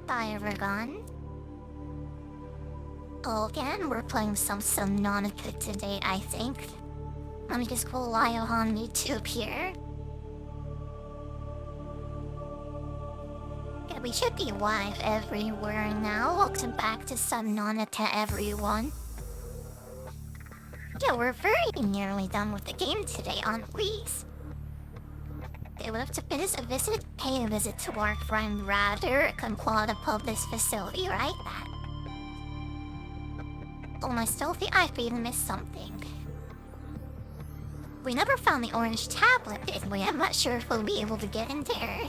Bye, everyone. Oh, again, we're playing some Subnautica today, I think. Let me just go live on YouTube here. Yeah, we should be live everywhere now. Welcome back to Subnautica, everyone. Yeah, we're very nearly done with the game today, aren't we? Okay, we'll have to pay a visit to our friend Rather, complete of this facility, right? Oh, my stealthy eye even missed something. We never found the orange tablet, did we? I'm not sure if we'll be able to get in there.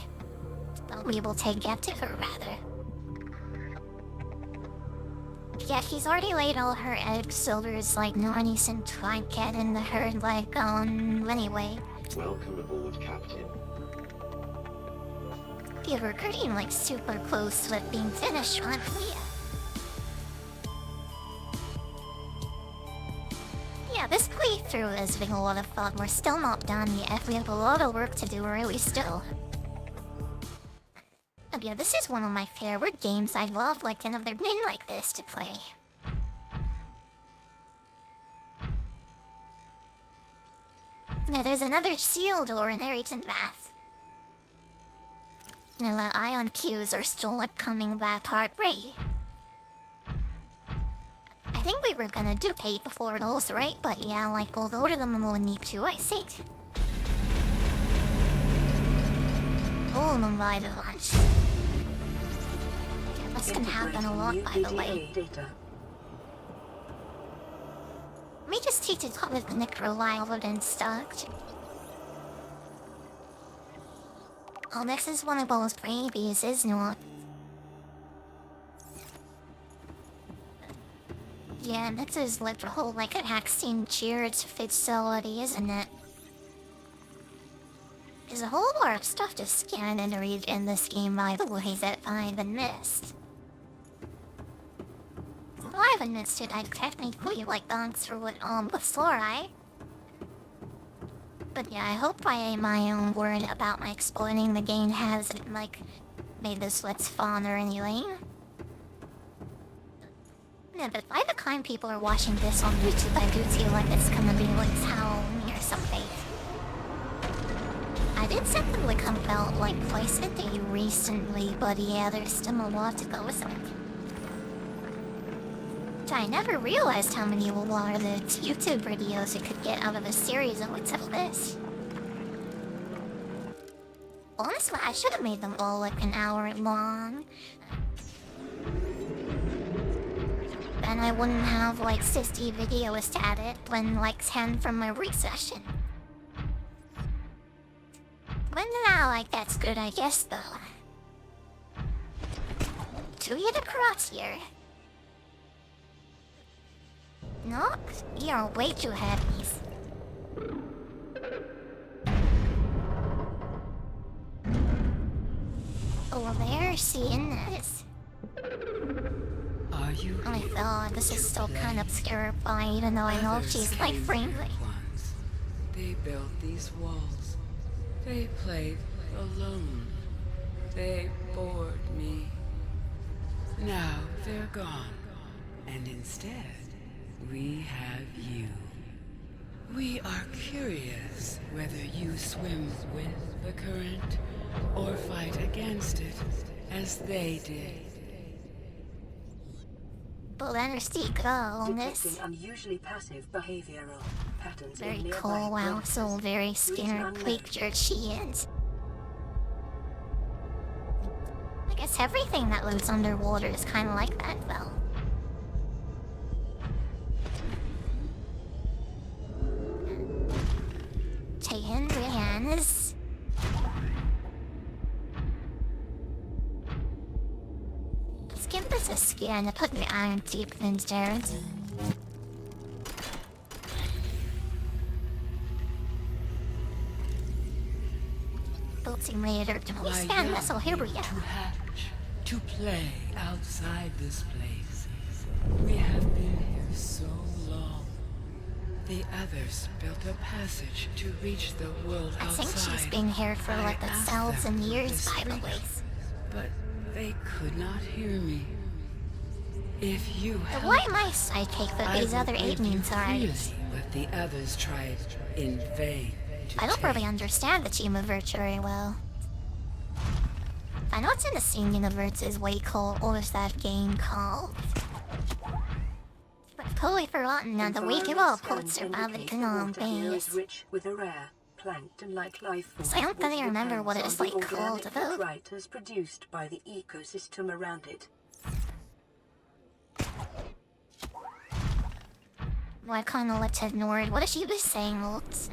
But we will get to her, rather. Yeah, she's already laid all her eggs, so there's like no reason to get in the herd, anyway. Welcome aboard, Captain. Yeah, we're getting like super close with being finished, aren't we? Yeah, this playthrough has been a lot of fun. We're still not done yet. We have a lot of work to do, really, still. But yeah, this is one of my favorite games. I love, another game like this to play. Now, there's another seal door in Harrington Bath. Now, the ion cues are still, coming back part 3. I think we were gonna do 8 before those, right? But yeah, we'll go to them and we'll need to, I see. Oh, my lunch. Yeah, this can happen a lot, by the way. Let me just take the top of the necrolive and stuff. Oh, this is one of those babies, isn't it? Yeah, this is the whole, a vaccine cheers facility, isn't it? There's a whole lot of stuff to scan and read in this game, by the way, that I haven't missed. Well, I haven't missed it. I technically, gone through it, before, But yeah, I hope my own word about my explaining the game hasn't, made this less fun or anything. Yeah, but by the time people are watching this on YouTube, I do feel like it's gonna be Halloween or something. I did set the about twice a day recently, but yeah, there's still a lot to go with it. I never realized how many lot of the YouTube videos you could get out of a series of what's up this. Honestly, I should have made them all an hour long. Then I wouldn't have 60 videos to edit when 10 from my recession. But now that's good, I guess, though. To get across here. No, you're way too heavy. Over there, seeing this. Are you? Oh my god, this is still kind of terrifying, even though I know she's friendly. They built these walls. They played alone. They bored me. Now they're gone. And instead, we have you. We are curious whether you swim with the current or fight against it, as they did. But understand, go on this. Detecting unusually passive behavioral patterns Very in nearby cool, wow, water so systems. very scared creature she is. I guess everything that lives underwater is kind of like that, though. Taking Rihanna's. Let's give this a scan to put the iron deep in there. Built simulator to scan vessel, here we go. To hatch, to play outside this place. We have been here so long. The others built a passage to reach the world I outside. think she's been here for I like asked 1,000 them years, to by the way. but They could not hear me. If you help, Why am I sidekick but these other aliens are? what the others tried in vain to I don't take. really understand the Teamiverse very well. I know it's in the same universe as way cool. What was that game called? But I've totally forgotten now the week all ports are valid on is base. rich with a rare plankton-like life form. So I don't really which remember what depends it's on like the called, organic though. detritus produced by the ecosystem around it. Well, I kinda let's ignore it. What is she was saying, Lutz?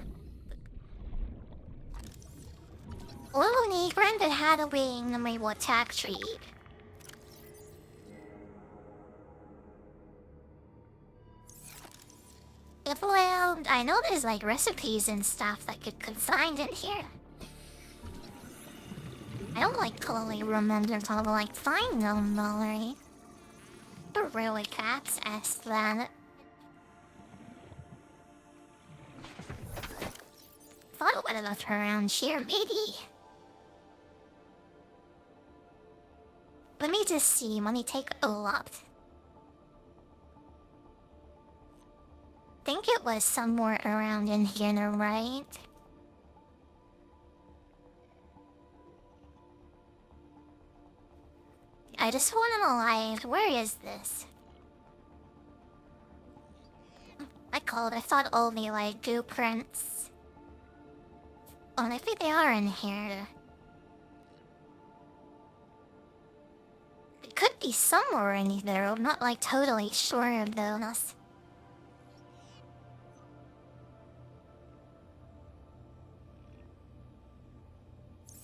Only granted had a wing no matter what attack tree. If well, I know there's like recipes and stuff that could find in here. I don't like totally remember how to like find them, Mallory. But really, cats ask that. Thought it would have left her around here, maybe. Let me just see. Let me take a look. Think it was somewhere around in here, right? I just want to know, like, where is this? I thought only, like, blueprints. Oh, maybe they are in here. It could be somewhere in there. I'm not, like, totally sure of those.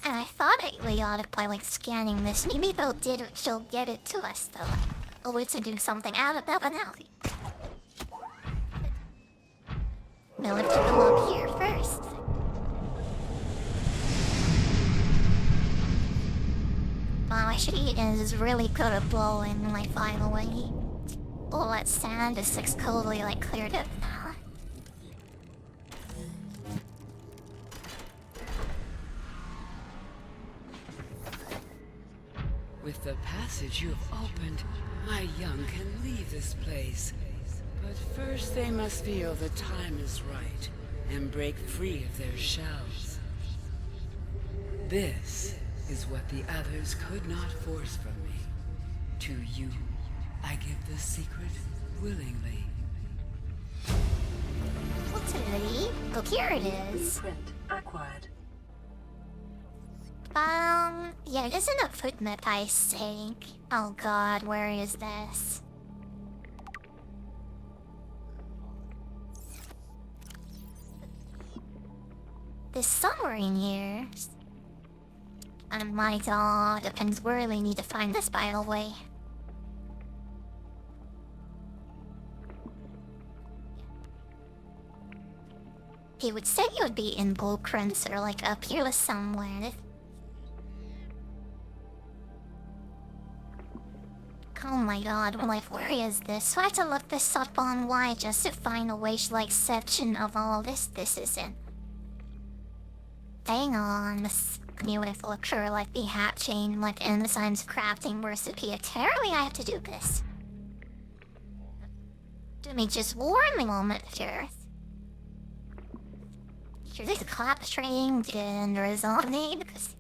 And I thought we ought to by like scanning this. Maybe she'll get it to us though. Always to do something out of that finale. We'll have to go up here first. Wow, my sheet is really good at blowing my file away. All that sand is totally like cleared up now. With the passage you have opened, my young can leave this place. But first they must feel the time is right and break free of their shells. This is what the others could not force from me. To you, I give the secret willingly. What's it? Look, here it is. Blueprint acquired. Yeah, it isn't a footnote, I think. Oh god, where is this? There's somewhere in here. And my god, depends where they need to find this, by the way. He would say it would be in blueprints or like up here somewhere. Oh my god, like where is this? So I have to look this up online just to find a which like section of all this is in. Hang on, this beautiful occur like the hat chain like enzymes crafting recipe. Apparently I have to do this. Let me just warn me a moment here. Here's this clap string and resolve because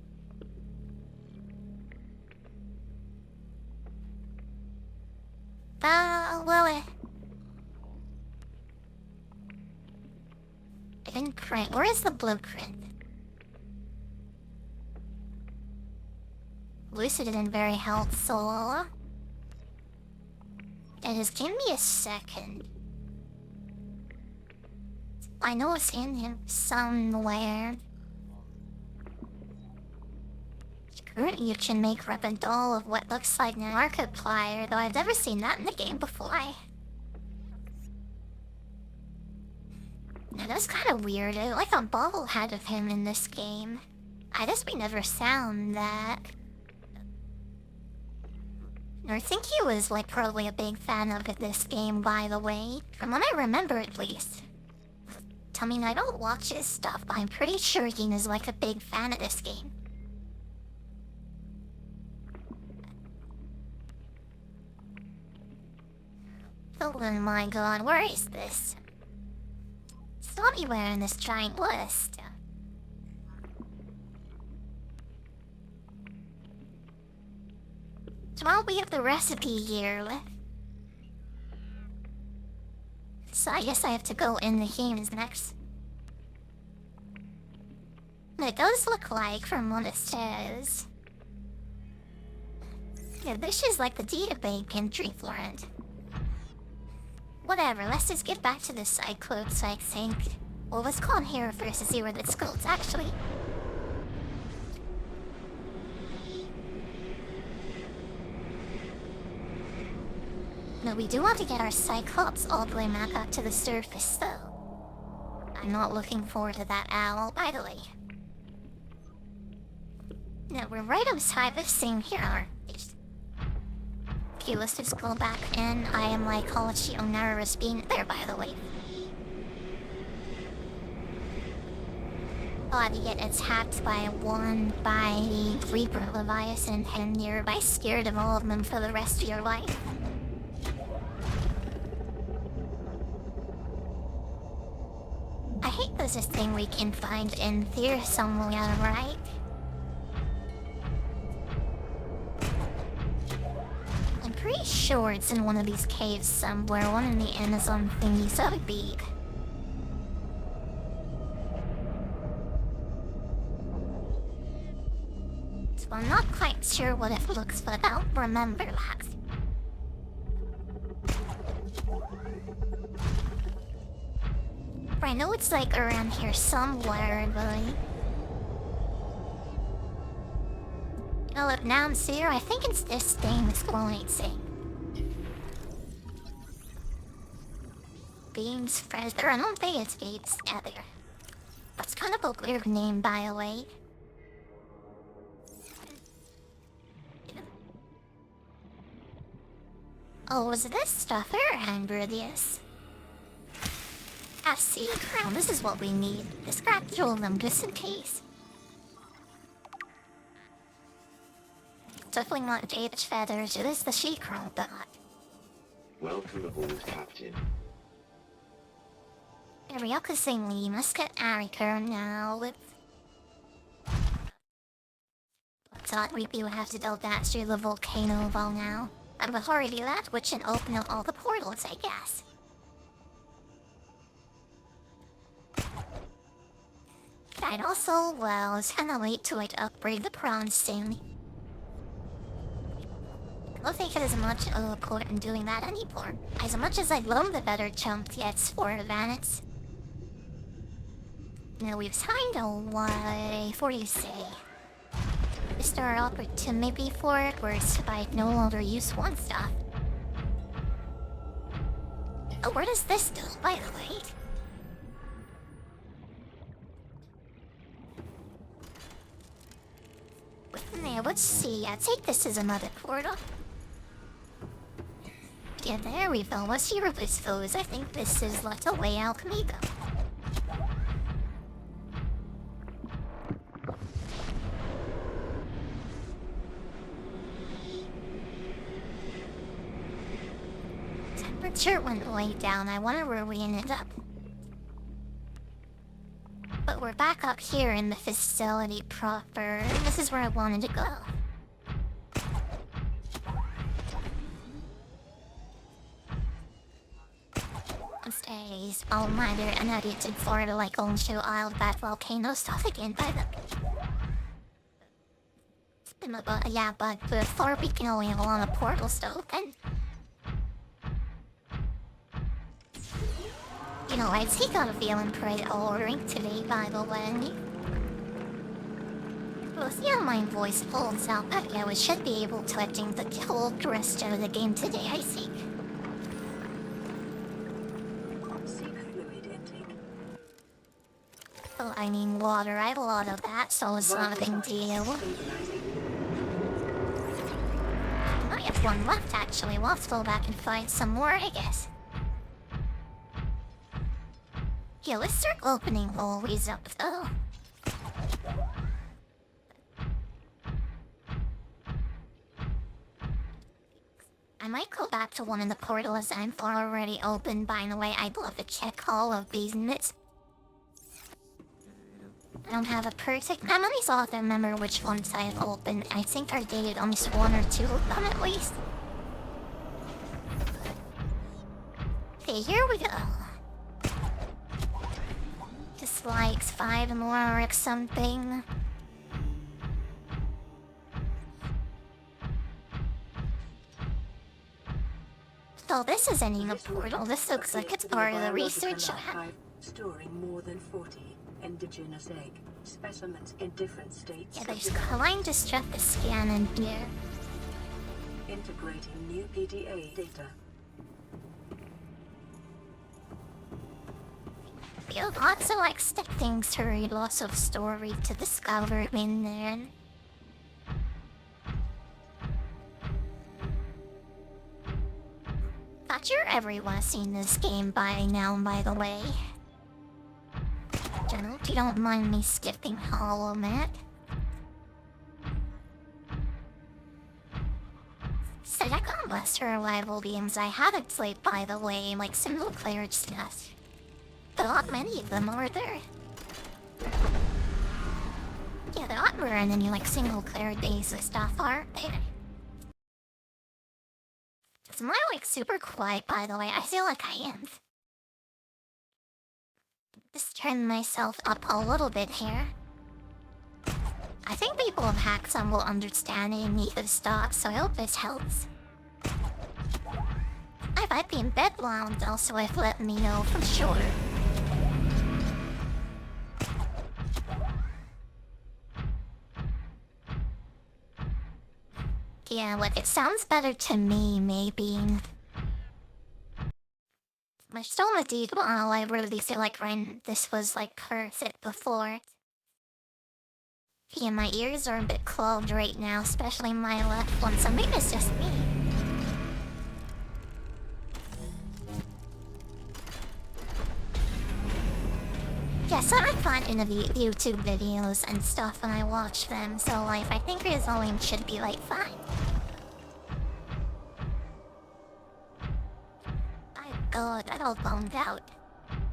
well, print. Where is the blueprint? Lucid isn't very helpful. Just give me a second. I know it's in him somewhere. Currently, you can make up a doll of what looks like an Markiplier, though I've never seen that in the game before. Now that's kind of weird. I like a bobblehead of him in this game. I guess we never found that. I think he was like probably a big fan of this game, by the way. From what I remember, at least. I mean, I don't watch his stuff, but I'm pretty sure he is like a big fan of this game. Oh my god, where is this? It's not anywhere in this giant list. Well, we have the recipe here. So I guess I have to go in the games next. It does look like, from what it says, yeah, this is like the database entry for it. Whatever, let's just get back to the side quotes, I think. Well, what's called here versus zero that's quotes, actually. No, we do want to get our Cyclops all the way back up to the surface, though. I'm not looking forward to that at all, by the way. No, we're right outside this thing here. Okay, let's just go back in. I am like Holochi Onara's being there, by the way. Oh, to get attacked by the Reaper Leviathan and you're scared of all of them for the rest of your life. I hate there's this thing we can find in there somewhere, right? I'm pretty sure it's in one of these caves somewhere, one in the Amazon thingy, so it'd be. So I'm not quite sure what it looks, but I'll remember that. I know it's like around here somewhere, but... Oh, look, now I'm here. I think it's this thing, this glowing thing. Beams Fresher. I don't think it's Beams either. That's kind of a weird name, by the way. Oh, was this stuff or Ambrodius? See, crown, this is what we need. Just grab all of them just in case. Definitely not Jade feathers, it is the she crown dot. Welcome aboard, Captain. There we go, we must get Arika now with... Thought we would have to go back through the volcano wall now. And before we do that, we should open up all the portals, I guess. I'd also, well, it's kinda late to upgrade the prawns soon. I don't think it is much of a point in doing that anymore. As much as I'd love the better chump gets for advantage. Now we've signed away, for you say. Is there an opportunity for it where I no longer use one stuff? Oh, where does this go, by the way? Yeah, let's see. I take this as another portal. Yeah, there we go. Let's see where this goes. I think this is like a way alchemy go. Temperature went way down. I wonder where we ended up. But we're back up here in the facility proper, and this is where I wanted to go. Stays. Oh my, they're an idiot in Florida like on show Isle of that volcano stuff again by the... It's been about, yeah, but before we can only have a lot of portals to open. You know, I take on a feeling pretty ordering today, by the way. We'll see how my voice pulls out, but yeah, we should be able to attend the whole rest of the game today, I think. Seek fluid intake. Oh, I mean water, I have a lot of that, so it's not a big deal. I have one left, actually. We'll have to go back and find some more, I guess. Yeah, let's start opening always up, though. I might go back to one of the portals I've already opened. By the way, I'd love to check all of these myths. I don't have a perfect memory, so I don't remember which ones I've opened. I think I dated almost one or two of them at least. Okay, here we go. Just like 5 more or something. So this isn't even a portal. This looks like it's part of the research lab. Storing more than 40 indigenous egg specimens in different states. Yeah, there's kind of stuff to scan in here. Integrating new PDA data. Feel lots of like things to read, lots of story to discover in there. Not sure everyone's seen this game by now, by the way. I hope you don't mind me skipping Hollow Mat. So I got less survival games I haven't played, by the way, like single player stuff. But not many of them are there. Yeah, there aren't any like single player days of stuff, are there? Am I like super quiet, by the way? I feel like I am. Just turn myself up a little bit here. I think people of Haxon will understand and need to stop, so I hope this helps. I might be in bed long though, so if let me know for sure. Yeah, look, it sounds better to me, maybe. My stomach did well, I really feel like when this was like perfect before. Yeah, my ears are a bit clogged right now, especially my left one, so maybe it's just me. Yeah, so I find in the YouTube videos and stuff when I watch them, so like, I think resolving should be like fine. God, that all boned out. How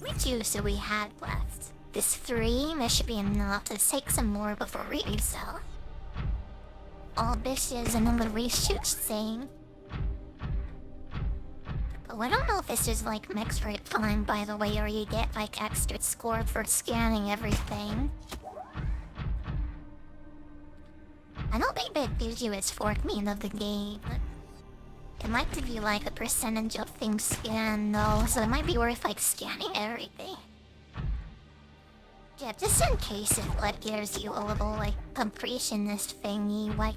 many juice do we have left? This 3, this should be enough to take some more before we resell. All this is another research thing. But I don't know if this is like mixed rate time, by the way, or you get like extra score for scanning everything. I don't think that gives you its fork mean of the game. It might give you like a percentage of things scanned though, so it might be worth like scanning everything. Yeah, just in case it like gives you a little like completionist thingy, like...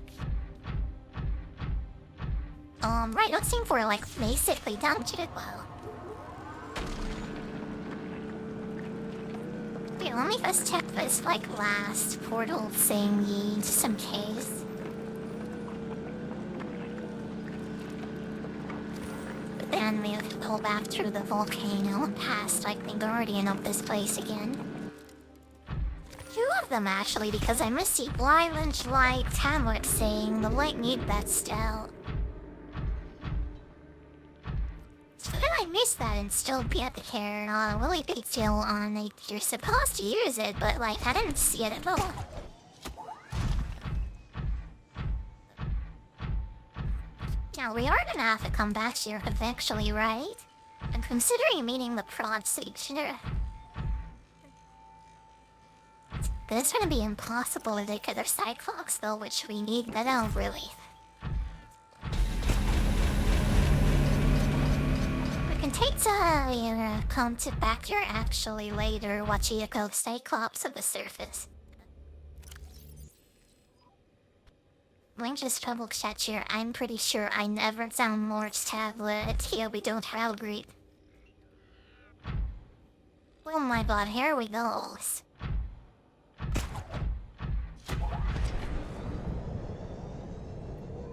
right, looking for like basically dungeon, well... Wait, let me just check this like last portal thingy, just in case. Then we have to pull back through the volcano and past like the guardian of this place again. 2 of them actually, because I missed the Island Light tablet saying the light need that still. So then I missed that and still be at the care, really big deal on like you're supposed to use it, but like I didn't see it at all. Now, we are gonna have to come back here eventually, right? And considering meeting the prod signature... It's gonna be impossible to take other Cyclops though, which we need now, really. We can take the come to back here actually later, watch you go Cyclops of the surface. Let me just double check here. I'm pretty sure I never found Lord's tablet. Here we don't have great. Oh my god, here we go.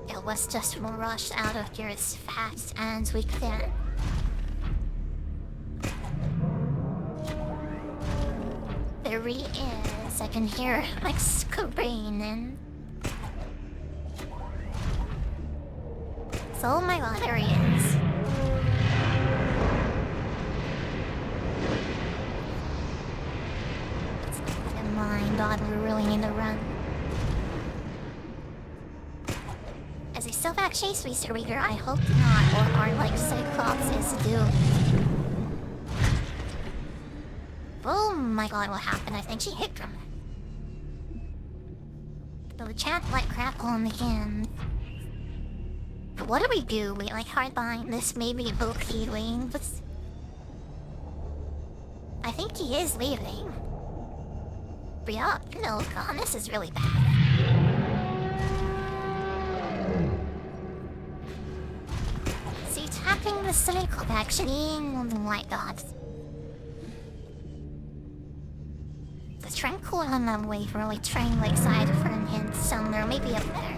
Yeah, let's just rush out of here as fast as we can. There he is. I can hear like screaming. Oh my god, there he is. Never mind, God, we really need to run. As a self-act chase racer reader, I hope not, or are like Cyclops is doomed. Oh my god, what happened? I think she hit him. So the chat like crap on again. But what do? We like hardline this maybe Loki leaving, but I think he is leaving. But yeah, no, God, this is really bad. See, tapping the cycle actually, oh my god. The tranquil on that way for like trying like side from him somewhere, maybe up there.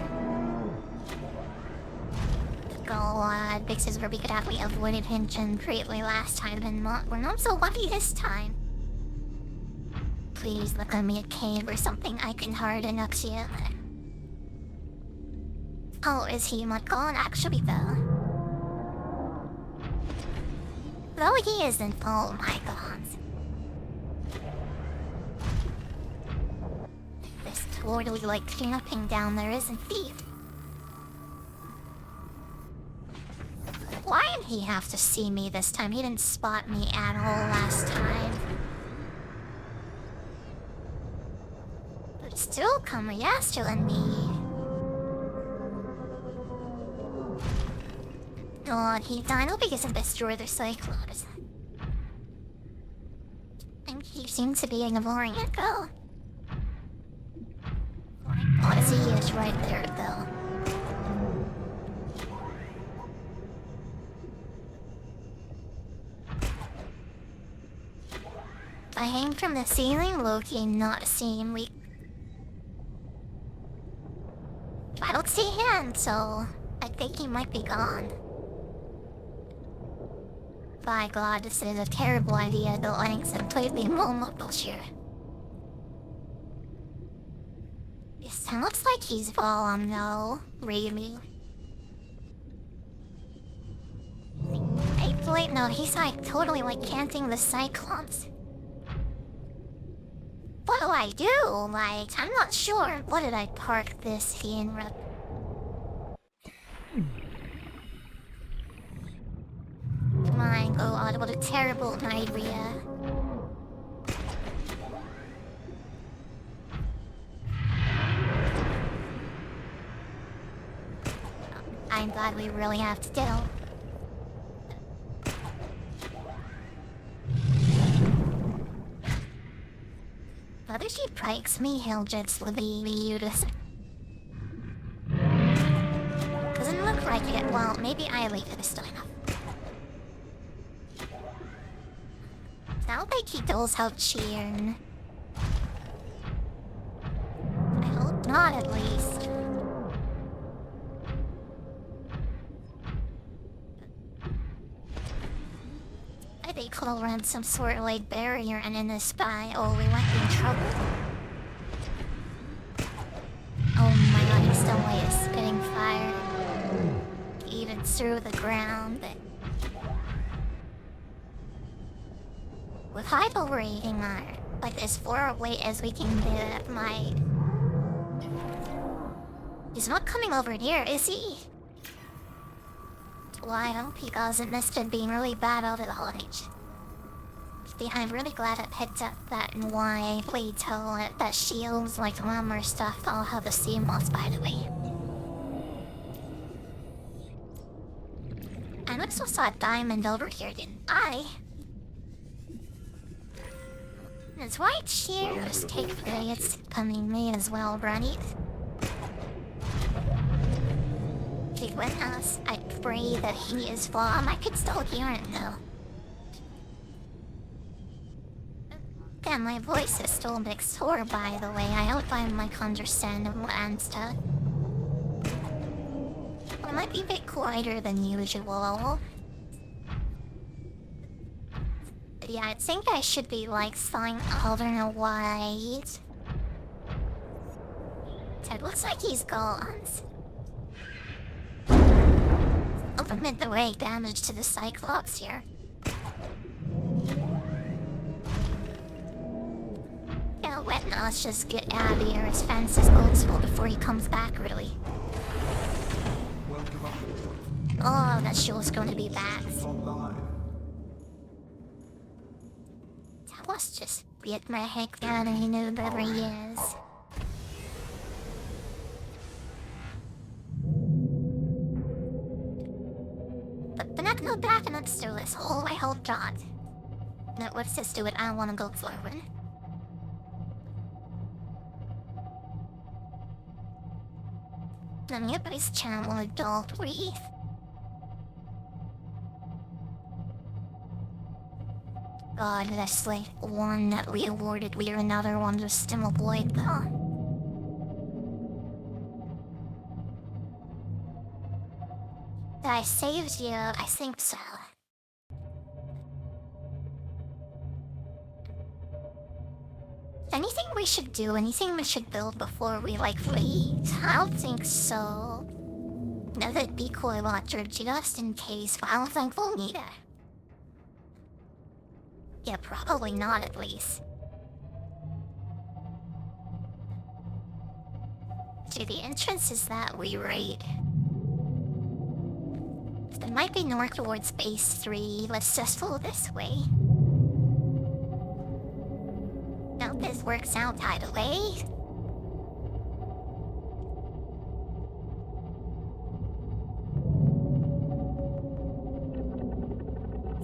God, fixes where we could have avoided him greatly last time and we're not so lucky this time. Please look at me a cave or something I can harden up to you. Oh, is he not gone actually though? Though he isn't, oh my god. There's totally like camping down there, isn't he? Why did he have to see me this time? He didn't spot me at all last time. But still come Astra and me. God, he died because of destroy the cyclones. And he seems to be ignoring it though. Honestly, he is right there though. If I hang from the ceiling, Loki not seeing me. I don't see him, so I think he might be gone. By God, this is a terrible idea. The lights completely multiple here. It looks like he's fallen though, really. Wait, no, he's like totally like canting the cyclones. What do I do? Like, I'm not sure. What did I park this in? My god, what a terrible idea. I'm glad we really have to deal. Whether she pranks me, he'll just leave you to... Doesn't look like it. Well, maybe I leave it this time. Now they keep those out cheering. I hope not, at least. I think he'll run some sort of like barrier and in the spy. Oh, we might be in trouble. Oh my god, he's still like spitting fire. Even through the ground. With high overrating our like as far away as we can get, my... He's not coming over here, is he? Well, I hope he doesn't. This could be really bad out of the holidays. See, I'm really glad I picked up that and why I played it that shields like armor stuff. I'll have the sea moss, by the way. I also saw a diamond over here, didn't I? It's white shears take it's coming me as well, right? When I pray that he is flawed, I could still hear it though. Damn, my voice is still a bit sore, by the way. I hope I might understand and stuff. I might be a bit quieter than usual. Yeah, I think I should be like saying I don't know why. It looks like he's gone. midway damage to the Cyclops here. Yeah, wet now, let's just get out of here as fast as possible before he comes back, really. Oh, that show's gonna be back. That was just get my heck down and he knew whoever he is. But not no back and let's do this. Oh, I hold God. No, let's just do it. I don't wanna go forward. Let me everybody's channel adult, please. God, that's like one that we awarded. We are another one to still avoid though. I saved you. I think so. Anything we should do? Anything we should build before we like leave? I don't think so. Another decoy launcher just in case, but I don't think we'll need it. Yeah, probably not at least. See, the entrance is that way, right? It might be north towards base 3. Let's just follow this way. Now this works out either way.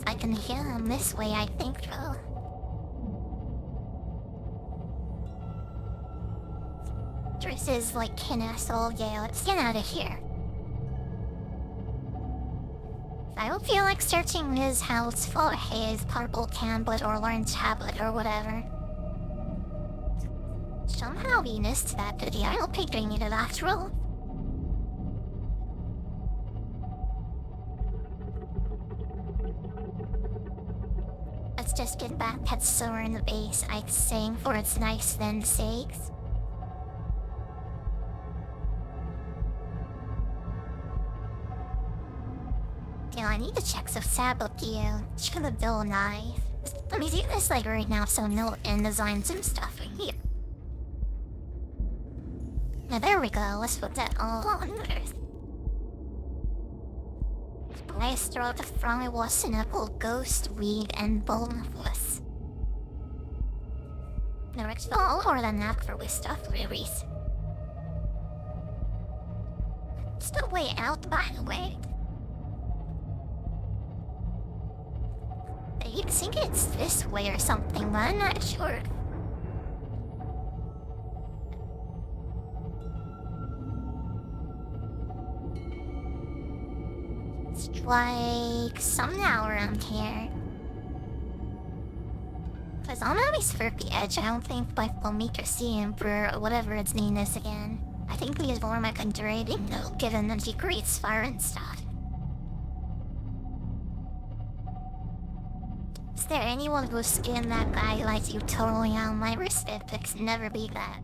I can hear him this way, I think, though. This is like Kennesaw. Yeah, let's get out of here. I don't feel like searching his house for his purple tablet or orange tablet or whatever. Somehow we missed that video. I don't think we need it after all. Let's just get back at somewhere in the base, I'd say, for its nice then sakes. Yeah, I need to check some Subnautica. Should have built a knife. Let me do this like right now so no and design some stuff in here. Now there we go, let's put that all on Earth. Astra, the front was an apple, ghost, weed, and boneless. Now it's all over the knack for with stuff release. It's the way out, by the way. I think it's this way or something, but I'm not sure. It's like somehow around here. Cause I'm always for the edge. I don't think by Subnautica Emperor or whatever its name is again. I think we is more like a trading though, given that he creates fire and stuff. Is there anyone who's skinned that guy like you totally on my respect, but can never be that.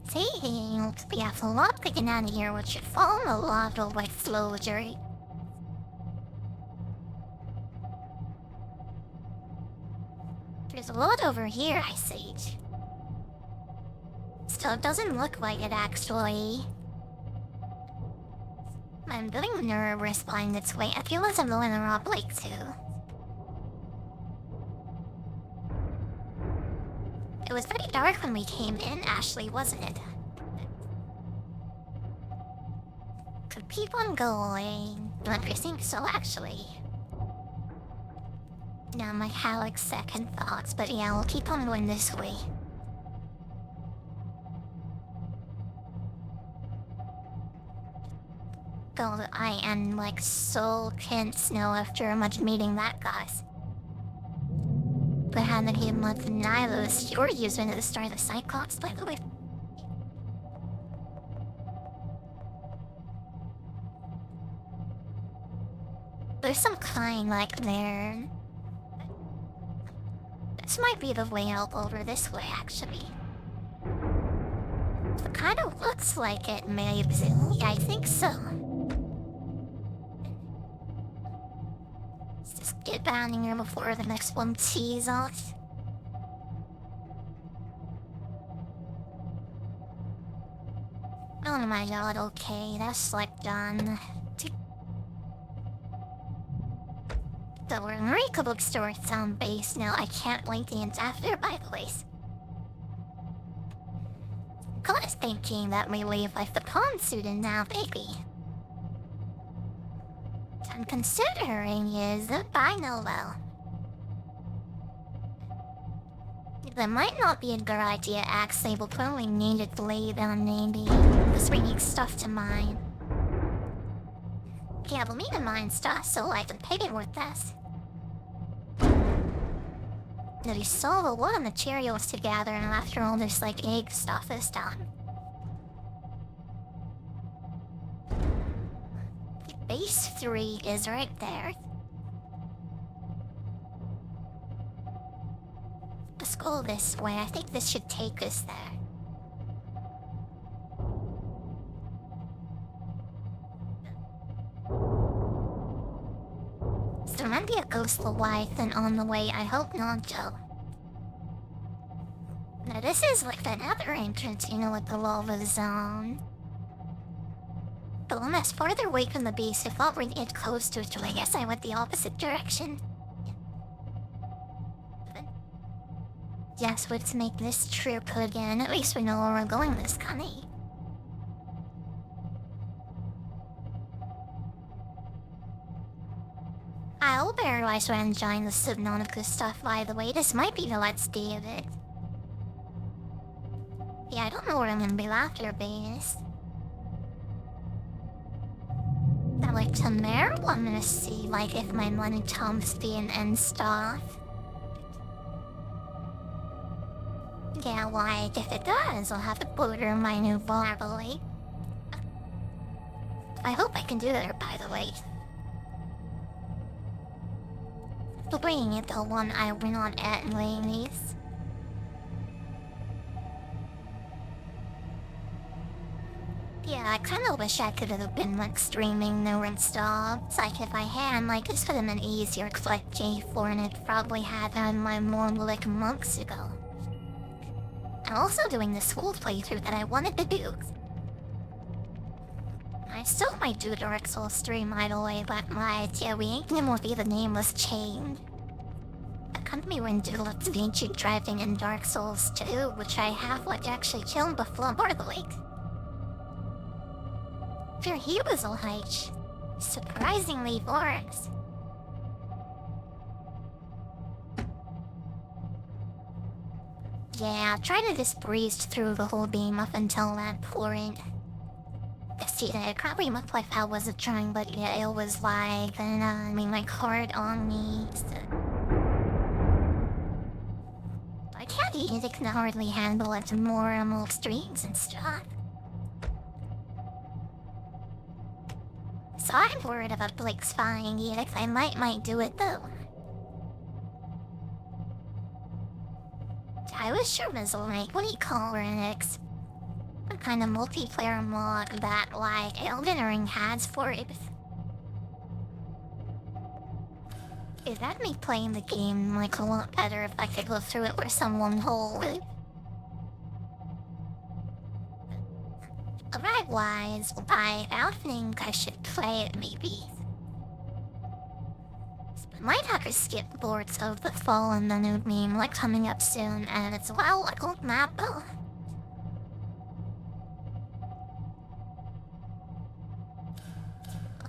Saying we have a lot taken out of here, which should fall a lot of like slow jury. There's a lot over here, I see. Still, it doesn't look like it actually. I'm getting nervous flying its way. I feel as I'm going to Rob Lake too. It was pretty dark when we came in, Ashley, wasn't it? Could keep on going. Don't you think so, actually? Now I have like second thoughts, but yeah, we'll keep on going this way. Though I am like so tense now after much meeting that guys. But hadn't he much neither was you're using at the start of the Cyclops, by the way. There's some kind like there. This might be the way out over this way, actually. It kind of looks like it, maybe. Yeah, I think so. Let's just get down here before the next one tees off. Oh my god, okay, that's like done. The Enrico bookstore is on base now. I can't wait the end after, by the way. God is thinking that we leave like the pawn student now, baby. I'm considering is the final though. That might not be a good idea, actually. We'll probably need it later, maybe. Because we need stuff to mine. Yeah, we'll need to mine stuff so I can pay it with this. Now, we solve a lot of materials together, and after all this, like, egg stuff is done. Base 3 is right there. Let's go this way. I think this should take us there. Is there might be a ghost Leviathan on the way? I hope not, Joe. Now this is like another entrance, you know, like the lava zone. But when that's farther away from the base, I thought we'd get close to it, so I guess I went the opposite direction. Yes, let's make this trip again. At least we know where we're going this Connie. I hope I realize we're enjoying the Subnautica stuff, by the way. This might be the Let's Day of it. Yeah, I don't know where I'm gonna be after base. That like tomorrow I'm gonna see like if my money comes being and stuff. Yeah, like, if it does, I'll have to order my new barbelly. I hope I can do that, by the way. Bringing it the one I went on at ladies. Yeah, I kinda wish I could have been, like, streaming new and stuff. It's like, if I had, like, this would have been easier, cause, like, J4 and it probably had my more, like, months ago. I'm also doing the school playthrough that I wanted to do. I still might do Dark Souls stream right away, but yeah, we ain't gonna be the nameless chain. A company wouldn't do like VG driving in Dark Souls 2, which I have like actually killed before the lake. Sure, he was a height. Surprisingly forest. Yeah, try to just breeze through the whole game up until that point. See, it probably looked like I wasn't trying, but yeah, it was like, I mean, like, hard on me. So. I can't eat, it can hardly handle it more streams and stuff. So I'm worried about Blake's fine yet. I might do it though. I was sure Mizzle, like, what do you call Renix? What kind of multiplayer mod that, like, Elden Ring has for it? Is that me playing the game, like, a lot better if I could go through it with someone whole? Otherwise, I think I should play it, maybe. Might have to skip Lords of the Fallen, the new meme, like, coming up soon, and it's well, like, old map, though.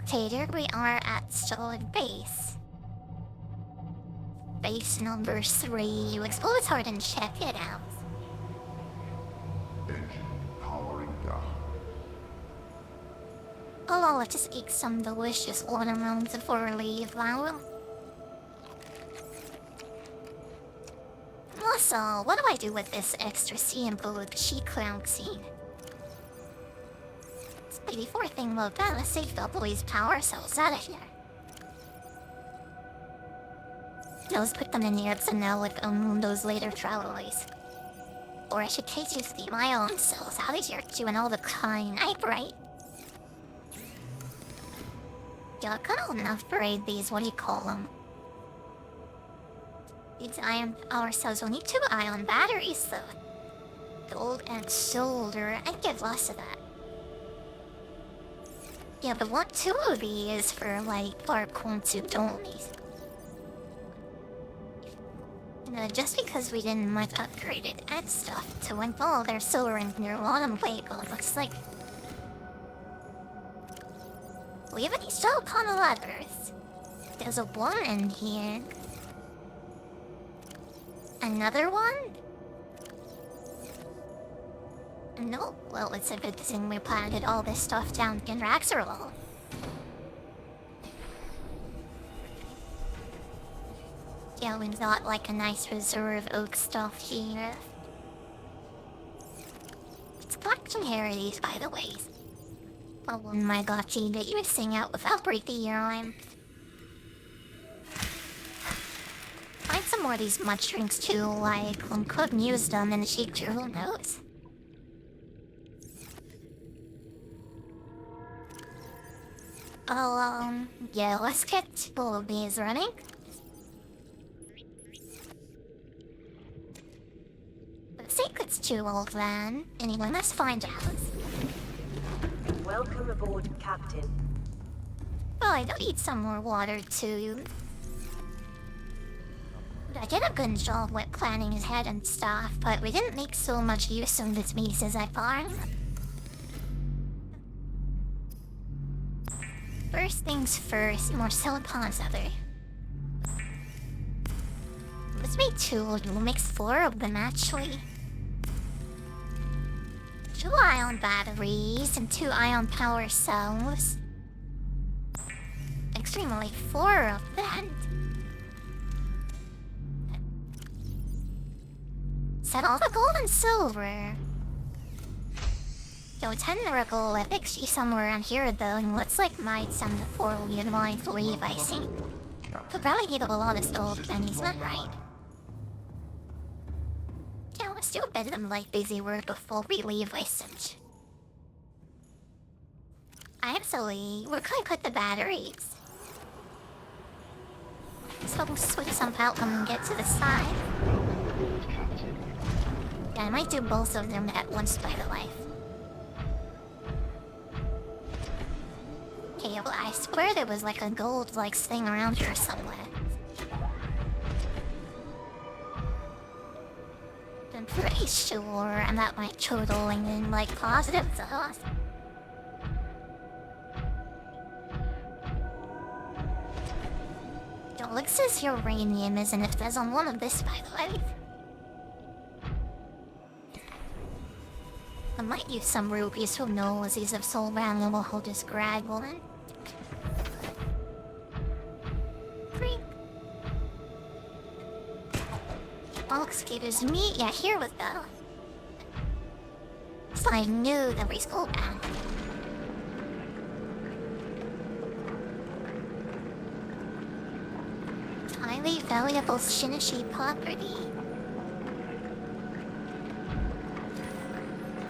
Okay, here we are at Solid Base. Base number 3. You explore this hard and check it out. Engine powering down. Oh, let's just eat some delicious watermelons before we leave, wow. Also, what do I do with this extra sample of She Clown seed? Before I think about that, let's save the boys' power cells out of here. Those put them in the Epsonel with those later travelers. Or I should take you to the my own cells. How did you doing all the kind? I right? Yeah, kind of enough to raid these. What do you call them? These ion power cells will need 2 ion batteries though. Gold and silver. I'd give less of that. Yeah, but what 2 of these for like Parkour only? Just because we didn't much upgraded and stuff to all their silver and Nirvana vehicle, looks like we have any still upon the levers. There's a one in here. Another one? No, well, it's a good thing we planted all this stuff down in Raxerwall. Yeah, we've got like a nice reserve oak stuff here. Let's collect some herities, by the way. Oh my god, Gene, that you sing out without breaking your arm. Find some more of these mushrooms too, like, couldn't use them in the sheep too, who knows? Oh, yeah, let's get all of these running. The secret's too old, then. Anyway, let's find out. Welcome aboard, Captain. Well, I don't need some more water, too. I did a good job with planning ahead and stuff, but we didn't make so much use of this piece as I thought. First things first, more silicons other. Let's make 2, we'll mix 4 of them actually. 2 ion batteries and 2 ion power cells. Extremely 4 of that. Set all the gold and silver. Yo, 10 miracle epics somewhere around here though, and looks like might some the 4 we might leave, I think. Could probably give up a lot of gold pennies, not right? Yeah, let's do a bit of them like busy work before we leave, I think. Actually, we're gonna put the batteries. So we'll switch some out them and get to the side. Yeah, I might do both of them at once, by the way. Okay, well, I swear there was like a gold like thing around here somewhere. I'm pretty sure I'm at my totaling in like positive stuff. It looks as uranium, isn't it? There's on one of this, by the way. I might use some rupees, who knows? These have soul random will hold this grad one. Creep. Oh, excuse me. Yeah, here we go. So I knew that we scrolled down. Highly valuable Shinichi property.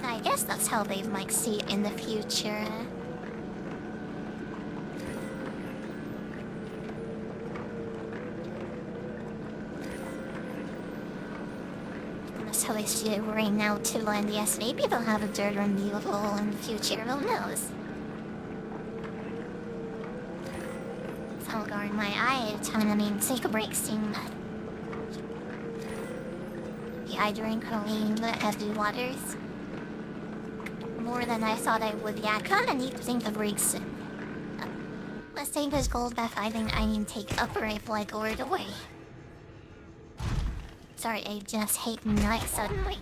I guess that's how they might see it in the future. That's how they see it right now too, and yes, maybe they'll have a dirt run beautiful in the future, who knows? I'll guard my eye at a time, I mean, take a break seeing that. Yeah, I drink clean, heavy waters. More than I thought I would. Yeah, I kinda need to think of breaks soon. Let's take this gold bath. I think I need to take up right like over the way. Sorry, I just hate night suddenly.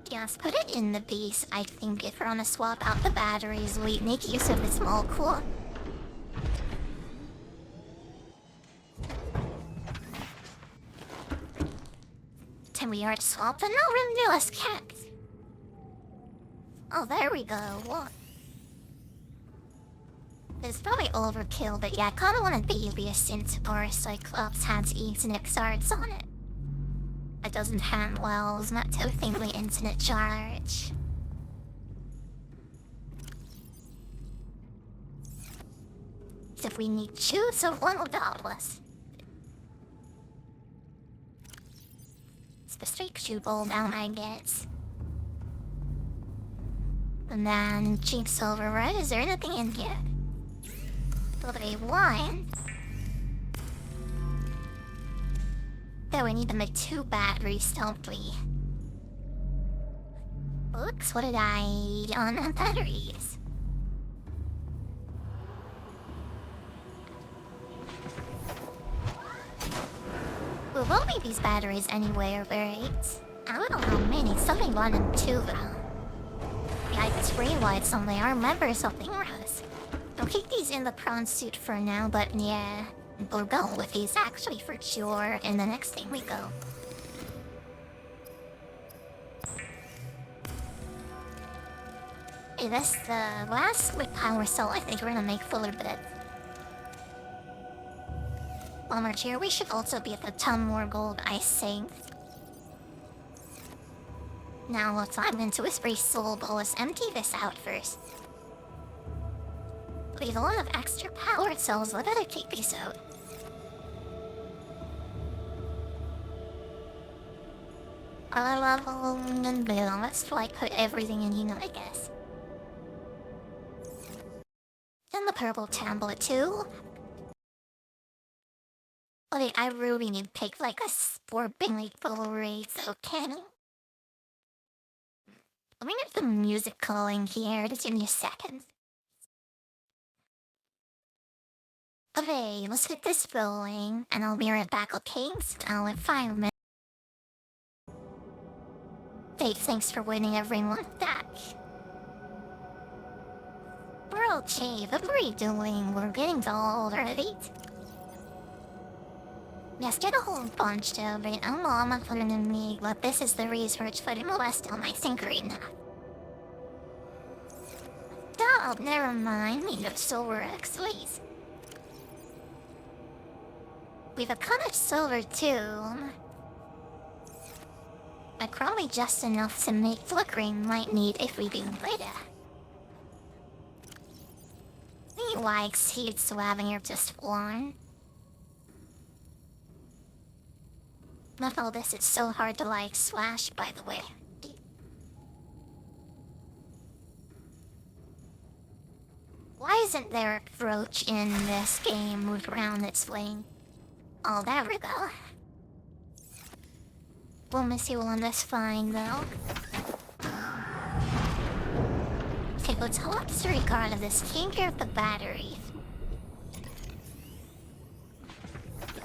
Yes, put it in the base. I think if we're gonna swap out the batteries, we make use of this molecule. Time we are to swap the no renewless cat. Oh, there we go. What? It's probably overkill, but yeah, I kinda want a baby since our Cyclops has internet charge on it. It doesn't hand well, it's not too thinly internet charge. So if we need choose of one regardless. It's the streak shoe bowl down, I guess. And then cheap silver, right? Is there anything in here? Probably wine. Though we need to make 2 batteries, don't we? Oops, what did I eat on batteries? We won't need these batteries anywhere, right? I don't know how many, something 1 and 2 though. Yeah, I just realized something, I remember something else. I'll keep these in the prawn suit for now, but yeah, we'll go with these actually for sure in the next thing we go. Hey, that's the last with power cell I think we're gonna make fuller bit. While we're here, we should also be at the 10 more gold, I think. Now let's dive into Whispery Soul, but let's empty this out first. We have a lot of extra power cells, I better take these out. I level and build, let's like put everything in here, I guess. And the purple tablet too. Okay, I really need to pick like a sporting full race, okay? Let me get the music calling here, just give me a second. Okay, let's get this rolling, and I'll be right back, okay? In 5 minutes. Hey, thanks for waiting everyone back. We're okay, what are we doing? We're getting old already. Yes, get a whole bunch of it. I'm not putting in me, but this is the research for the molest on my think right now. Oh, never mind, we have silver X, please. We have a ton of silver too. But probably just enough to make flickering light need if we do later. He likes heat swabbing or just one. Not all this is so hard to like slash, by the way. Why isn't there a brooch in this game moved around its lane? Oh, there we go. We'll miss you on this fine, though. Okay, let's hold up the regard of this. Take care of the battery.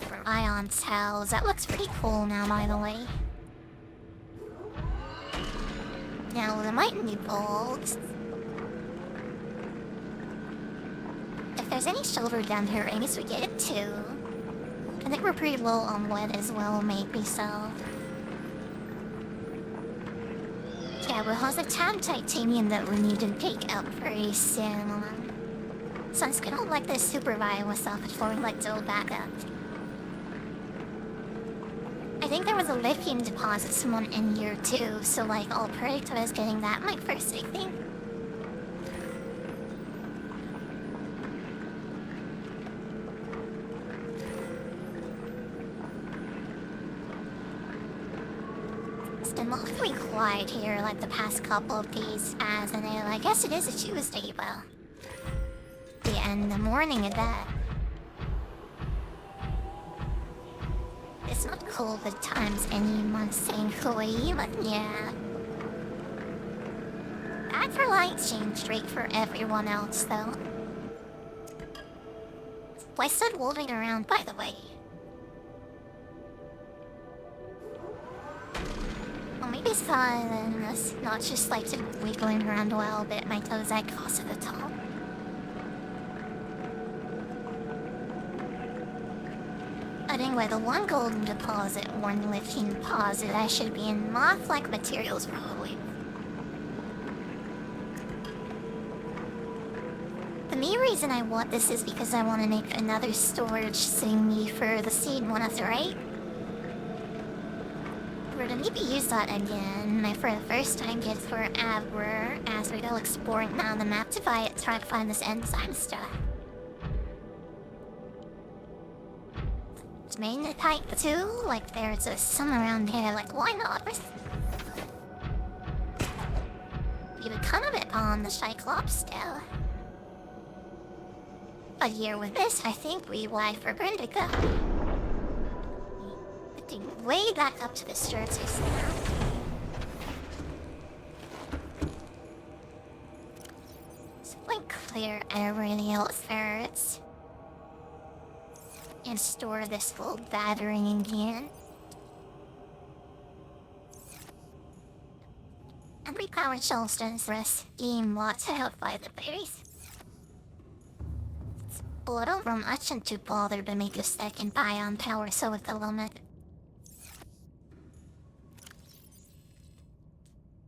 For ion cells, that looks pretty cool now, by the way. Now, there might be bolts. If there's any silver down here, I guess we get it too. I think we're pretty low on lead as well, maybe so. Yeah, we'll have the tab titanium that we need to take out very soon. So it's gonna like this supervise stuff before we like go back up. I think there was a lithium deposit someone in here too, so like I'll pray to us getting that my first I think. It's been awfully quiet here like the past couple of days as and I guess it is a Tuesday, well. The end of the morning of that. It's not COVID times any month thankfully, but yeah. Bad for light change rate for everyone else though. Why stood wolving around by the way? Well, maybe silence, not just like wiggling around a little bit, my toes I cross at the top. I think Anyway, the one golden deposit, one lithium deposit, I should be in moth-like materials probably. The main reason I want this is because I want to make another storage thingy for the seed one after, right? We're gonna maybe use that again. For the first time, get forever as we go exploring now the map to try to find this enzyme stuff. It's main type too, like there's some around here, like why not? We become a bit on the Cyclops still. But here with this, I think we fly for Subnautica. Getting way back up to the surface now. So like clear everything else first. And store this full battery again. And repower shells does rest game lot to help fight the berries. It's a little from much and too bothered to make a second ion power so with the limit.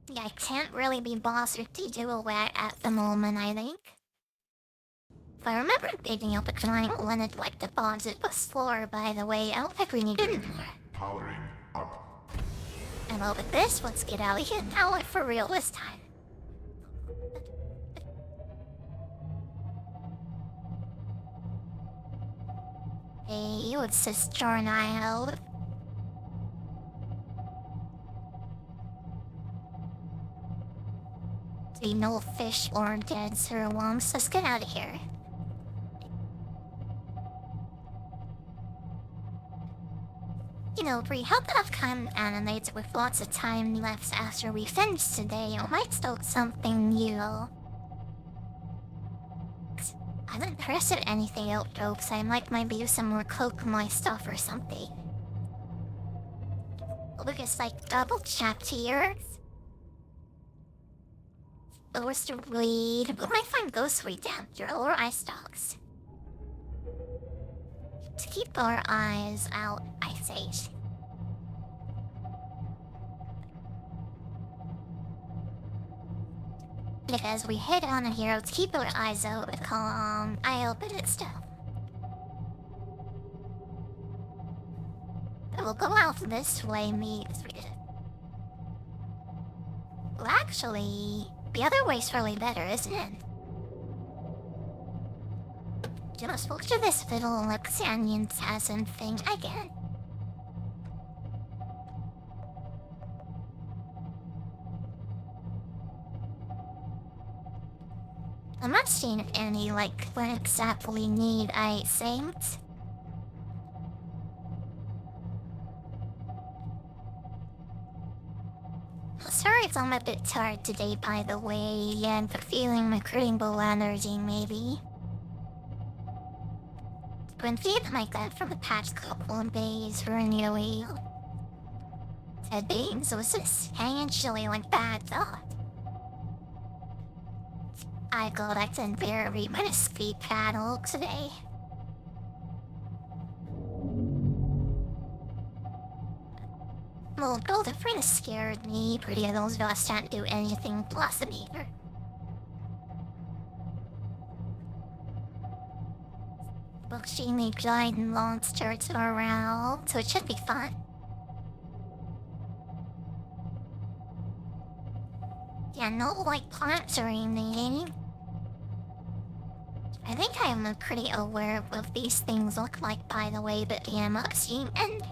Yeah, I can't really be bothered to do a wet at the moment, I think. If I remember digging up a triangle and it like deposit was floor, by the way, I don't think we need it more. Powering up. And well, with this, let's get out of here now, like for real this time. Hey, what's this Jorn I held? See no fish or dead worms, let's get out of here. You know, we hope to have kind of animated with lots of time left after we finish today, or might start something new. I haven't tested anything else though, so I might maybe use some more coke my stuff or something. Look, it's like double chapters. Doors to read. We might find ghosts way down here or eye stalks. To keep our eyes out, I say. Because we head on here, let's keep our eyes out with I open it stuff. We'll go out this way, well, actually, the other way's really better, isn't it? Just look to this little Luxanian assassin thing again. I'm not seeing any, like, what exactly need I think. Sorry if I'm a bit tired today, by the way, and feeling my critical energy, maybe. Been feeling like that for the past couple of days, really. Ted Baines was just hanging chilly like that, though. I collected very many speed paddle today. Well, both of friends scared me. Pretty of those just can't do anything plus them either. But she made giant monsters around, so it should be fun. Yeah, no like plants or anything. I think I am pretty aware of what these things look like, by the way, but yeah, I'm seeing and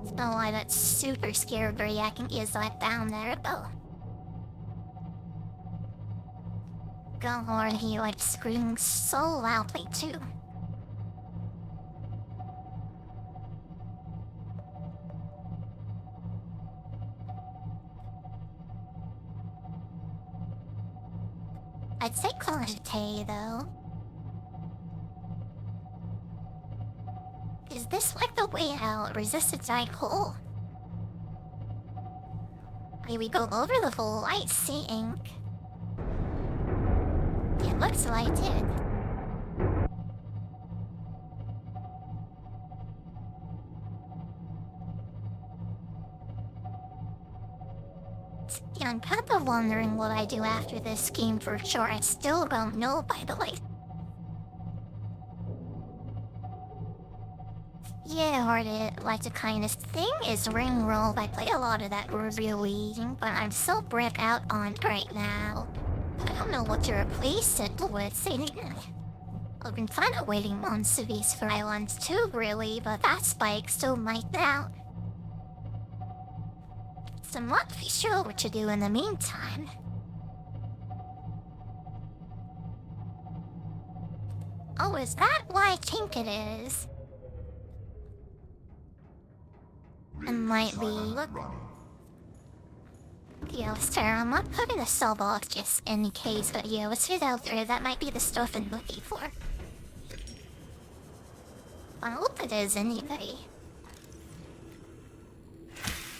it's not why that's super scared reacting is that down there, though. God Lord, he like screaming so loudly too. I'd say Clochete, though. Is this like the way out? Resist a giant hole? May we go over the full light sea ink? It looks like it. Yeah, I'm kind of wondering what I do after this game for sure. I still don't know, by the way. Yeah, hard like the kindest thing is ring roll. I play a lot of that really, but I'm so brick out on it right now. I don't know what to replace it with. I've been kind of waiting months of these for islands too, really, but that spike still might out. So I'm not really sure what to do in the meantime. Oh, is that what I think it is? It might be. Look. Yeah, Sarah, I'm not putting the cell box just in case, but yeah, let's get out there. That might be the stuff I'm looking for. I hope it is anyway.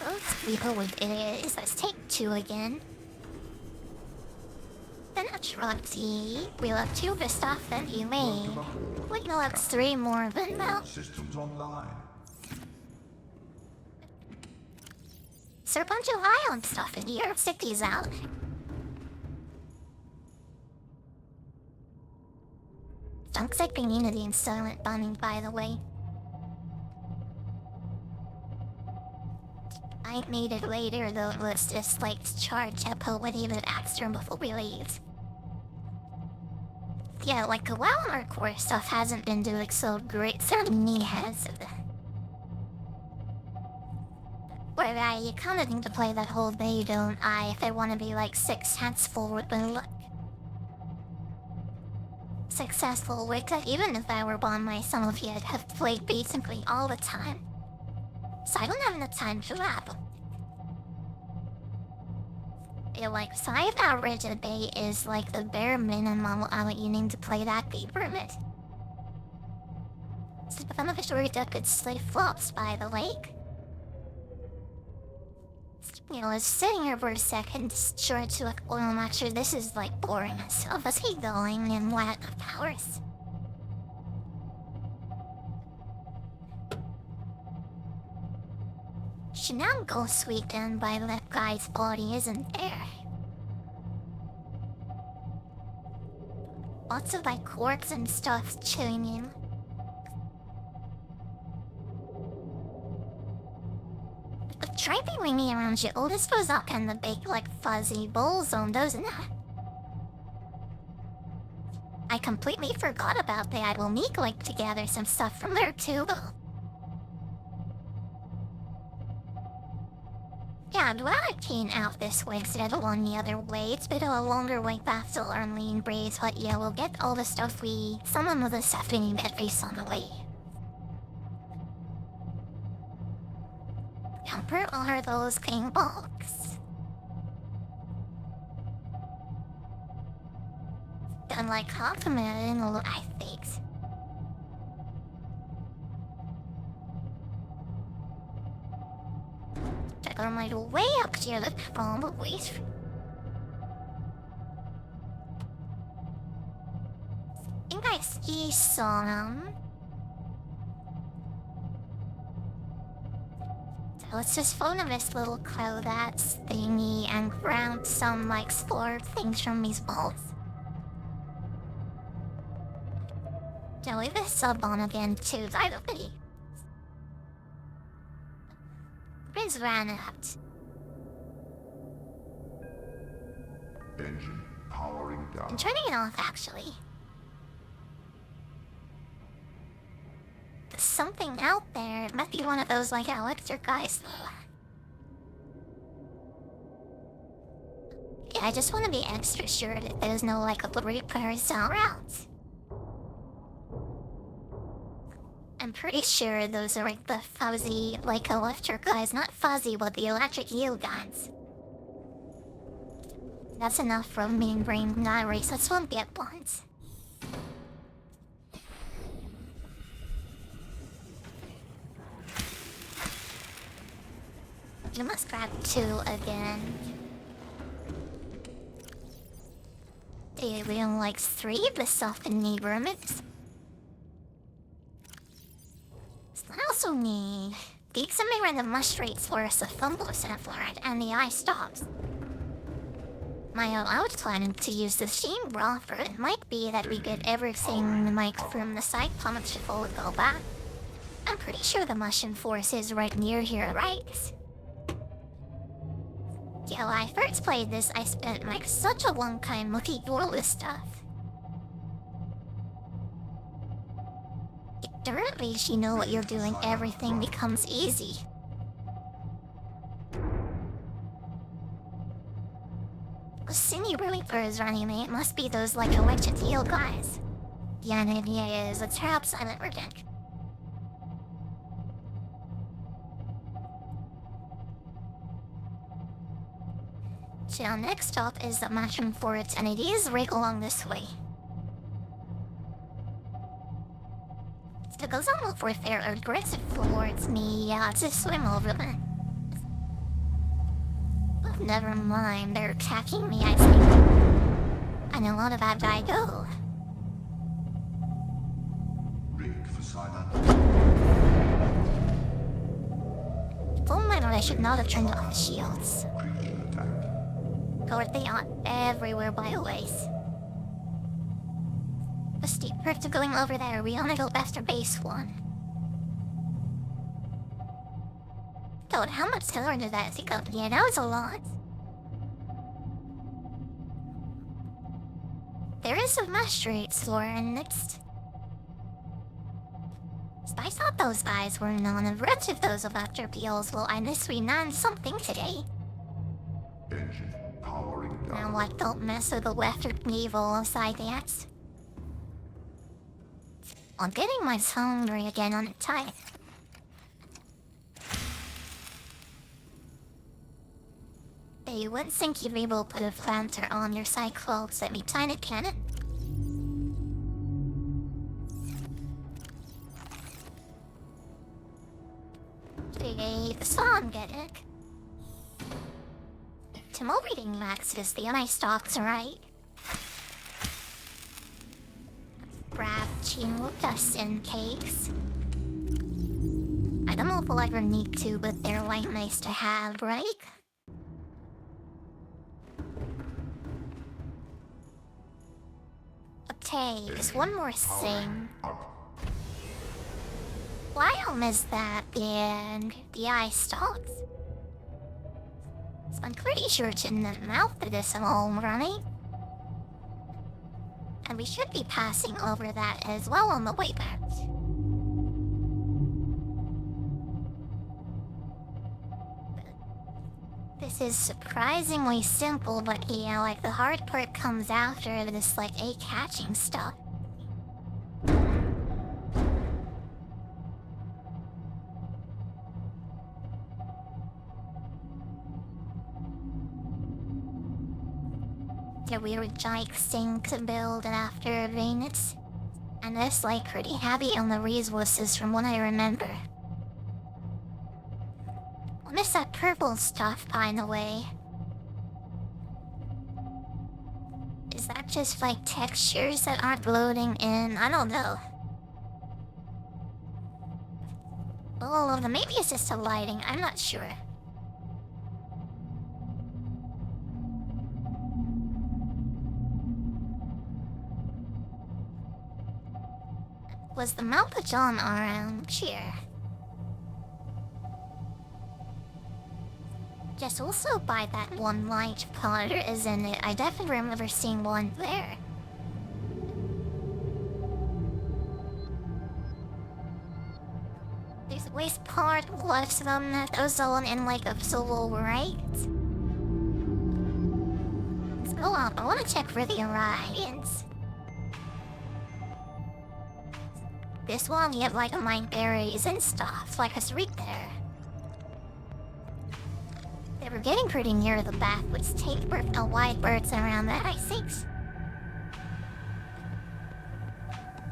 Let's see who it is. Let's take 2 again. Then a Trotty. We'll have 2 of the stuff that you made. Wait, no, that's 3 more of it now. Systems online. Is there a bunch of island stuff in here? Stick these out. Looks like community and silent bunny, by the way. I made it later though. Let's just like charge up a witty with Astra before we leave. Yeah, like the WoW and hardcore stuff hasn't been doing so great. Certainly has. But you kind of need to play that whole day, don't I? If I want to be like successful with my luck. Successful with that, even if I were on my some of you have played basically all the time. So I don't have enough time to rap. Yeah, like 5 average a day is like the bare minimum you need to play that game permit. So if I'm a story duck could slay flops by the lake. You know, I was sitting here for a second, sure to like, well, I'm not sure this is like boring and stuff. Let's keep going and what powers. Should now go sweetened by that guy's body, isn't there? Lots of like corks and stuff chewing in. Try be ringing around you. Oh, this was up in the big like fuzzy bowl zone, doesn't it? I completely forgot about that. We'll make like together some stuff from there too. Yeah, I'd rather keen out this way instead of on the other way. It's a bit of a longer way back to learn lean braids, but yeah, we'll get all the stuff some of the stuff we need at least on the way. Where are those king balls? Done like half a minute, I think. Check on my way up here, the bomb wait. I think I see some. Let's just follow this little cloud that's thingy and grab some like spore things from these balls. I'll leave this sub on again too, I don't think. Prince ran out. Engine powering down. I'm turning it off actually. There's something out there. It might be one of those like electric guys though. Yeah, I just want to be extra sure that there's no like a reapers around. I'm pretty sure those are like the fuzzy like electric guys, not fuzzy but the electric eel guys. That's enough from me and brain not race. Let's one get bonds. You must grab 2 again. Okay, we have like 3 of the softened neighborhoods. I also need the examiner of mushrooms for us, the fungus and fluoride, and the eye stops. I was planning to use the steam broth, but it might be that we get everything like from the side comments before we go back. I'm pretty sure the mushroom forest is right near here, right? Yeah, when I first played this, I spent like such a long time looking through all this stuff. Or at least you know what you're doing, everything becomes easy. A Cine Reaper is running me, it must be those like electric eel guys. The idea is a trap silent verdict. So next stop is the mushroom forest, and it is right along this way. So it goes on for fair aggressive towards me, to swim over them. But never mind, they're attacking me, I think. And a lot of that I go. Rig for silent. Oh my god, I should not have turned off the shields. Creature attacked. Or they are everywhere by the ways. The steep perk to going over there, we wanna go past our base one. God, how much taller did that take up? Yeah, that was a lot. There is a mushroom floor, and it's... I thought those guys were non-aggressive, those electropeals. Well, I guess we learned something today. Engine powering down. Now, like, don't mess with the electric evil side yet. I'm getting my hungry again on the time. Hey, you wouldn't think you'd be able to put a planter on your cyclones at me tiny cannon? Hey, the song, get it? Timo reading Max is the NI stocks, right? Grab Chino just in case. I don't know if we'll ever need to, but they're like nice to have, right? Okay, just one more thing. Biome is that in the ice stalks? So I'm pretty sure it's in the mouth of this home, right? And we should be passing over that as well on the way back. This is surprisingly simple, but yeah, like the hard part comes after this like egg hatching stuff. The weird giant thing to build after Venus. And it's like pretty heavy on the resources from what I remember. What is that purple stuff, by the way? Is that just like textures that aren't loading in? I don't know. All of them. Maybe it's just the lighting, I'm not sure. Was the Malpa John around here? Yes, also by that one light potter, isn't it? I definitely remember seeing one there. There's waste part left of them that goes on in like a solo, right? Let's go up. I want to check for the Orions. This one, you have like mine berries and stuff, like a right there. They were getting pretty near the back, which take a wide birds around that, I think.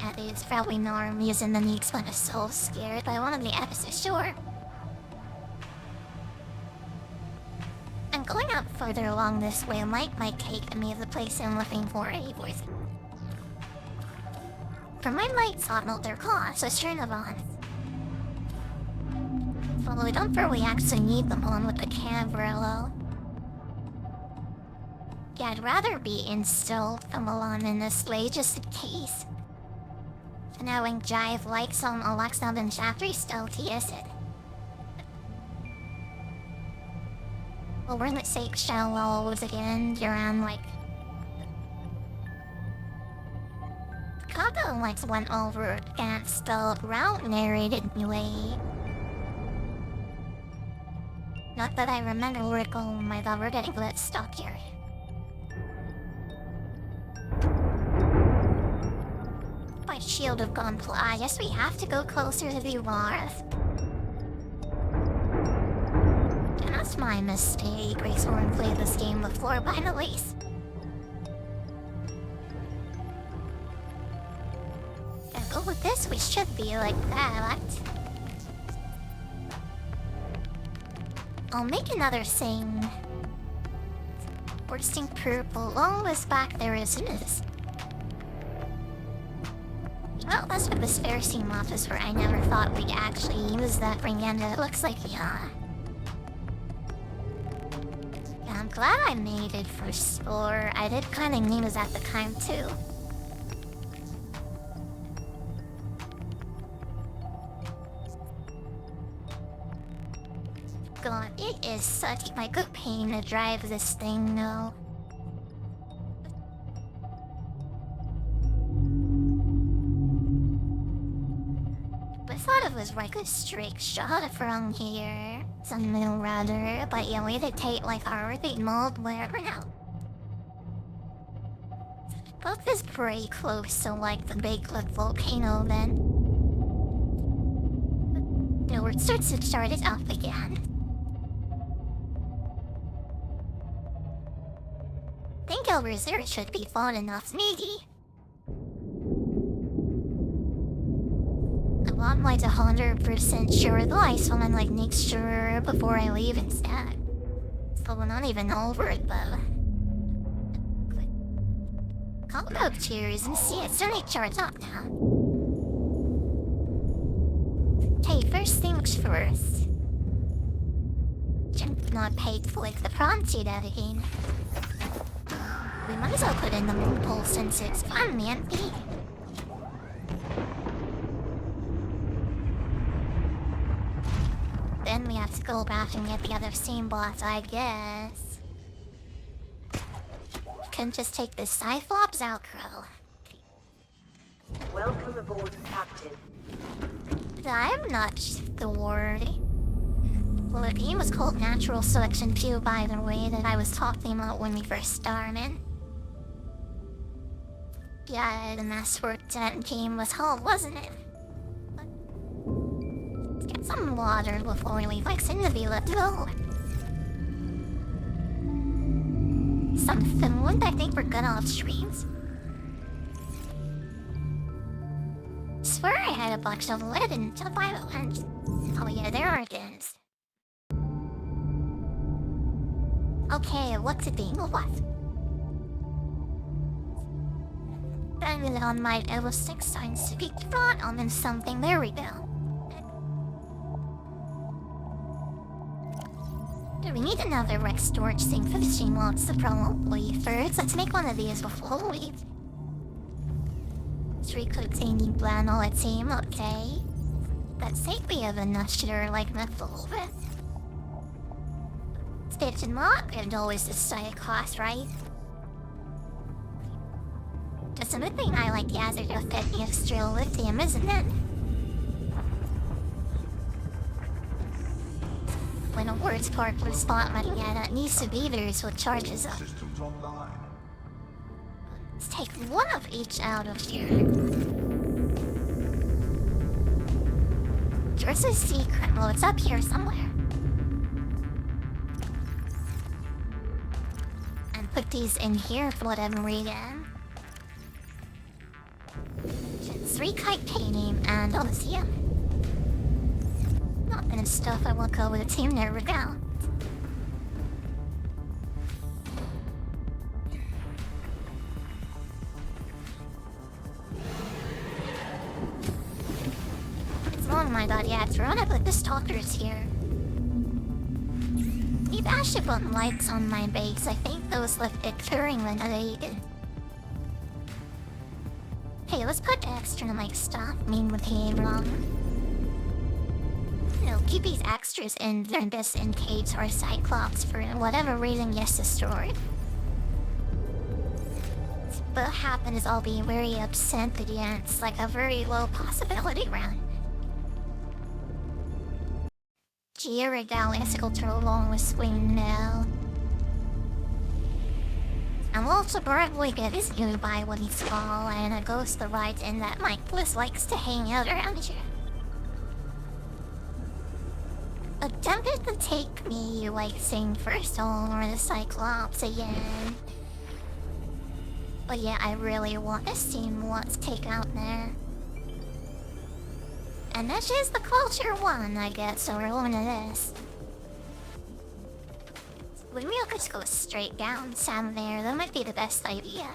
At least probably Norm using the neeks when I was so scared by one of the episodes, sure. And going up further along this way might take me to the place I'm looking for anyways. For my lights on, no, they're gone, so let's turn them on. Although I don't really actually need them on with the camera low. Yeah, I'd rather be in stealth than alone in this way, just in case. So now when Jive likes on Alexa and Chapter stealthy, is it? Well, we're in the same shallows again, you're on like... Chicago once went over against the route narrated anyway. Not that I remember where to go, my god, we're getting a bit stuck here. My shield have gone fly. I guess we have to go closer to the wharf. And that's my mistake. Grace Warren played this game before by the least. Go with this, we should be like that. I'll make another thing. Bursting purple. Oh, this back there isn't it? Well, that's what this fair seam office where I never thought we'd actually use that ring, and it looks like yeah. Yeah, I'm glad I made it for Spore. I did kind of need it at the time too. God, it is such my good pain to drive this thing though. I thought it was like a straight shot from here. Something rather, but yeah, we did take like our big mold wherever now. Both is pretty close to like the big volcano then. But no, it starts to start it up again. Think our reserve should be far enough, maybe. I'm like 100% sure though, I want to like make sure before I leave instead. So we're not even over it though. I'll go upstairs and see it's only charged up now. Okay, first things first. Just not paid for like the prompted editing. We might as well put in the moon pole since it's fun, man. Then we have to go back and get the other same boss, I guess. Can just take the Cyclops outro. Welcome aboard, Captain. I'm not sure. Well, the game was called Natural Selection 2, by the way, that I was talking about when we first started. Yeah, the Mass Work that game was called, wasn't it? Let's get some water before we leave, like Cindy, let's go. Some Finland, I think we're good off streams. Swear I had a box of lead in the Bible and... Oh yeah, there are things. Okay, what's it being? What? Banging on my elbow 6 times to be drawn on in something. There we go. Do we need another Rex storage thing for the stream logs to probably first? Let's make one of these before we leave. 3 containing plan all the same, okay. That's safe we have enough sugar like that a little bit. Stitch and lock and always decide cost, right? Just another thing I like the hazard of that extra lithium, isn't it? When a word's parked with spot money, yeah, that needs to be there so it charges up. Systems online. Let's take one of each out of here. There's a secret. Well, it's up here somewhere. And put these in here for whatever reason. 3 kite painting and oh, see ya. Not enough stuff I will go with a team, there we go. my god, yeah, it's run up like the stalkers here. Maybe I should put lights on my base. I think those look deterring when they... Hey, let's put extra like stuff. I mean, with him wrong. No, keep these extras in this in caves or Cyclops for whatever reason gets destroyed. What happens is I'll be very upset again. It's like a very low possibility round. Gyrodal Esculture along with Swing now. I'm also probably get this new by what he's called and a ghost the right in that Michaelis likes to hang out around here. Attempted to take me like sing first song or the Cyclops again. But yeah, I really want to see what's take out there. And this is the culture one, I guess, so we're going to this. Maybe I'll just go straight down Sam there, that might be the best idea.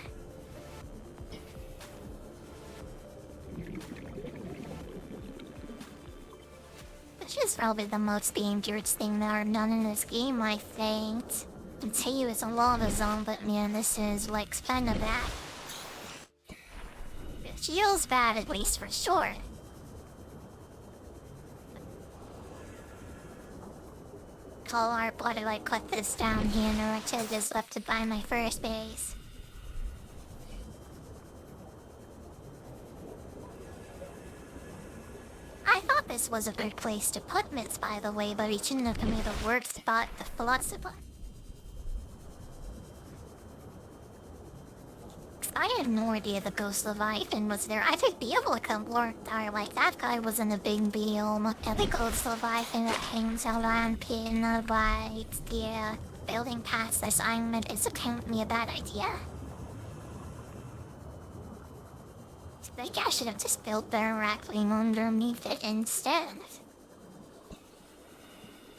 This is probably the most dangerous thing that I've done in this game, I think. I can tell you it's a lava zone, but man, this is like kinda bad. It feels bad, at least for sure. Call our bloody like cut this down here, or I should have just left to buy my first base. I thought this was a good place to put Mitz, by the way, but he shouldn't have made a worse spot, the philosopher. I had no idea the Ghost Leviathan was there. I think the able to come lord there, like that guy was in a big biome. And the Ghost Leviathan that hangs out on pin right. Yeah, building past the assignment is apparently a bad idea. I think I should have just built directly underneath it instead.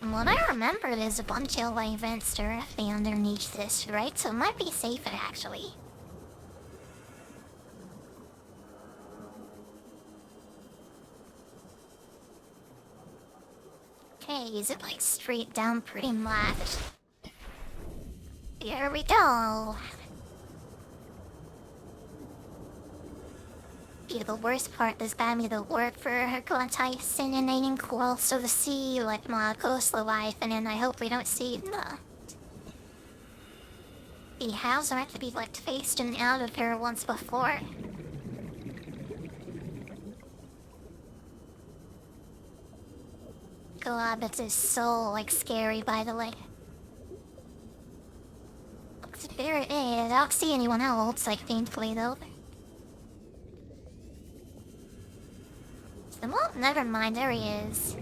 And what I remember is a bunch of like vents directly underneath this, right? So it might be safer actually. Okay, is it like straight down pretty much? Here we go. Yeah, the worst part is bad me the word for anti-incinerating close to the sea like my Ghost Leviathan, and I hope we don't see the house have to be like faced and out of here once before. God, this is so like scary, by the way. There it is. I don't see anyone else, like thankfully though. Well, never mind, there he is.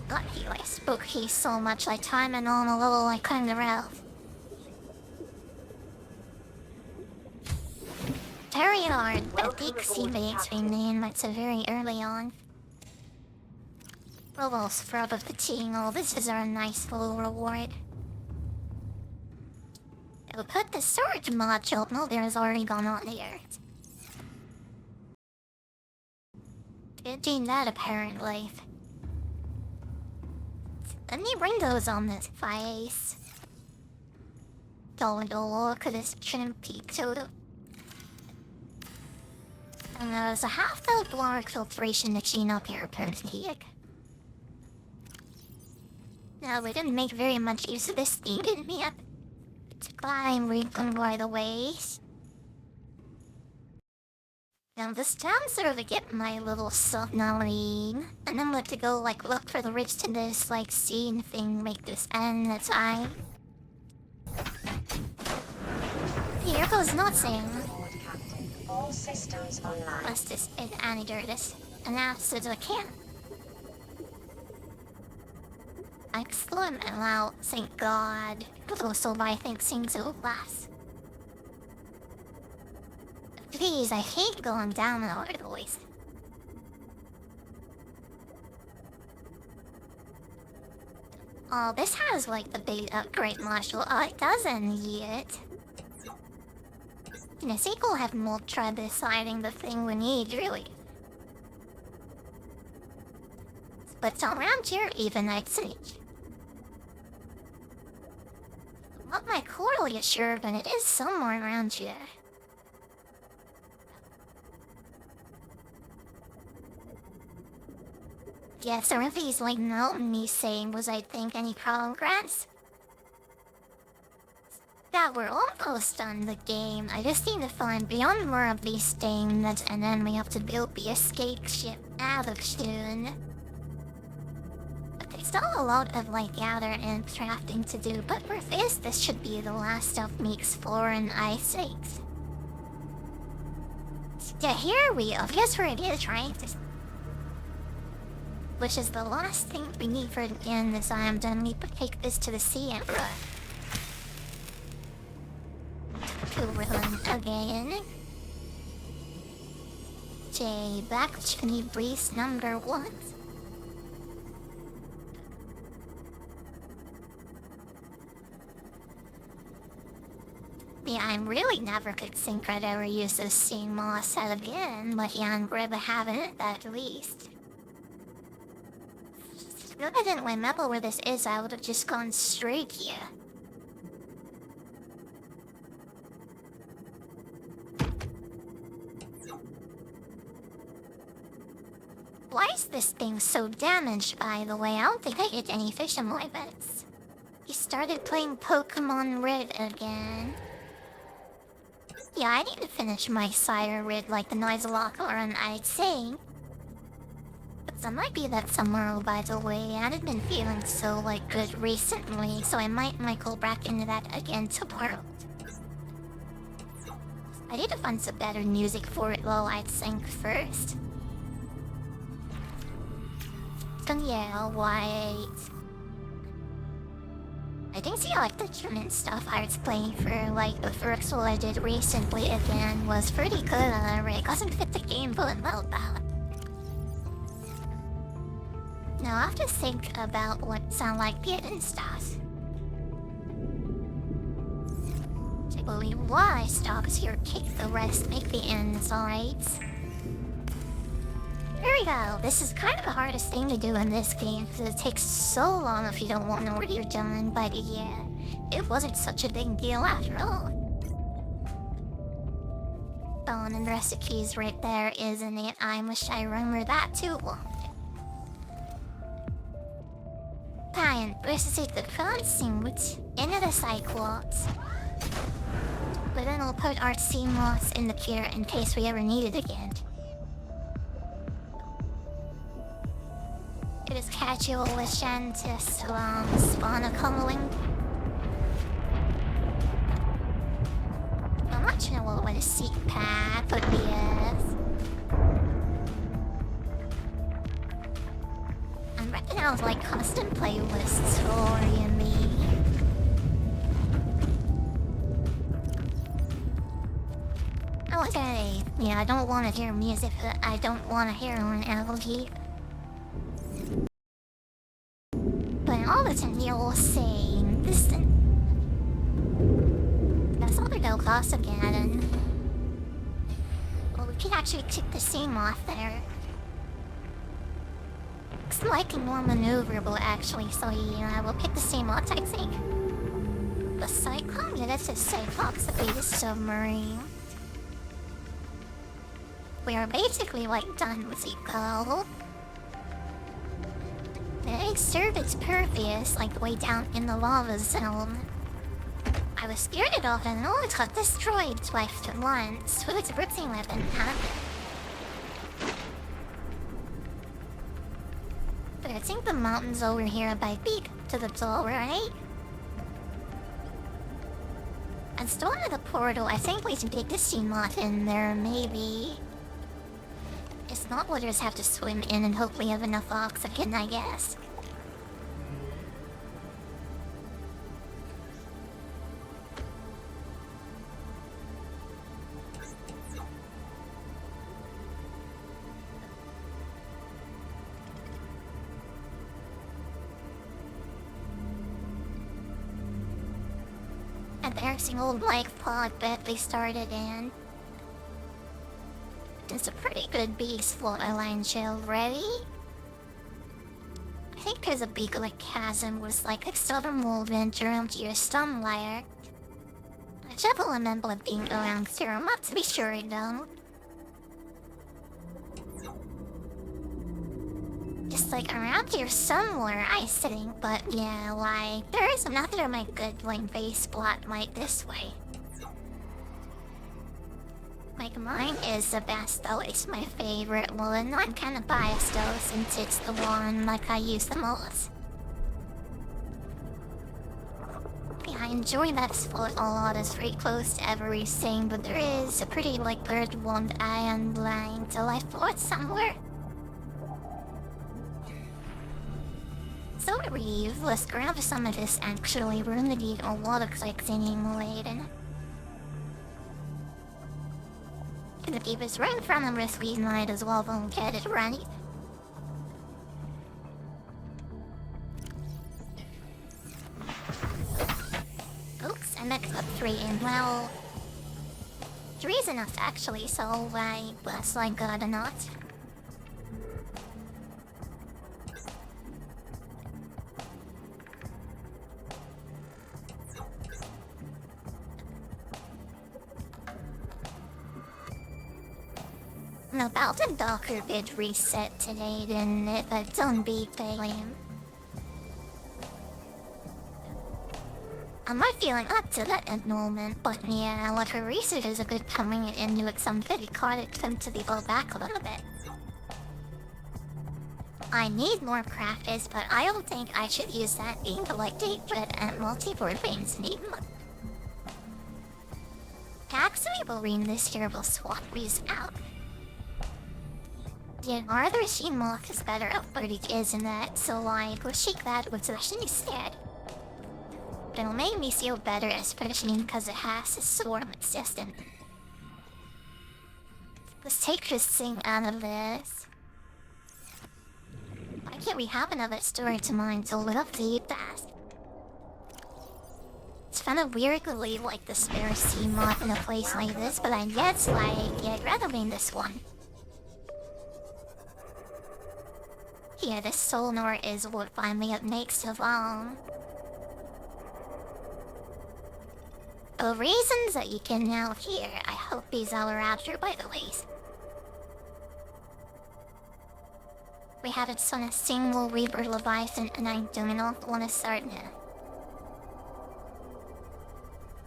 God, he like spooky so much, like timing on a little like kind of rough. Very hard, but Dixie makes me name it's a very early on. Robo scrub of the tingle, this is our nice little reward. We'll put the storage module. No, there's already gone on there. Did that apparently. Let me bring those on this face. Don't look at this trim peak total. And there's a half-filled block filtration machine up here, apparently. No, we didn't make very much use of this thing, didn't we? It's a climb recon by the ways. Now this time sort of to get my little submarine, and then let to go like look for the ridge to this like scene thing, make this end the time. Here goes nothing. All systems online. Must just antidote this. And now so I can't. Excellent, wow, thank God. Also, I think things will last. Please, I hate going down all the ways. Oh, this has like the big upgrade module. Oh, it doesn't yet. In a sequel, have more tried deciding the thing we need, really. but it's around here even, I'd say. Not my quarterly sure, but it is somewhere around here. Yeah, so if he's like noting me saying, was I think any progress? That we're almost done the game. I just need to find beyond more of these things, and then we have to build the escape ship out of soon. But there's still a lot of like gather and crafting to do, but for this should be the last of me exploring Ice Age. Yeah, here we go. Here's where it is, right? Which is the last thing we need for the end as I am done. We need to take this to the Sea Emperor. To run again. J back to me breeze number 1. Yeah, I really never could think I'd ever use this same moss set again, but yeah, I'm glad I haven't at least. If I didn't remember where this is, I would have just gone straight here. Why is this thing so damaged, by the way? I don't think I hit any fish in my bets. He started playing Pokemon Red again. Yeah, I need to finish my Sire Red like the Nuzlocke and I'd say. But that might be that tomorrow, by the way. I hadn't been feeling so, like, good recently, so I might go back into that again tomorrow. I need to find some better music for it, though, I'd think first. So yeah, wait. I think the electrician stuff I was playing for, like, the first one I did recently again was pretty good already. It doesn't fit the game but well though. Now I have to think about what sound like hidden stuff. I believe why stops here, kick the rest, make the ends alright. There we go. This is kind of the hardest thing to do in this game because it takes so long if you don't want to know what you're doing, but yeah, it wasn't such a big deal after all. Bone and recipes right there, isn't it? I wish I remember that too. Fine, resuscitate the crossing into the Cyclops. But then we'll put our sea moss in the cure in case we ever need it again. It is casual Lashanta spawn coming. I'm not sure what a seat path would be as. I reckon I was like custom playlists for you and me. Okay, yeah, I don't want to hear music, but I don't want to hear an LG. But all the time you're saying this thing. That's all the no cost again. Well, we can actually kick the seam off there. Looks like more maneuverable actually, so yeah, we'll pick the seam off, I think. The Cyclone? Yeah, that's a Cyclops, the biggest submarine. We are basically like done with Eco. It served its purpose, like way down in the lava zone. I was scared it off and it got destroyed twice at once with its ripping weapon. But I think the mountain's over here by Beak to the door, right? And still in the portal, I think we can take the sea moth in there, maybe. It's not we'll just have to swim in and hopefully have enough oxygen, I guess. Embarrassing old life pod that we started in. It's a pretty good beast float line chill. Ready? think there's a big like chasm with like extra movement around your stun layer. I just remember being around here, I'm not to be sure though. Just like around here somewhere, I think, but yeah, like there is another my good like base spot like this way. Like mine is the best though, it's my favorite one. I'm kinda biased though since it's the one like I use the most. Yeah, I enjoy that spot a lot, it's pretty close to everything, but there is a pretty like bird one that I am blind to life for somewhere. So Reeve, let's grab some of this actually, we're gonna need a lot of singing later. Gonna keep us right in front of us, we might as well won't get it right. Oops, I mixed up 3 and well... 3's enough actually, so that's like good or not. No, Balton Docker did reset today, didn't it? But don't be failing. I'm not feeling up to that at the moment, but yeah, like her research is a good coming into it, so I'm very caught to go back a little bit. I need more crafters, but I don't think I should use that being to like deep red and multi-board veins need more. Actually, we'll read this here, we'll swap these out. Yeah, Arthur Shemoth is better at what it is in that, so like, we'll shake that with selection instead. But it'll make me feel better, especially because it has a swarm assistant. Let's take this thing out of this. Why can't we have another story to mine so we'll feed fast? It's kind of weird to leave like the spare sea moth in a place like this, but I guess like, yeah, I'd rather be in this one. Yeah, this sonar is what finally it makes of all. The reasons that you can now hear, I hope these are after by the ways. We haven't seen a single Reaper Leviathan and I do not want to start now.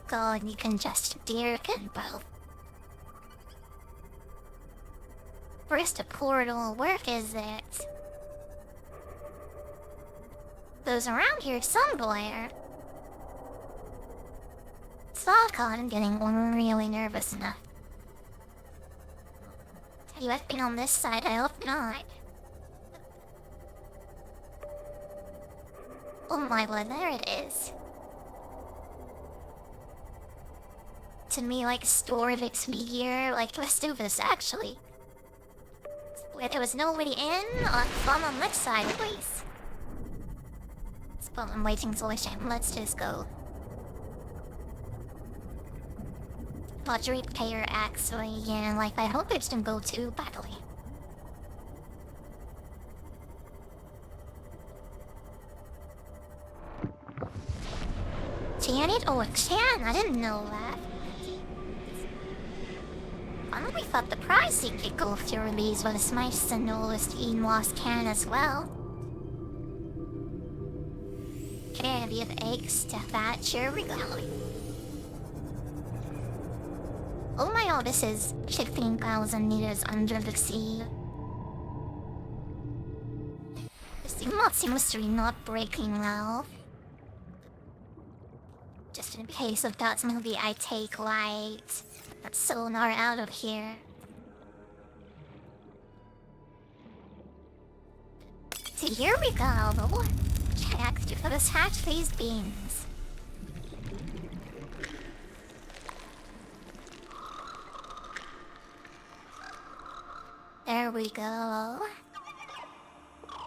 God, you can just dear can both. Where's the portal? Where is it? Those around here somewhere. Saw God, I'm getting really nervous enough. Have you ever been on this side? I hope not. Oh my lord, there it is. To me, like, stored here, like, let's do this, actually. Where there was nobody in, on this side, please. Well, I'm waiting till I shame. Let's just go. Lottery payer actually, yeah, like, I hope it's gonna go too badly. Janet? Oh, it can? I didn't know that. I only thought the prize you could go through these was my Sonolist Eno's can as well. Okay, we have eggs to that. Here we go. Oh my god, this is 15,000 meters under the sea. This seems to be not breaking well. Just in case of that, maybe I take light. That sonar out of here. So here we go. Check to hatch these beans. There we go.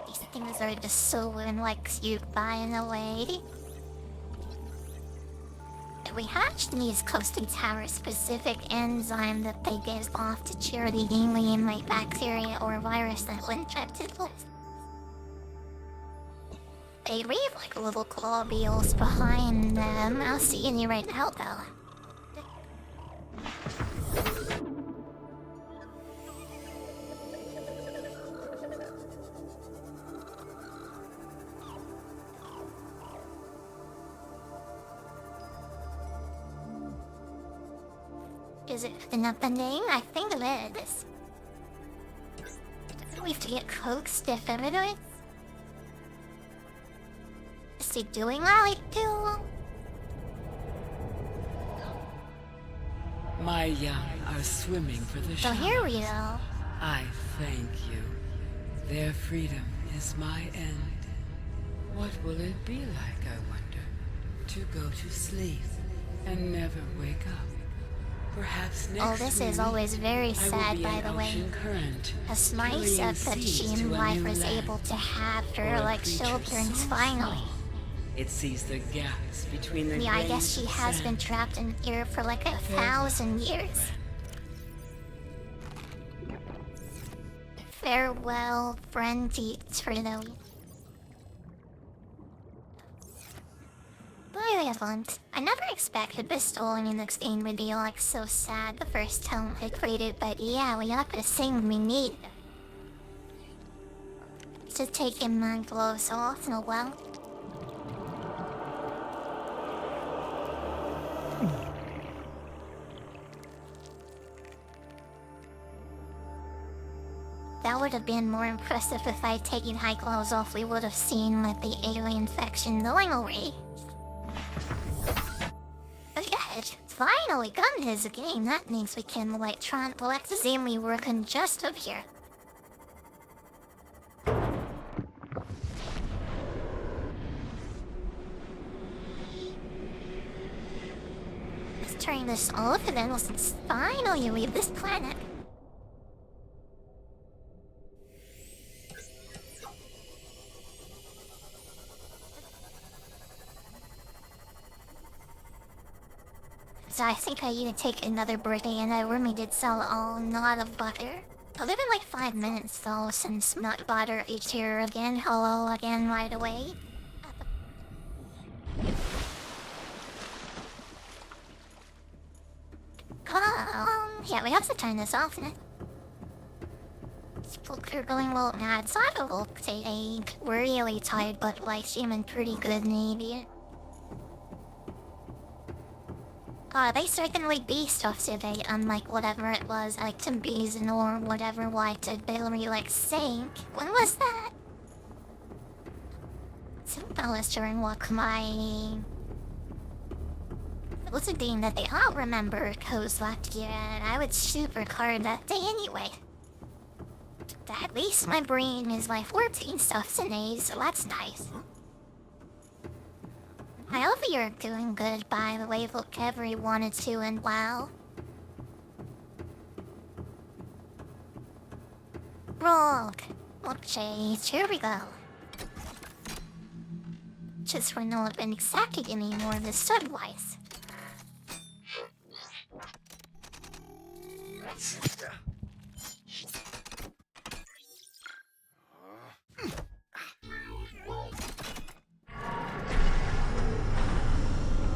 These things are just so like cute by in a way. We hatched these coasting tower specific enzyme that they gave off to cure the alien like bacteria or virus that infected us. They leave like little globules behind them. I'll see you right now though. Is it an opening? I think it is. Do we have to get coaxed if evidence? Is he doing all I do? My young are swimming for the So shallows. here we go. I thank you. Their freedom is my end. What will it be like, I wonder, to go to sleep and never wake up? Perhaps next Oh, this is week, always very I will sad, be by an the way. ocean current, It's nice carrying that she seeds and to a wife new was land. able to have Or her a like creature children so finally. small, it sees the gaps between the Yeah, I guess grains she of has been sand. trapped in here for like 1,000 years. Farewell, friend eternally. Brilliant. I never expected this story in this game would be like so sad the first time I played it, but yeah, we got the thing we need. Just taking my gloves off and well. That would have been more impressive if I'd taken high clothes off. We would have seen like the alien infection going away. But yeah, it's finally gotten his game. That means we can like tranquilly working just up here. Let's turn this off and then we'll finally leave this planet. So I think I need to take another birthday and I really did sell a lot of butter. I'll live in like 5 minutes though, since nut butter is here again. Hello again right away. Yeah, we have to turn this off now. You're going well mad, so I don't look today. Really tired, but like seeming pretty good maybe. They certainly be stuff today, unlike whatever it was, like to bees or whatever, why to Billy like sink. When was that? That was during what my... It was a day that they all remember cause last year, and I was super hard that day anyway. At least my brain is like 14 stuff today, so that's nice. I hope you're doing good, by the way. Look, everyone is doing well. Roll. Okay, here we go. Just for not been exactly anymore the subwise.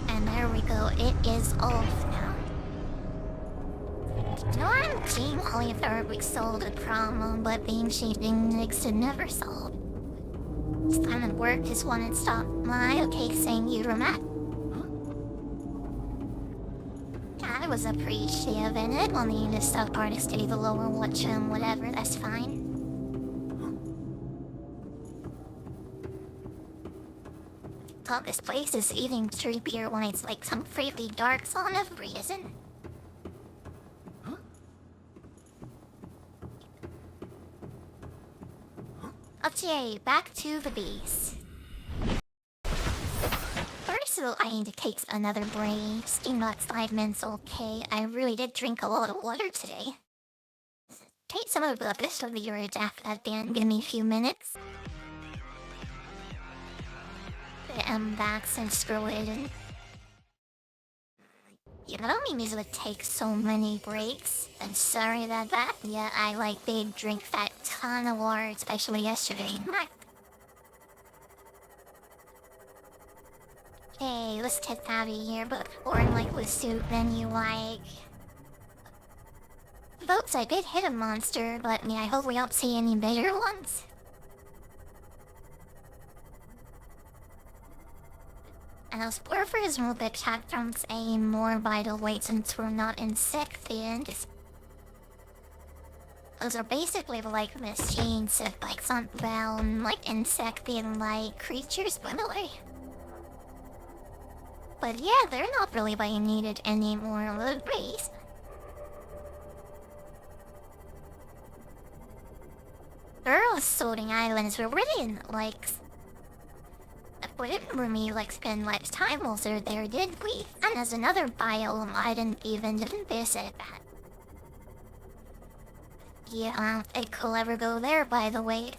And there we go, it is off now. No, I'm Team Oliver, we solved the problem, but being shaping next to never solved. This time at work just wanted to stop my okay saying you were mad. I was appreciative in it, wanting the stuff part to stay the lower watch and whatever, that's fine. Thought this place is even creepier when it's like some freaky dark zone of reason. Okay, back to the bees. First of all, I need to take another break. Steam about 5 minutes, okay. I really did drink a lot of water today. Take some of the best of the urine after that band. Give me a few minutes. I'm back since screw it. You don't mean to take so many breaks. I'm sorry about that. Yeah, I like did drink that ton of water, especially yesterday. Hey, let's get out of here, but or in like with suit menu like. Folks, I did hit a monster, but I hope we don't see any bigger ones. And those porphyrins will be attacked from a more vital weight since we're not insected. Those are basically like machines of like some brown, like insected-like creatures, by the way. But yeah, they're not really being needed anymore, would be. Girls sorting islands were really like. We didn't really like spend much time over there, did we? And there's another biome I didn't even visit that. Yeah, I don't think we'll ever go there, by the way.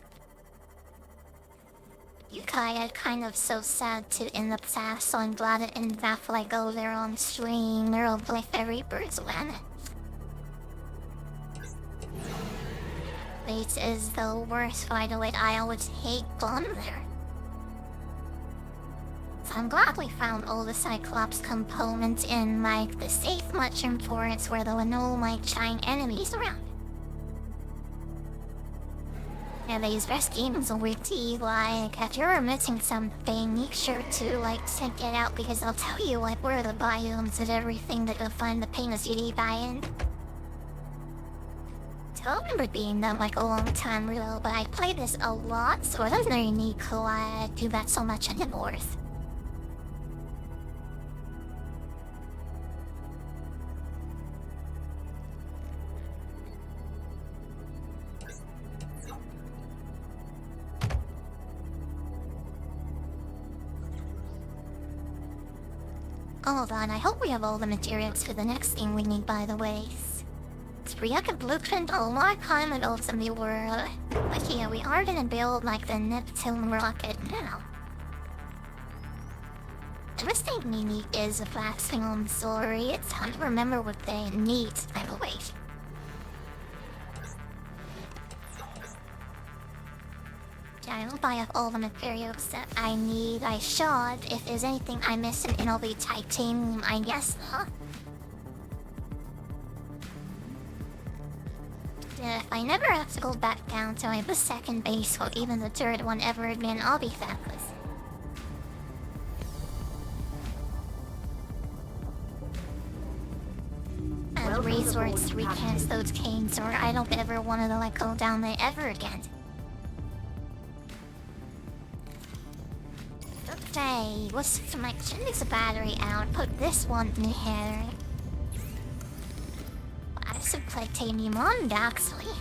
Yukai, kind of so sad to end up sad, so I'm glad it ended after I go there on stream. They're all play fairy birds when. This is the worst, by the way. I always hate going there. So I'm glad we found all the Cyclops components in like the safe mushroom forest where there were no like giant enemies around. Yeah, these rescues are witty, like, if you're missing something, make sure to, like, check it out, because I'll tell you, like, where are the biomes and everything that you'll find the penis you need in. So I remember being them, like, a long time ago, but I play this a lot, so I don't really need to, do that so much anymore. Hold on, I hope we have all the materials for the next thing we need, by the way. It's a blueprint a long time ago from the world. But yeah, we are gonna build like the Neptune rocket now. The mistake we need is a fast thing, I'm sorry. It's hard to remember what they need. Oh, wait. I hope I have all the materials that I need. I should. If there's anything I'm missing, it'll be titanium, I guess, huh? If I never have to go back down to the second base or even the third one ever again, I'll be thankless. And resorts to recast those canes, or I don't ever want to like go down there ever again. Okay, let's turn this battery out, put this one in here. I have some titanium on, actually.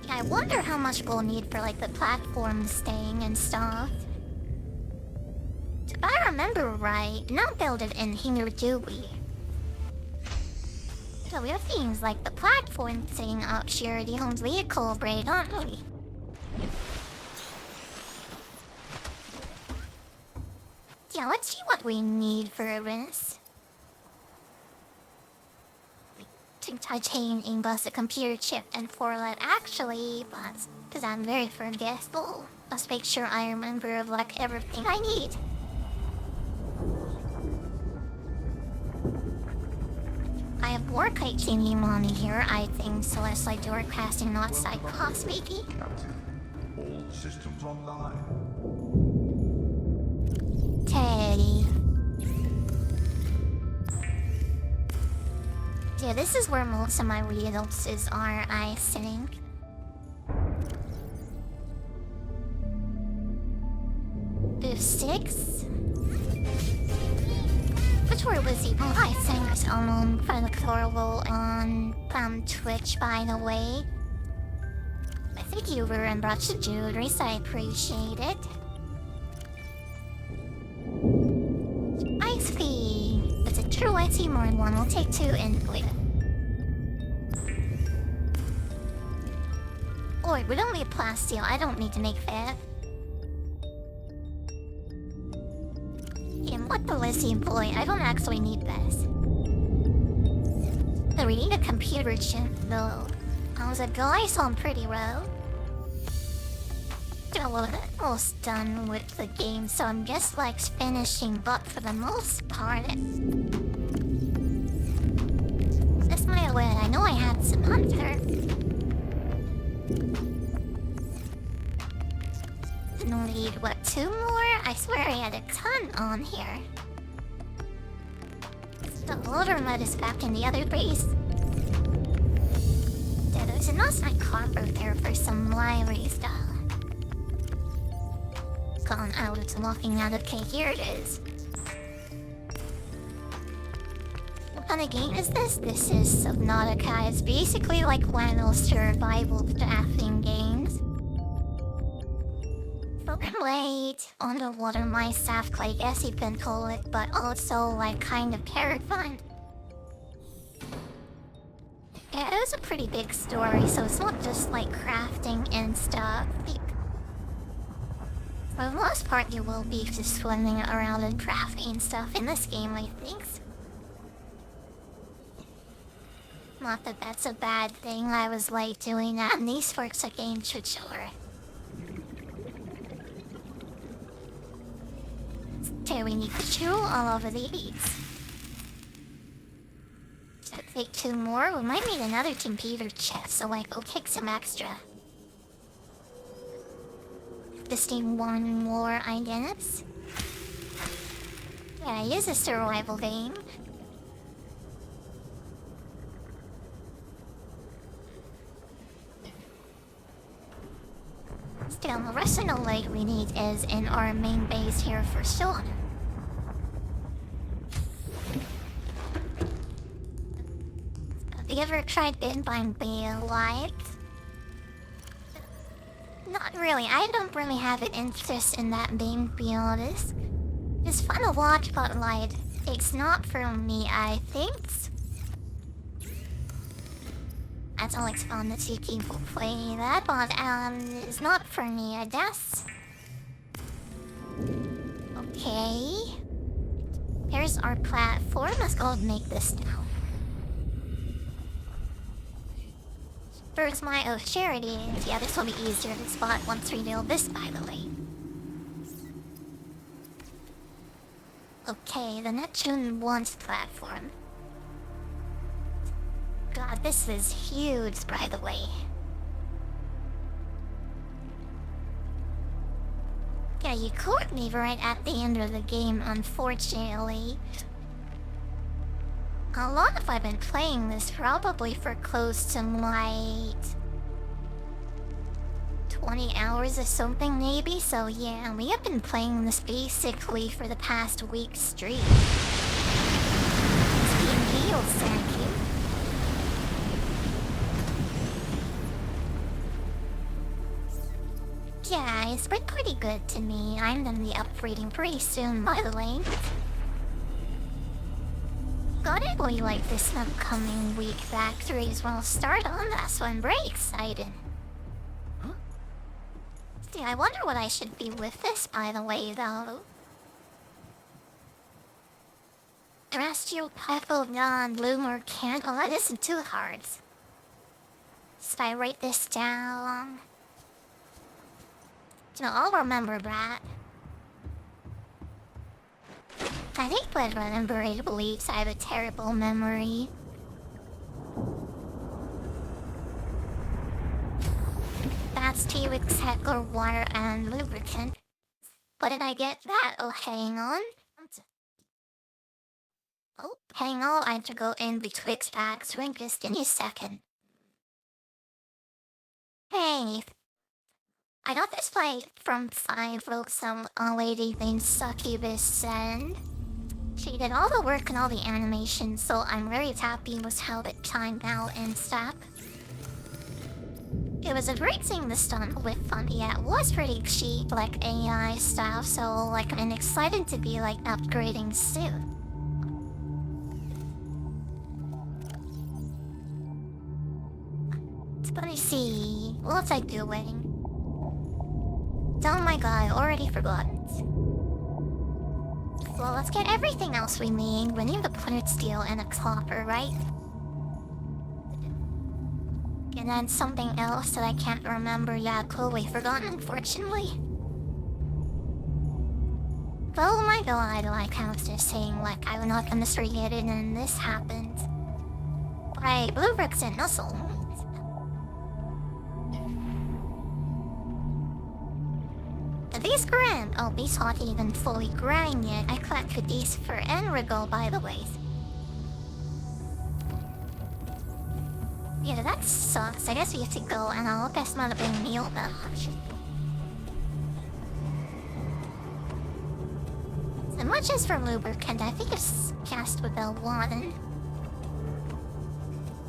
Yeah, I wonder how much we'll need for like the platform staying and stuff. If I remember right, not build it in here, do we? So we have things like the platform thing up here, the home vehicle braid, aren't we? Yeah, let's see what we need for this. Titanium plus a computer chip and 4 LED actually, but because I'm very forgetful. Let's make sure I remember like everything I need. I have more titanium on here, I think, so let's like do our casting not Cyclops, maybe? Captain, all systems online. Teddy. Yeah, this is where most of my resources are, I think. There's 6? Which were was even I think Chroniclerable on Twitch, by the way. I think you were in Brush Jewelry, so I appreciate it. I see. It's a true I see more than one. We'll take 2 input. Or we don't need plasteel. I don't need to make that. And what the lithium boy? I don't actually need this. So we need a computer chip though. How's it go? I saw him pretty well. still almost done with the game, so I'm just like finishing, but for the most part, that's my way. I know I had some hunter. Need, what, 2 more? I swear I had a ton on here. The older mud is back in the other base. There's an outside carver there for some library stuff. Gone out, it's walking out. Okay, here it is. What kind of game is this? This is Subnautica. It's basically like one of those survival crafting games. Wait, underwater mine shaft, I guess you can call it, but also like kind of terrifying. Yeah, it was a pretty big story, so it's not just like crafting and stuff. For the most part, you will be just swimming around and crafting stuff in this game, I think. Not that that's a bad thing, I was like doing that in these sorts of games for sure. Okay, we need to chew all over these. So take 2 more. We might need another computer chest, so like go kick some extra. Just need 1 more, I guess. Yeah, it is a survival game. Still, the rest of the light we need is in our main base here for sure. Have you ever tried buying light? Not really. I don't really have an interest in that being be honest. It's fun to watch, but like, it's not for me, I think. That's always fun to see people play that, but it's not for me, I guess. Okay. Here's our platform. Let's go and make this now. Where's my charity? Yeah, this will be easier to spot once we do this, by the way. Okay, the Neptune 1's platform. God, this is huge, by the way. Yeah, you caught me right at the end of the game, unfortunately. A lot of I've been playing this probably for close to like 20 hours or something maybe, so yeah, we have been playing this basically for the past week straight. It's being healed, thank you. Yeah, it's been pretty good to me. I'm gonna be upgrading pretty soon, by the way. Gotta be like this upcoming week factories will start on that, so I'm very excited. Huh? See, I wonder what I should be with this, by the way, though. Terrestrial Pebble non-bloomer candle, that isn't too hard. Should I write this down? You know, I'll remember that. I think I'd remember it, believes I have a terrible memory. That's tea with heckler, water, and lubricant. What did I get that? Oh, hang on. Oh, hang on, I have to go in betwixt acts. Ring just in a second. Hey. I got this fight from 5 folks, some lady named Succubus Sen. She did all the work and all the animations, so I'm very happy with how it timed out and stuff. It was a great thing this time with fun. Yeah, it was pretty cheap, like AI stuff, so like I'm excited to be like upgrading soon. Let me see, what was I doing? Oh my god, I already forgot. Well, let's get everything else we need. We need the printed steel and a copper, right? And then something else that I can't remember yet, totally forgotten, unfortunately. Oh my god, like I was just saying, like I was not gonna forget it and this happened. Right, blue bricks and nuzzle. These grand. Oh, these aren't even fully grind yet. I collected these for Enrigo, by the way. Yeah, that sucks. I guess we have to go and I'll guess not a big meal though. As much as for lubricant, I think it's cast with L1.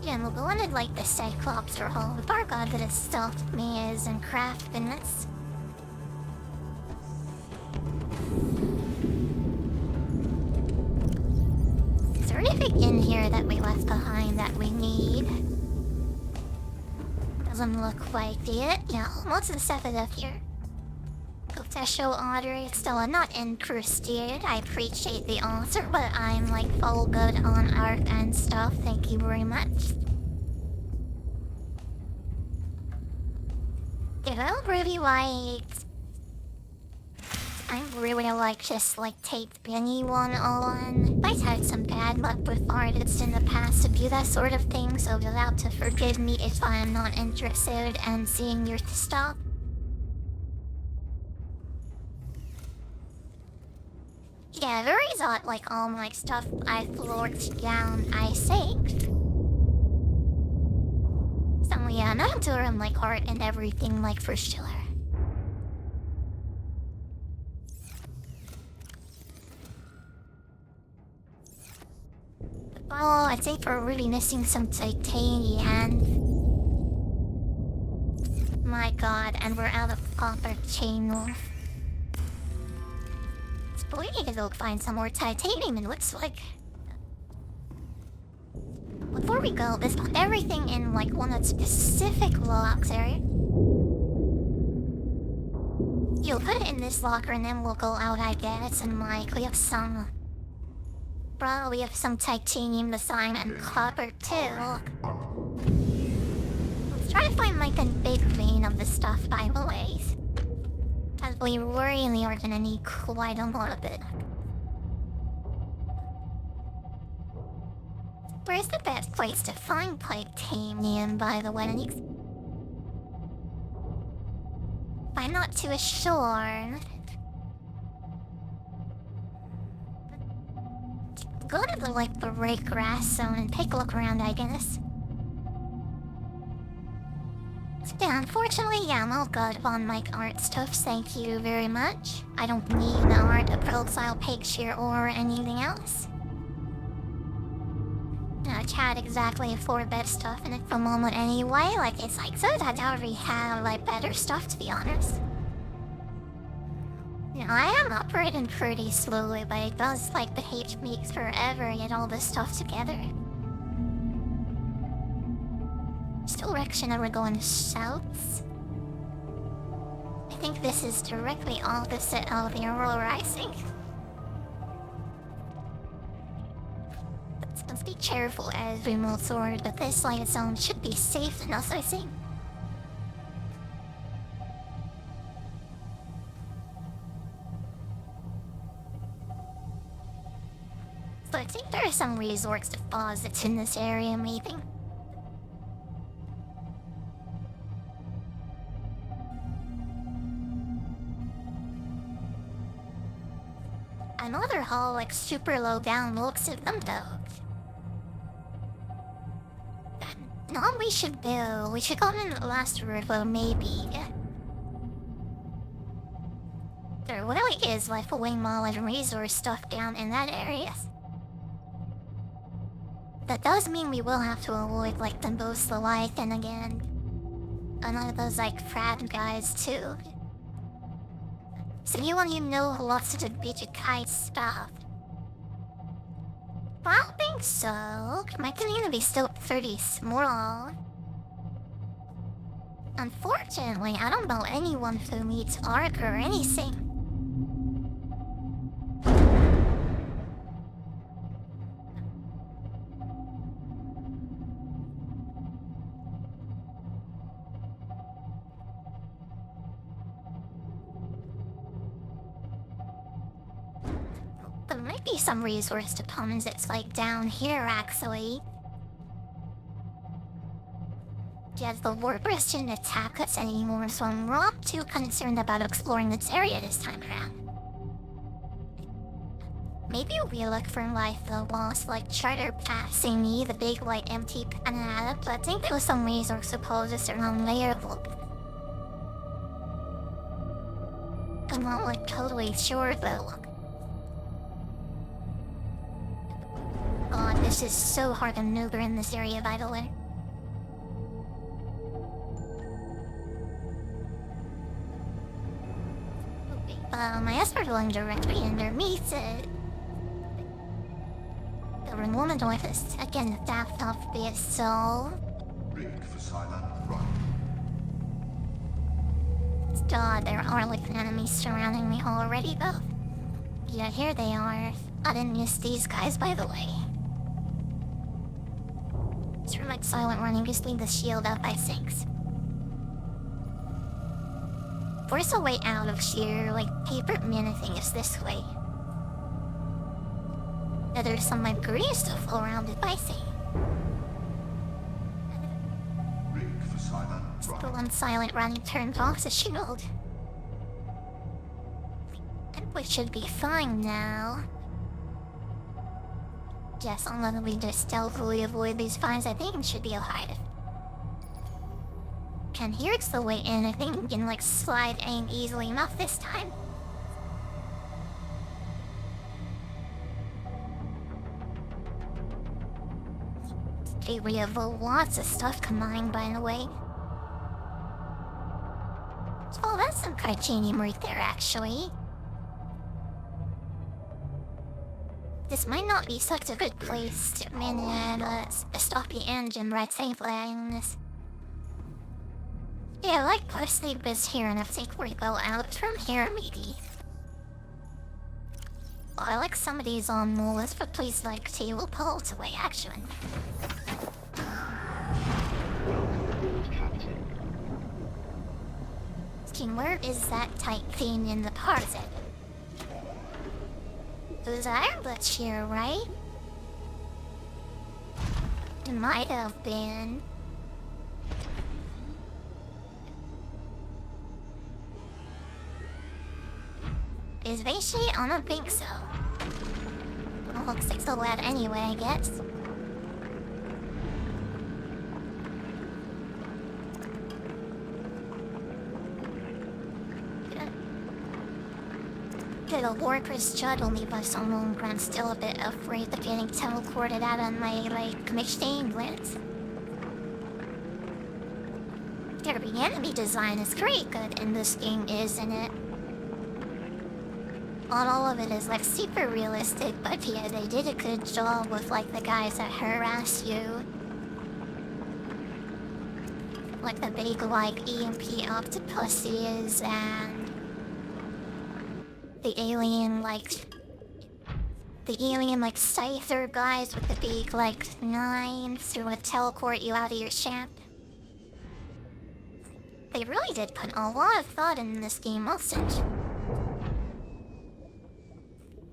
Yeah, and we'll go into like the Cyclops or Hall of Bargod that is stuffed maze and craft business. Is there anything in here that we left behind that we need? Doesn't look like it. Yeah, most of the stuff is up here. Potential artery still not interested. I appreciate the answer, but I'm like full good on art and stuff. Thank you very much. Yeah, really like. I really like just like take anyone on. I've had some bad luck with artists in the past to do that sort of thing, so you'll have to forgive me if I am not interested in seeing your stuff. Yeah, very odd, like all my stuff I floated down, I saved. So yeah, not doing like art and everything like for sure. Oh, I think we're really missing some titanium. My god, and we're out of copper channel. We need to go find some more titanium, it looks like. Before we go, let's put everything in like one of the specific locks area. You'll put it in this locker and then we'll go out, I guess, and like we have some... Bro, we have some titanium, the sign, and copper too. Let's try to find like a big vein of the stuff, by the way. As we really are gonna need quite a lot of it. Where's the best place to find titanium, by the way? I'm not too sure. Go to the like the right grass zone and take a look around, I guess. Yeah, unfortunately, yeah, I'm all good on my art stuff, thank you very much. I don't need the art, a profile picture, or anything else. I had exactly 4 bad stuff in it for a moment anyway, like it's like, so that I already have like better stuff, to be honest. You know, I am operating pretty slowly, but it does like behave me forever to get all this stuff together. Direction that we're going south. I think this is directly opposite of the Aurora Rising. Let's be careful as we move forward, but this light zone should be safe enough, I think. So I think there are some resource deposits in this area, maybe. Another hall like super low down looks at them though. No, we should go in the last river maybe. There really is like a wing mall and resource stuff down in that area. That does mean we will have to avoid like the most Leviathan again. And one of those like frat guys too. So anyone who knows lots of the beach kite stuff. Well, I don't think so. My community is still pretty small. Unfortunately, I don't know anyone who meets Ark or anything. might be some resource deposits like down here, actually. Yet the warpers didn't attack us anymore, so I'm not too concerned about exploring this area this time around. Maybe we look for like the lost charter passing me, the big empty planet, but I think there was some resource deposits around there. I'm not totally sure though. God, this is so hard to maneuver in this area, by the way. My Astra going directly underneath it. The removal office again staffed off this, so. Rigged for silent run. God, there are enemies surrounding me already, though. Yeah, here they are. I didn't miss these guys, by the way. It's from silent running, just leave the shield up, I think. Force a way out of here, paper anything is this way. Yeah, there's some green stuff all around it, I see. Rigged for silent run. Still on silent running turned off the shield. And we should be fine now. Yes, I'm gonna just stealthily avoid these vines. I think it should be alright. And here's the way in. I think we can slide in easily enough this time. Okay, we have lots of stuff combined, by the way. Oh, that's some titanium right there, actually. This might not be such a good place to stop the engine right safely on this. Yeah, parsley is here, and I think we go out from here, maybe. Oh, I like some of these on the list, but please table poles away, actually. Welcome aboard, Captain. King, where is that tight thing in the parset? It was Ironblood's here, right? It might have been. Is Veishi? I don't think so. Well, looks like so bad anyway, I guess. The workers shuttle me by some long I'm still a bit afraid of getting teleported out on my, machine glance. The enemy design is pretty good in this game, isn't it? Not all of it is, super realistic, but yeah, they did a good job with, the guys that harass you. The big, EMP octopuses and the alien, scyther guys with the big, knives who would teleport you out of your ship. They really did put a lot of thought in this game, wasn't?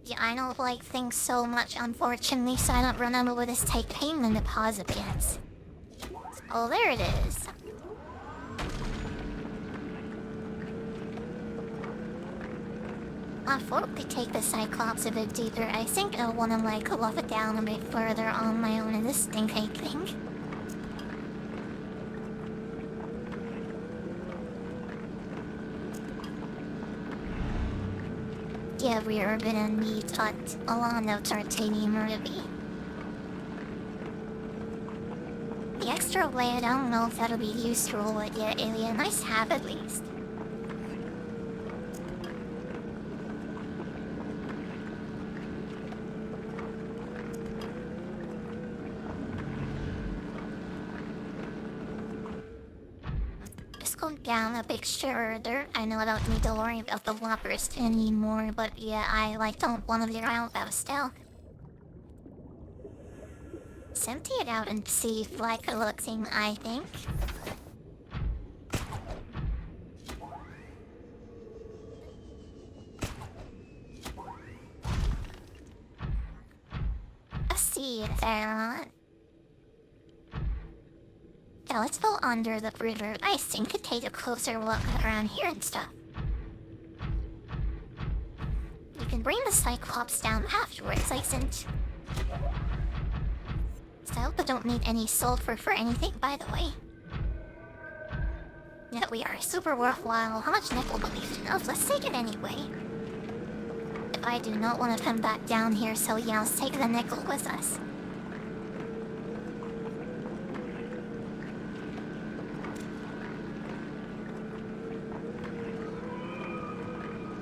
Yeah, I don't like things so much, unfortunately, so I don't remember where this titanium deposit is. Oh, there it is. Before we take the Cyclops a bit deeper, I think I want to love it down a bit further on my own in this thing, I think. Yeah, we are gonna need a lot of titanium really. The extra blade, I don't know if that'll be useful, but yeah, alien, nice to have at least. Go down a bit further. I know I don't need to worry about the whoppers anymore, but yeah, I don't want to be around without stealth. Let's empty it out and see if it looks in, I think. that. Yeah, let's go under the river. I think to take a closer look around here and stuff. You can bring the Cyclops down afterwards, I think. So I hope I don't need any sulfur for anything, by the way. Yeah, we are super worthwhile. How much nickel do we have enough? Let's take it anyway. If I do not want to come back down here, so yeah, let's take the nickel with us.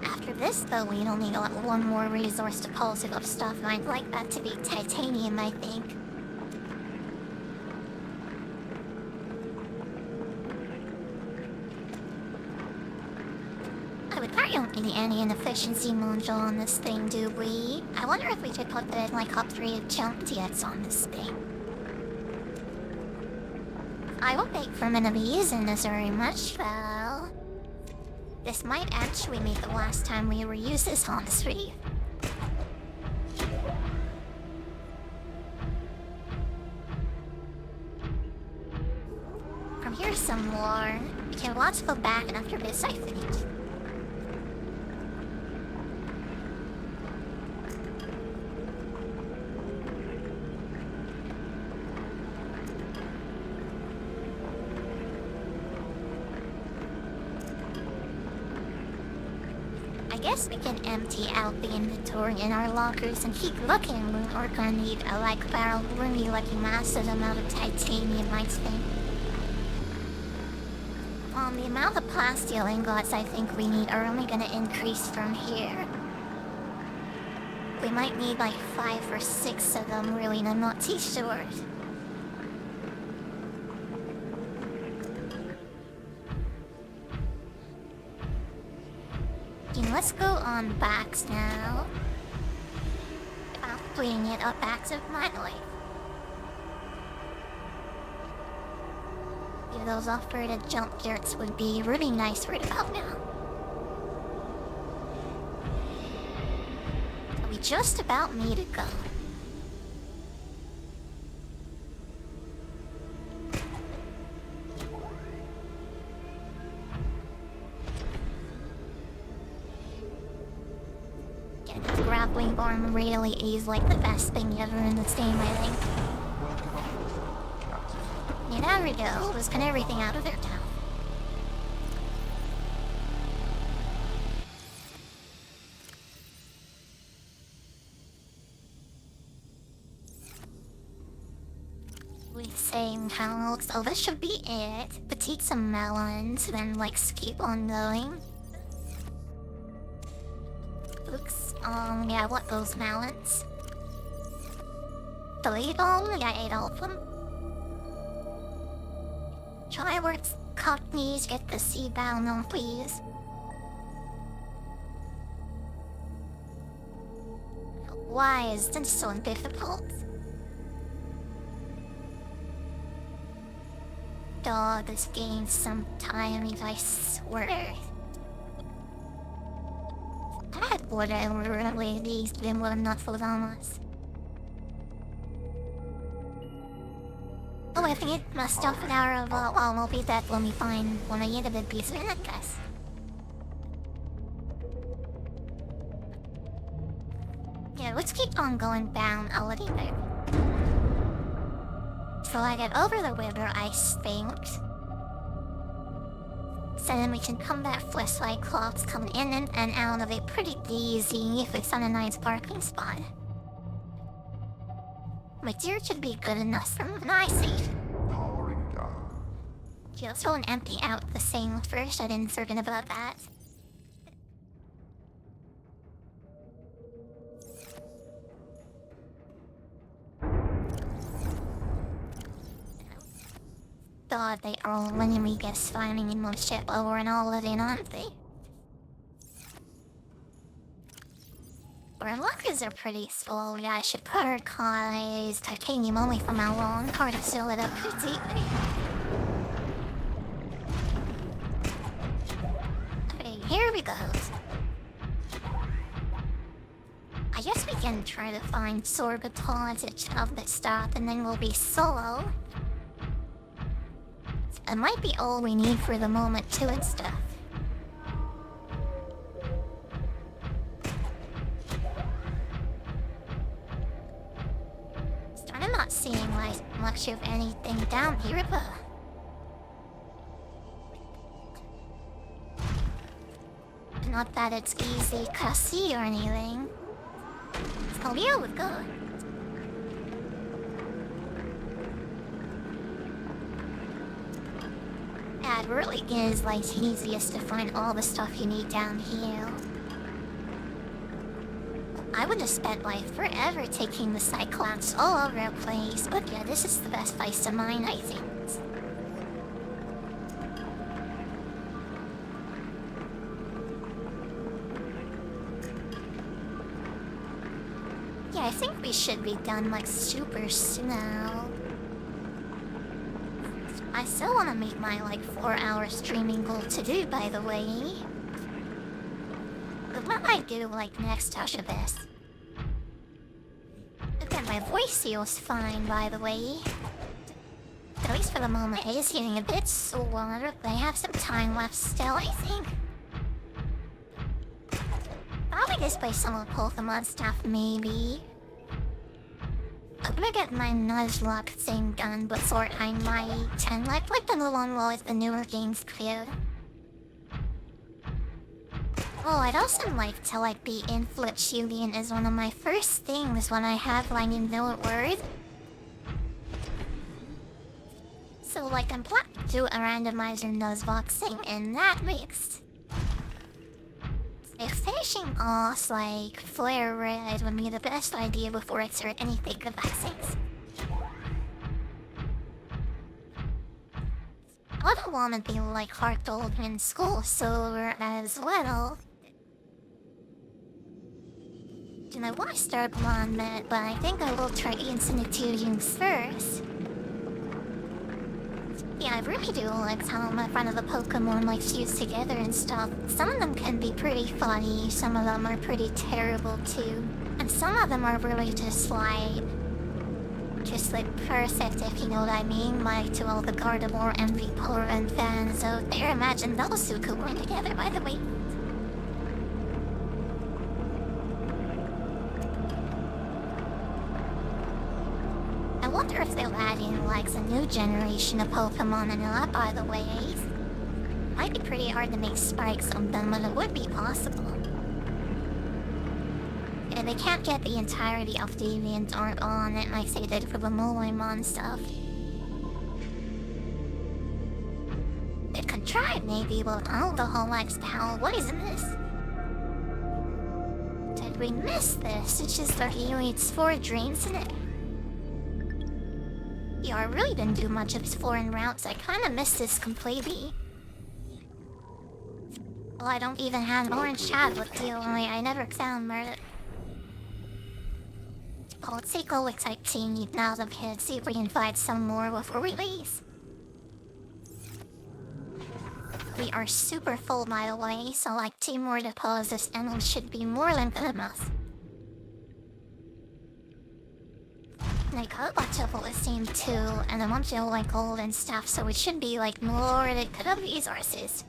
After this, though, we only got one more resource deposit of stuff, and I'd like that to be titanium, I think. We probably don't need any inefficiency module on this thing, do we? I wonder if we should put the, like, upgraded jump jets on this thing. I won't think we're gonna be using this very much, though. This might actually be the last time we reuse this on the street. From here's some more. Okay, let's go back and after this I finish. I guess we can empty out the inventory in our lockers and keep looking. We're gonna need a really massive amount of titanium, I think. The amount of plasteel ingots I think we need are only gonna increase from here. We might need like 5 or 6 of them, really, and I'm not too sure. Let's go on backs now. About bringing it up backs of my life. Yeah, those off-roaded jump jets would be really nice right about now. We just about need to go. Grappling arm really is like the best thing ever in this game, I think. Yeah, there we go. Let's get everything out of there now. With same count, so this should be it. But take some melons, then like keep on going. Oops. Yeah, I want those melons. Delete all? Yeah, I ate all of them. Try words, cockneys, get the seed down on, please. Why is this so difficult? Dog, this game's some time, I swear. Whatever, ladies, them were not for us. Oh, I think it must stop an hour of, well, we'll be back when we find one of the other pieces in it, guess. Yeah, let's keep on going down a little bit. So I get over the river, I think. So then we can come back for Cyclops coming in and out of it pretty easy if it's on a nice parking spot. My deer should be good enough for my seat. Powering down. Just go and empty out the thing first, I didn't certain about that. God, they are all when we get finding in one ship over and all of it, aren't they? Our lockers are pretty slow. Yeah, I should prioritize titanium only from now on. Hard to seal it up pretty deeply. Okay, here we go. I guess we can try to find sorbitolage of the stuff, and then we'll be solo. It might be all we need for the moment too and stuff. I'm not seeing like much of anything down here, but not that it's easy to see or anything. So yeah, we're good. Yeah, it really is like easiest to find all the stuff you need down here. I would have spent like forever taking the Cyclops all over the place, but yeah, this is the best place to mine, I think. Yeah, I think we should be done like super soon. I still want to make my like 4-hour streaming goal to do, by the way. But what I do like next after this? Okay, my voice feels fine, by the way. At least for the moment, it is getting a bit sore, but I have some time left still, I think. Probably just play some of Pokemon stuff, maybe. I'm gonna get my Nuzlocke thing done before I might, and like the one with the newer games cleared. Oh, I'd also like to like be in Fliptulian as one of my first things when I have like a new word. So like I'm planning to do a randomizer Nuzlocke thing in that mix. If finishing off like Flare Red would be the best idea before I start anything of vaccines. I don't want to be like hard-told in school so as well. And I want to start Blonde Med, but I think I will try Incineratoriums first. Yeah, I really do like how my front of the Pokemon like fuse together and stuff. Some of them can be pretty funny, some of them are pretty terrible too. And some of them are really just like perfect, if you know what I mean. Like to all the Gardevoir and Vaporeon fans out there, imagine those two could work together, by the way. I wonder if they'll add in like a new generation of Pokemon and that, by the way. Might be pretty hard to make spikes on them, but it would be possible. Yeah, they can't get the entirety of DeviantArt on it like they did for the Molimon stuff. They could try it maybe, but oh, the whole X-Power, what is this? Did we miss this? It's just that he eats 4 dreams in it. Yeah, I really didn't do much of exploring routes. I kinda missed this completely. Well, I don't even have an orange chat with you. I never found Murder. Oh, let's take a look type team now the kids, see if we can find some more before we leave. We are super full, by the way, so like 2 more deposits and we should be more than enough. I got a bunch of the same too, and a bunch of like gold and stuff, so it should be like more good resources.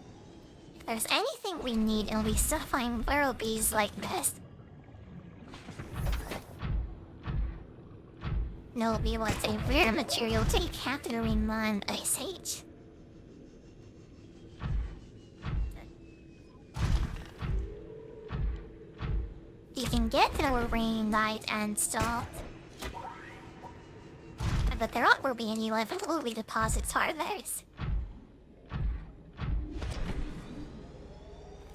If there's anything we need, it'll be stuff find burrow-bees like this. No, be what's a rare material to capture in mind Ice Age. You can get to a rain light and stuff. But there aren't will be any level deposits, are theirs.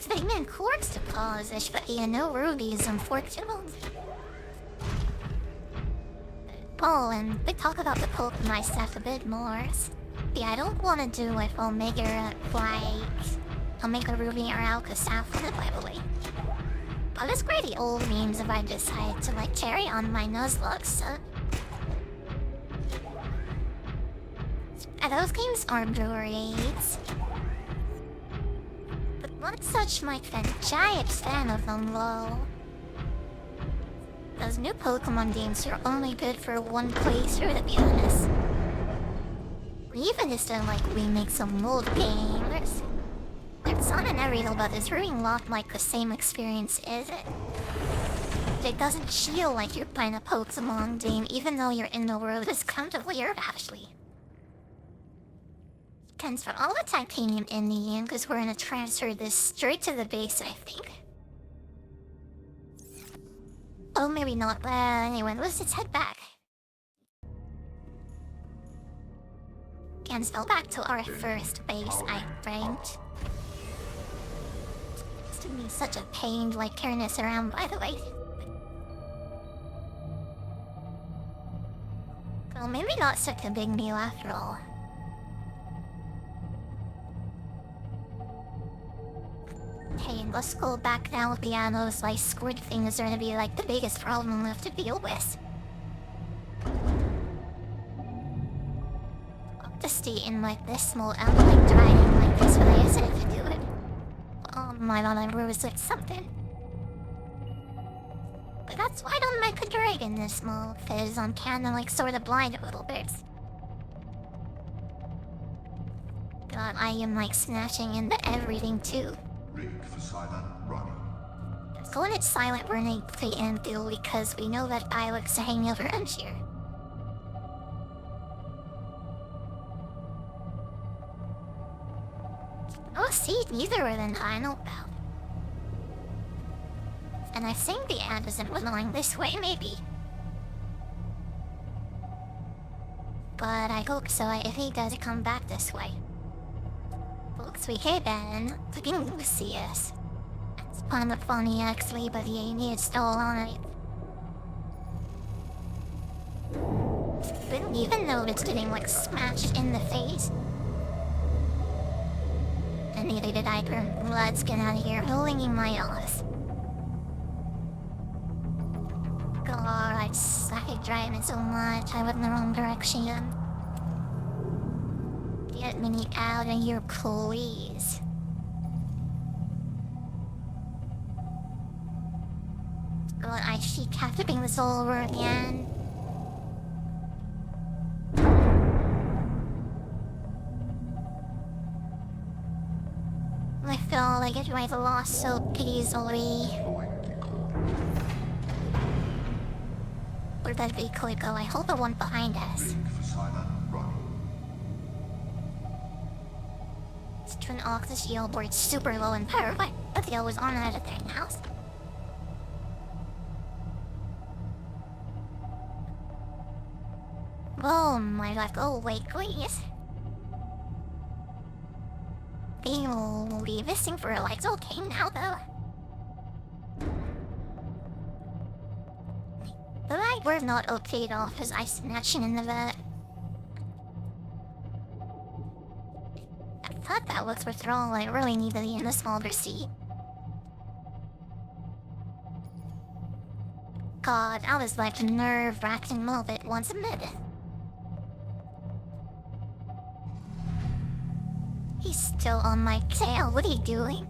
They meant quartz deposits, but yeah, no rubies, unfortunately. Oh, and we talk about the Pokemon stuff a bit more. Yeah, I don't want to do with Omega, like Omega Ruby or Alka Sapphire, by the way. But it's pretty old memes if I decide to like cherry on my Nuzlocke, so. Those games are great. But not such my giant fan of them, though. Those new Pokemon games are only good for one playthrough, to be honest. Even if they're like remakes of old games, it's not an every but it's really not like the same experience, is it? It doesn't feel like you're playing a Pokemon game, even though you're in the world. It's kind of weird, actually. Transfer all the titanium in the game, because we're gonna transfer this straight to the base, I think. Oh, maybe not. Anyway, let's just head back. And go back to our first base, I think. It's to be such a pain, like carrying this around, by the way. Well, maybe not such a big deal after all. Hey, let's go back down with the animals. Like squid things are gonna be like the biggest problem we have to deal with. To stay in like this small and like driving like this when I decided to do it. Oh my god, I was like something. But that's why I don't make a dragon this small, because I'm kinda like sorta blind a little bit. God, I am like smashing into everything too. Rig for silent running. So when it's silent, we're gonna play Anvil because we know that pilots are hanging over around here. Oh, see, neither of them I know about. And I think the ad isn't going this way, maybe. But I hope so if he does come back this way. Looks we hit Ben, beginning to see us. It's kind of funny actually, but he ain't still on it. Didn't even notice getting like smashed in the face. And neither did I. Let's get out of here, holding my ass. God, I suck driving so much. I went in the wrong direction. Get me out of here, please. God, I keep capturing this all over again. I feel like it might have lost so easily. Where did that vehicle go? I hope the one behind us. Rig for silent running. Let's turn off this yellow board. It's super low in power, but the yellow was on out of there now. Oh my god, go away, please. They will be missing for like it's okay now though. The light were not okay off because I snatched in the vet. I thought that was what's wrong. I really need to be in the smaller seat. God, I was like a nerve-wracking moment once a minute. He's still on my tail. What are you doing?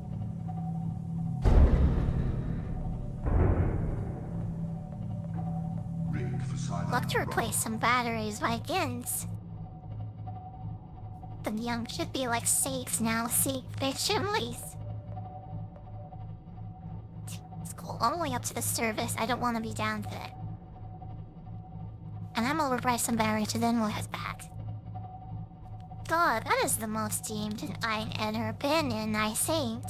Rig for silent Look to running. replace some batteries, Vikings. The young should be like safe now. See, patiently. Let's go all the way up to the service. I don't want to be down there. And I'm gonna replace some batteries and then we'll head back. God, that is the most deemed I've ever been in, I think.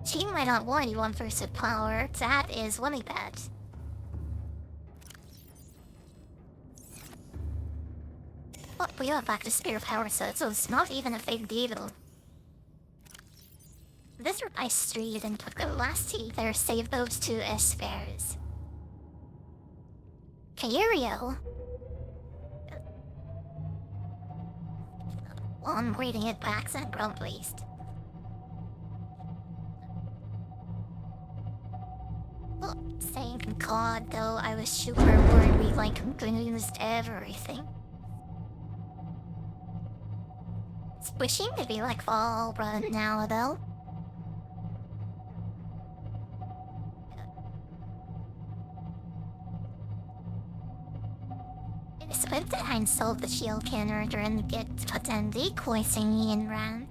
She might not want you on first power. That is what I bet. But we are back to spare power, so it's not even a big deal. This is my street and took the last tea there, save those two spares. Kyrio. Well, I'm reading it back, so I'm pleased. Well, thank God, though, I was super worried we, like, lose everything. It's wishing to be like fall right now, though. So if the hand solve the shield cannon and get put in decoy thingy and ran.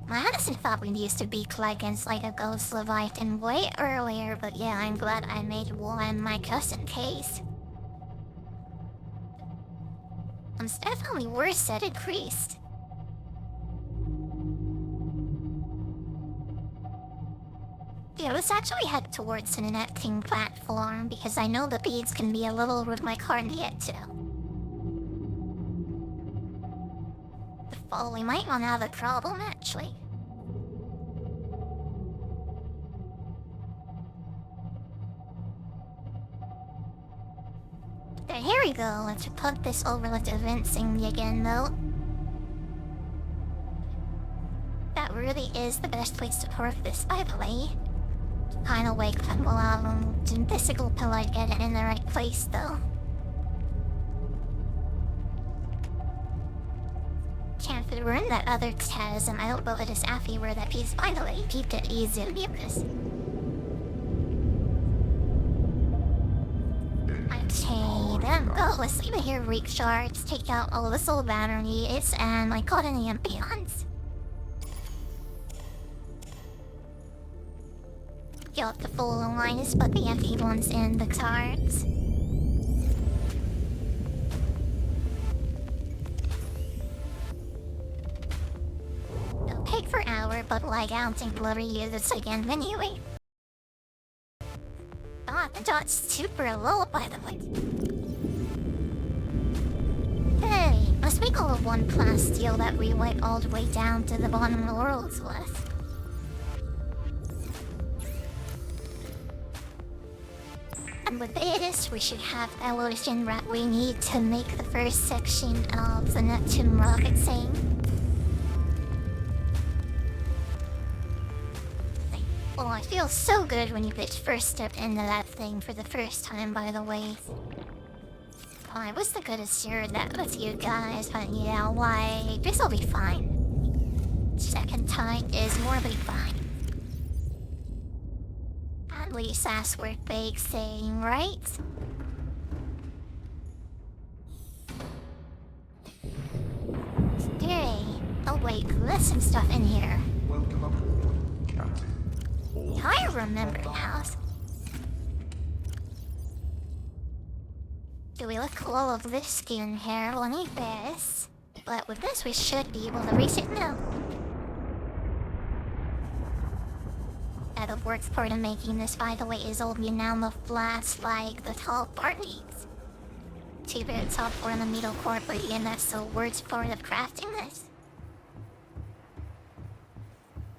I honestly thought we used to be against like a ghost Leviathan way earlier, but yeah, I'm glad I made one my cousin case. I'm definitely worse at it, priest. Yeah, let's actually head towards an connecting platform because I know the beads can be a little with my car to get to. The fall, we might not have a problem actually. There, here we go. Let's put this over the event thing again though. That really is the best place to park this, by the way. Kinda wake up a physical pillar, get it in the right place though. Can't ruin that other chasm. I don't know it is Affy where that piece finally peeped it easy to be this. Okay, then go. Let's leave it here, reek shards, take out all the soul batteries, and I got an ambience. Get up the full lines, but the empty ones in the cards. It'll take for an hour, but like I don't think we'll reuse this again anyway. Ah, the dot's super low, by the way. Hey, let's make all of one plasteel that we went all the way down to the bottom of the world's with. And with this, we should have the evolution rat we need to make the first section of the Neptune rocket thing. Oh, it feels so good when you first step into that thing for the first time, by the way. Oh, I was the goodest share that with you guys, but yeah, like, this'll be fine. Second time is morally fine. At least that's worth big saying, right? Hey, oh wait, there's some stuff in here. Welcome aboard, Captain. I remember now. Do we look all of this skin here? We'll need this. But with this, we should be able to reach it now. The worst part of making this, by the way, is all the enamel flats like the top part needs. Two bit top for the middle core, but again, that's the worst part of crafting this.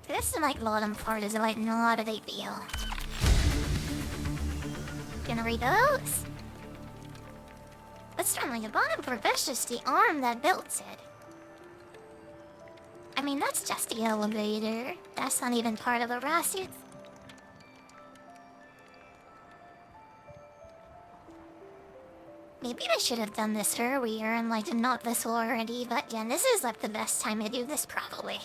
This is like bottom part is like not a big deal. Gonna read those? Let's start on the bottom part, that's just the arm that built it. I mean, that's just the elevator. That's not even part of the rocket. Maybe I should have done this earlier and like not this already, but yeah, this is like the best time to do this probably.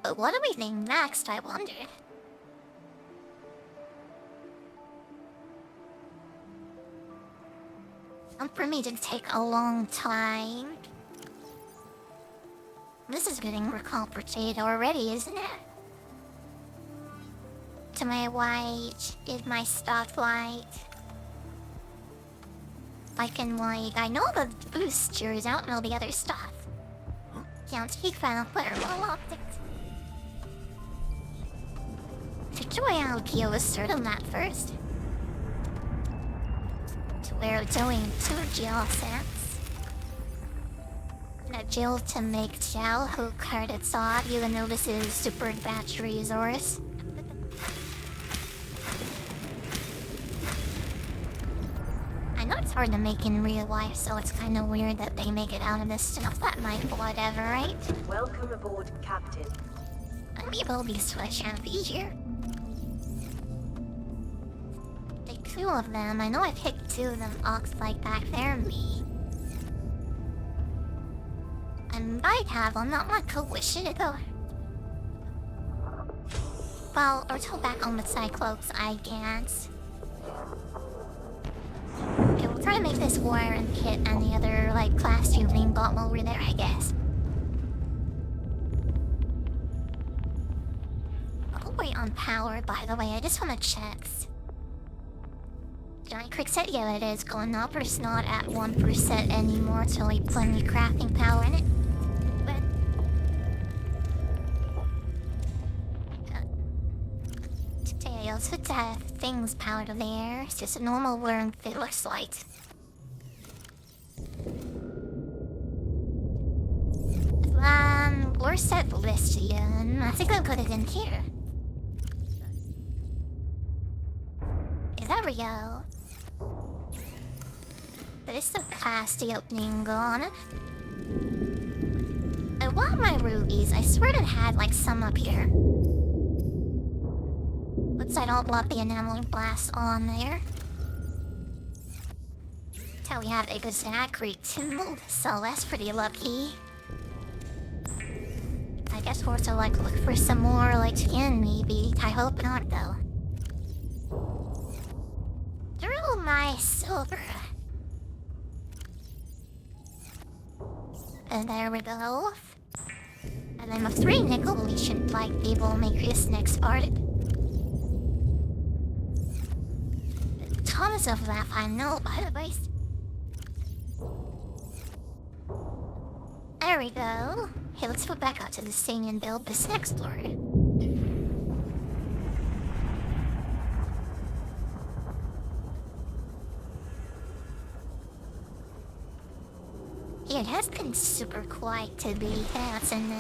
But what do we think next, I wondered? For me to take a long time. This is getting more complicated already, isn't it? To my right is my stoplight. I can like, I know the boosters, I don't know the other stuff. Can't speak final fireball optics. Should I LPO a certain that first? So we're doing 2 gel sets. And a gel to make gel who card its off, even though this is super battery resource. I know it's hard to make in real life, so it's kind of weird that they make it out of this stuff. That might be whatever, right? Welcome aboard, Captain. Maybe we'll be switch and be here. Take 2 of them. I know I picked 2 of them ox like back there, me. I might have them, not my co-wish it though. Well, or till back on the Cyclops, I guess. gonna make this wiring kit and the other, like, class tubing bottom over there, I guess. I'll wait on power, by the way. I just wanna check. Giant quick set, yeah, it is going up. It's not at 1% anymore, so we plenty of crafting power in it. But today, also to have things powered there. It's just a normal worm that looks like. We're set list again. I think I'll put it in here. There we go. There's the past the opening gone. I want my rubies. I swear it had like some up here. Looks like I don't want the enameling blast on there. Tell we have exactly 2, so that's pretty lucky. I guess we're to like look for some more like skin maybe. I hope not though. Through my silver. And there we go. And then with 3 nickel, we should like be able to make this next part. Tons of that I know by the way. There we go. Hey, let's go back out to the thing and build this next floor. Yeah, it has been super quiet to be fast and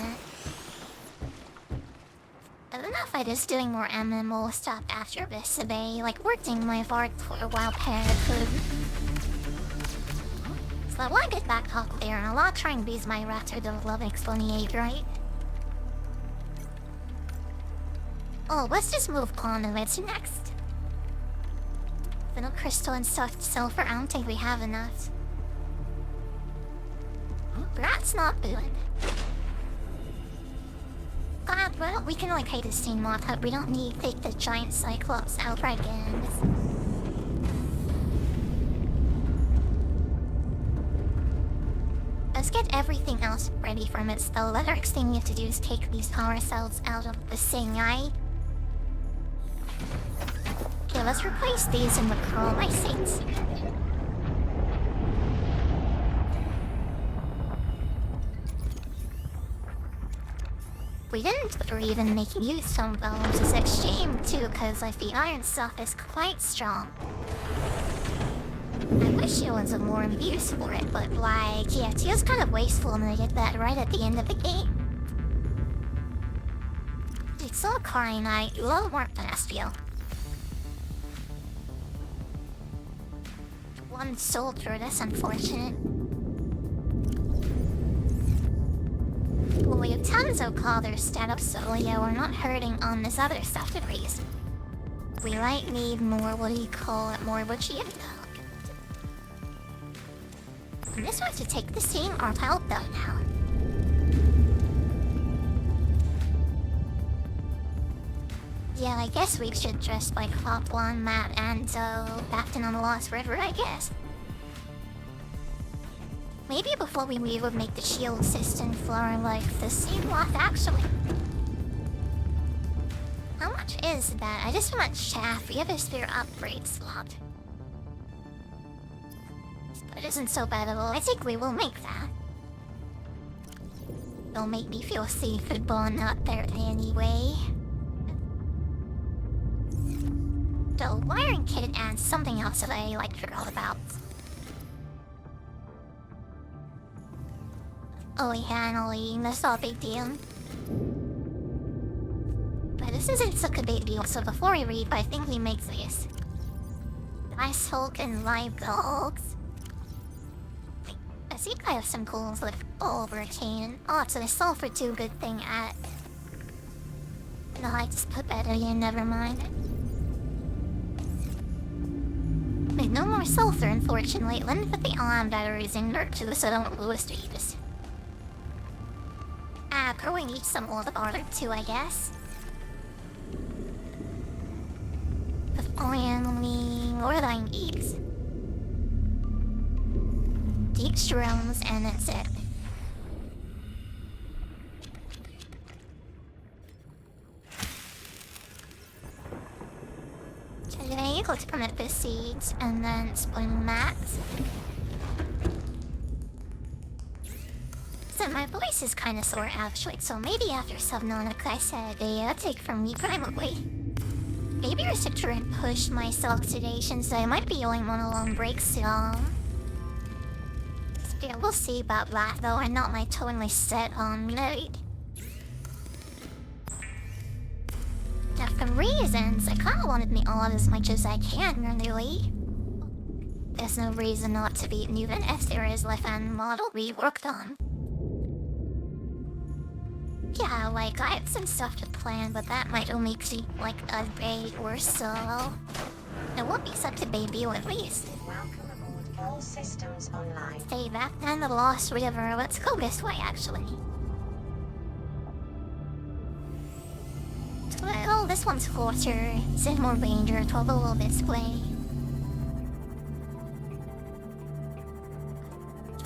I don't know if I just doing more MMO stuff after this today, like working my heart for a while parenthood. So I want to get back up there and I want to try and beat my raptor to level 28, right? Oh, let's just move on to what's next. Little crystal and soft silver, I don't think we have enough. That's not doing. God, well, we can like hide the steam moth hut. We don't need to take the giant cyclops out right again. Let's get everything else ready from it. The next thing we have to do is take these power cells out of the thing, right? Okay, let's replace these in the chrome, I think. We didn't even make use of those. It's a shame too, because like the iron stuff is quite strong. I wish it was a more use for it, but like, yeah, it's just kind of wasteful and I get that right at the end of the game. It's so crying, I love more Astio. One soldier, that's unfortunate. Well, we have tons of colors set up, so yeah, we're not hurting on this other stuff to raise. We might need more, what do you call it, more witchy info. And this one to take the same art help though now. Yeah, I guess we should just like hop on map and Captain on the Lost River, I guess. Maybe before we leave, we'll make the shield system floor like the same lot, actually. How much is that? I just want chaff. We have a spare upgrade slot. But it isn't so bad at all. I think we will make that. It'll make me feel safe and born out there anyway. The wiring kit and something else that I like forgot about. Oh yeah, Annalene, that's not a big deal. But this isn't such a big deal, so before we read, I think we make this. Ice Hulk and live dogs. I think I have some goals with over a can. Oh, so the sulfur too good thing at. No, I just put better in, never mind. Wait, no more sulfur, unfortunately. Let me put the alarm batteries in there too, so I don't lose these. Probably need some oil water too, I guess. With only more than eats. 6 rooms, and that's it. Today, let's permit the seeds, and then spoon mats. So my voice is kinda sore actually, so maybe after Subnautica I said take from me primarily. Maybe I should try and push myself sedation, so I might be going on a long break soon. Still, we'll see about that though, I'm not like totally set on it. Now for reasons, I kinda wanted me on as much as I can really. There's no reason not to be, even if there is like a model we worked on. Yeah, like, I have some stuff to plan, but that might only keep, like, a day or so. It won't be such a big deal, at least. Welcome aboard. All systems online. Stay back down the Lost River. Let's go this way, actually. Well, this one's closer. It's in more danger. Travel a little this way.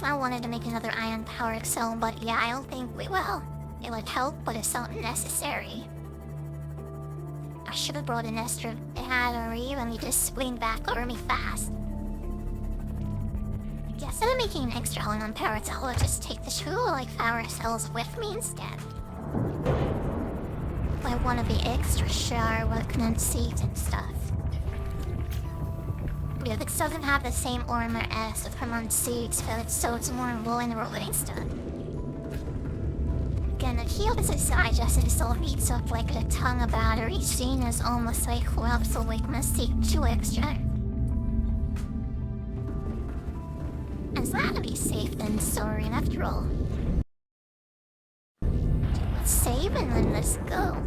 I wanted to make another ion-powered cell, but yeah, I don't think we will. It would help, but it's not necessary. I should have brought an extra battery. Let me just swing back over me fast. Yeah, instead of making an extra ion-powered cell, I'll just take the 2 power cells with me instead. I want to be extra sure what condensate and stuff. Yeah, this doesn't have the same armor as the condensate, so it's more vulnerable and stuff. Again, the heal is a side just and still heats up like a ton of battery, seen as almost like well, so like must take 2 extra. And so that'll be safe then, sorry, after all. Let's save and then let's go.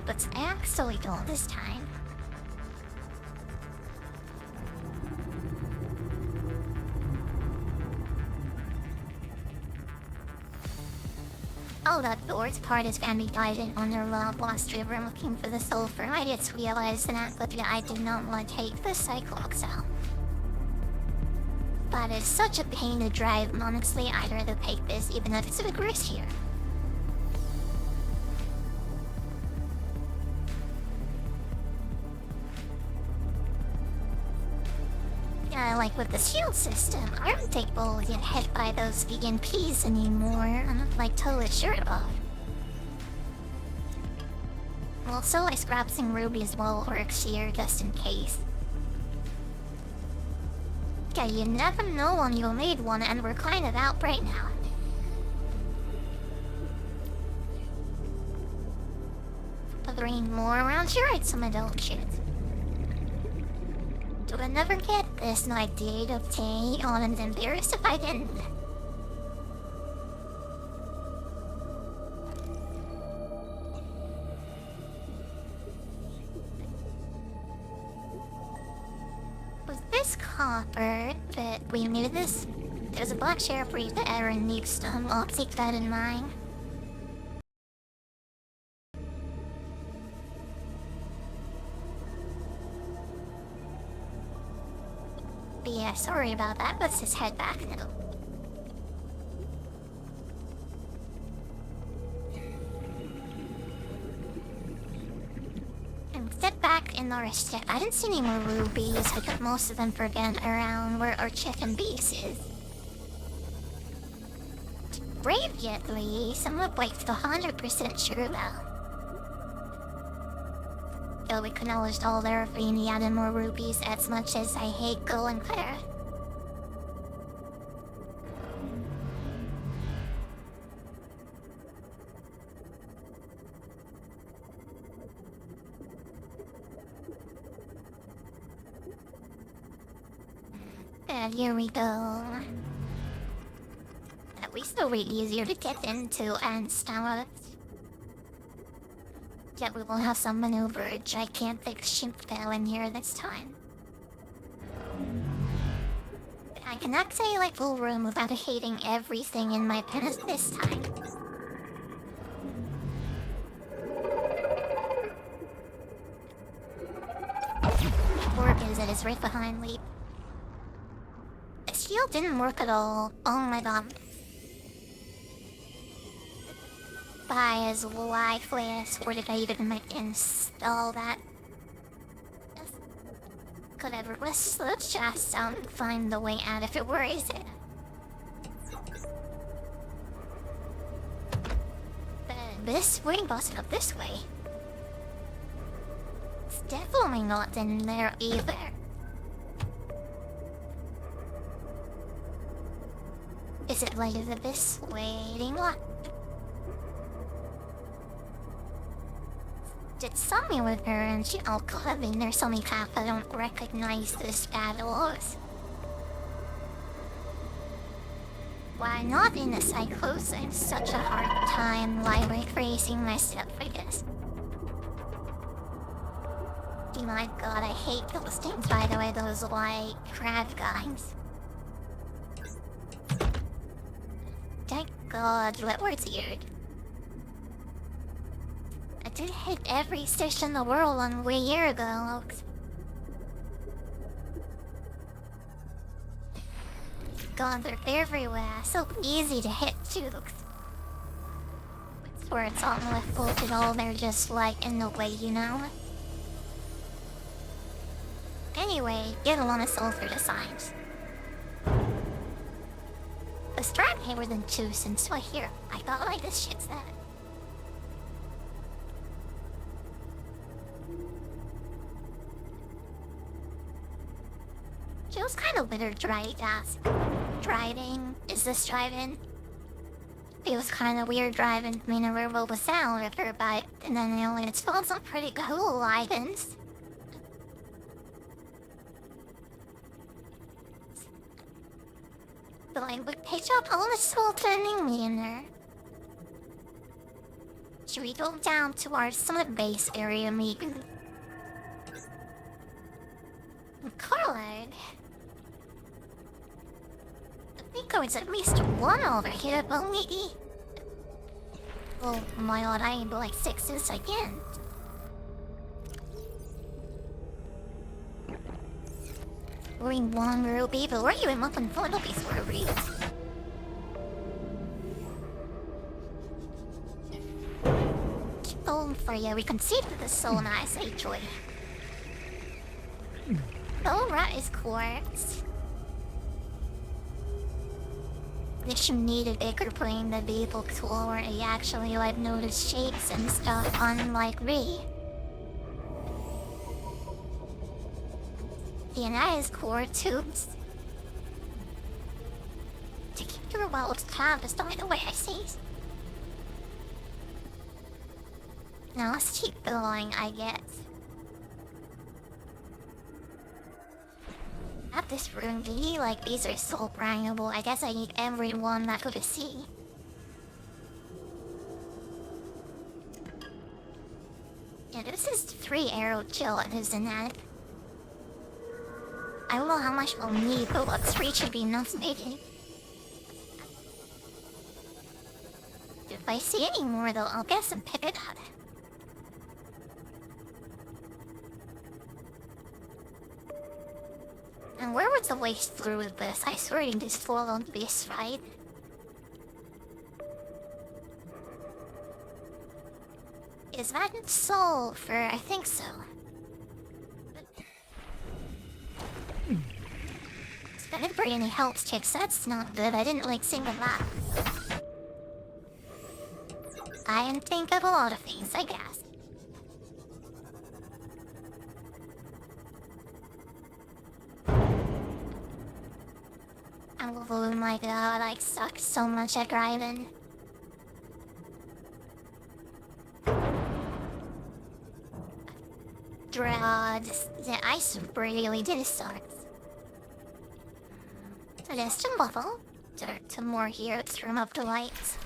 Let's actually go this time. Oh, that fourth part is gonna be guided on the Lost River looking for the sulfur. I just realized that, but yeah, I did not want to take the Cyclops out. But it's such a pain to drive, honestly, I'd rather take this even if it's vigorous here. Yeah, like with the shield system, I don't think we'll get hit by those vegan peas anymore. I'm not like totally sure about it. Well, so I scrapped some rubies while works here just in case. Yeah, you never know when you'll need one, and we're kind of out right now. But there ain't more around here, I'd some adult shit. Do I never get this? No, I did obtain on and embarrassed if I didn't. Was this copper that we knew this? There's a black sheriff read that Aaron needs to unlock. Keep that in mind. But yeah, sorry about that. Let's just head back now. And get back in our ship. I didn't see any more rubies. I got most of them forgotten around where our chicken beast is. Bravely, some of like 100% sure though. Though we could always all there if we needed more rubies, as much as I hate going there. And here we go. At least it'll be easier to get into and stuff. Yet we will have some maneuverage. I can't think ship fell in here this time. I cannot say like full room without hating everything in my pants this time. orb is that is right behind Leap. The shield didn't work at all. Oh my god. By as lively as where did I even install that? Whatever. Let's just find the way out if it worries it. This ring busted up this way. It's definitely not in there either. Is it like this waiting lot? Did something with her and she oh god, I mean there's so many crap I don't recognize this battle. Why not in a psychosis? I have such a hard time like raising myself, I guess. Oh my god, I hate those things, by the way, those like crab guys. Thank god, what was weird. I did hit every station in the world a year ago. God, they're everywhere. So easy to hit too. It's where it's all left bolted all they're just like in the way, you know? Anyway, get along a soul through the signs. The strap hammer than two since right here. I thought like this shit's that. Feels kind of weird driving. Is this driving? Feels kind of weird driving. I mean, a robo with sound ripper, but and then you know it's felt some pretty cool items. But like, would pitch up all the soul turning me in there. Should we go down towards some of the base area, maybe? Carlard. I think there was at least one over here, but maybe. Oh my god, I ain't like sixes again. Ring one ruby, but where are you in up in front of these rubies? Keep going for you, we conceived the soul nice, joy. Alright, is quartz. This you need a bigger brain to be able to where you actually like notice shapes and stuff, unlike me. And that is core tubes. To keep your world's compass by the way I see. Now let's keep going, I guess. At this room, be like these are so brainable. I guess I need everyone that could see. Yeah, this is 3 arrow chill, isn't it? I don't know how much we'll need, but what 3 should be enough maybe. If I see any more though, I'll guess and pick it up. And where was the way through with this? I swear it just fall on this, right? Is that soul for? I think so. If anybody any health checks, that's not good. I didn't like sing of that. I can think of a lot of things, I guess. Oh my god, I suck so much at driving. Drugs. The ice really did suck. So there's some bubble. Dirt, more here, let's turn up the lights.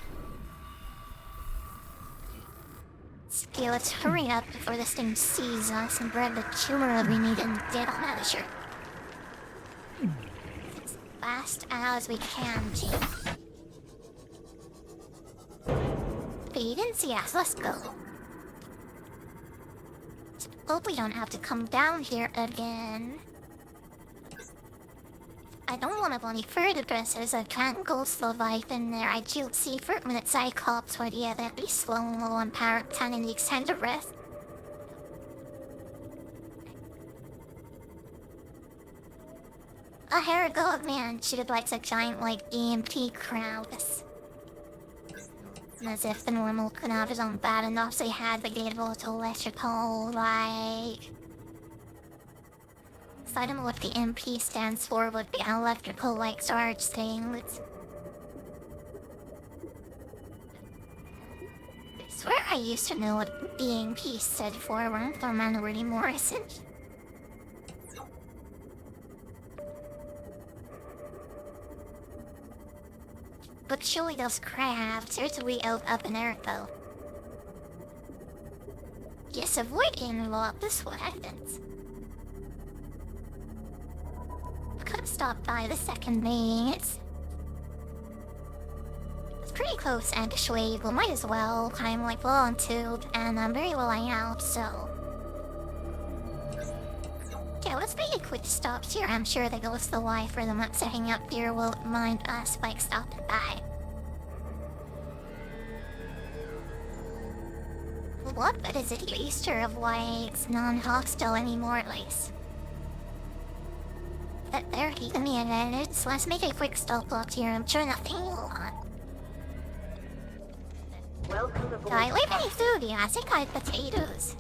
Okay, let's hurry up before this thing sees us and grab the tumor we need and get on out of here. Fast as we can, G. But you didn't see us, let's go. Hope we don't have to come down here again. I don't want to go any further dresses. I can't go slow life in there. I do see for a minute Cyclops, but yeah, that'd be slow on Parrot 10 and the extended rest. A hair god man shooted like a giant like EMP crowd. As if the normal cadavers aren't bad enough, so they had the gatable to electrical, like... So I don't know what the MP stands for, but the electrical, like, charge things. I swear I used to know what the EMP stood for, weren't there, Manowity Morrison? But surely those crabs are to way out up in air, though. Yes, avoiding a lot, this is what happens. Could have stopped by the second meeting. It's pretty close actually, but might as well. I'm like well on tube, and I'm very well out, so yeah, let's make a quick stop here. I'm sure the ghost of the wife or the map setting up here won't mind us by stopping by. What good is it Easter of why it's non-hostile anymore at least? But they're keeping me in it, so let's make a quick stop block here. I'm sure nothing will on. Welcome aboard. Did I leave any food? Yeah, I think I had potatoes.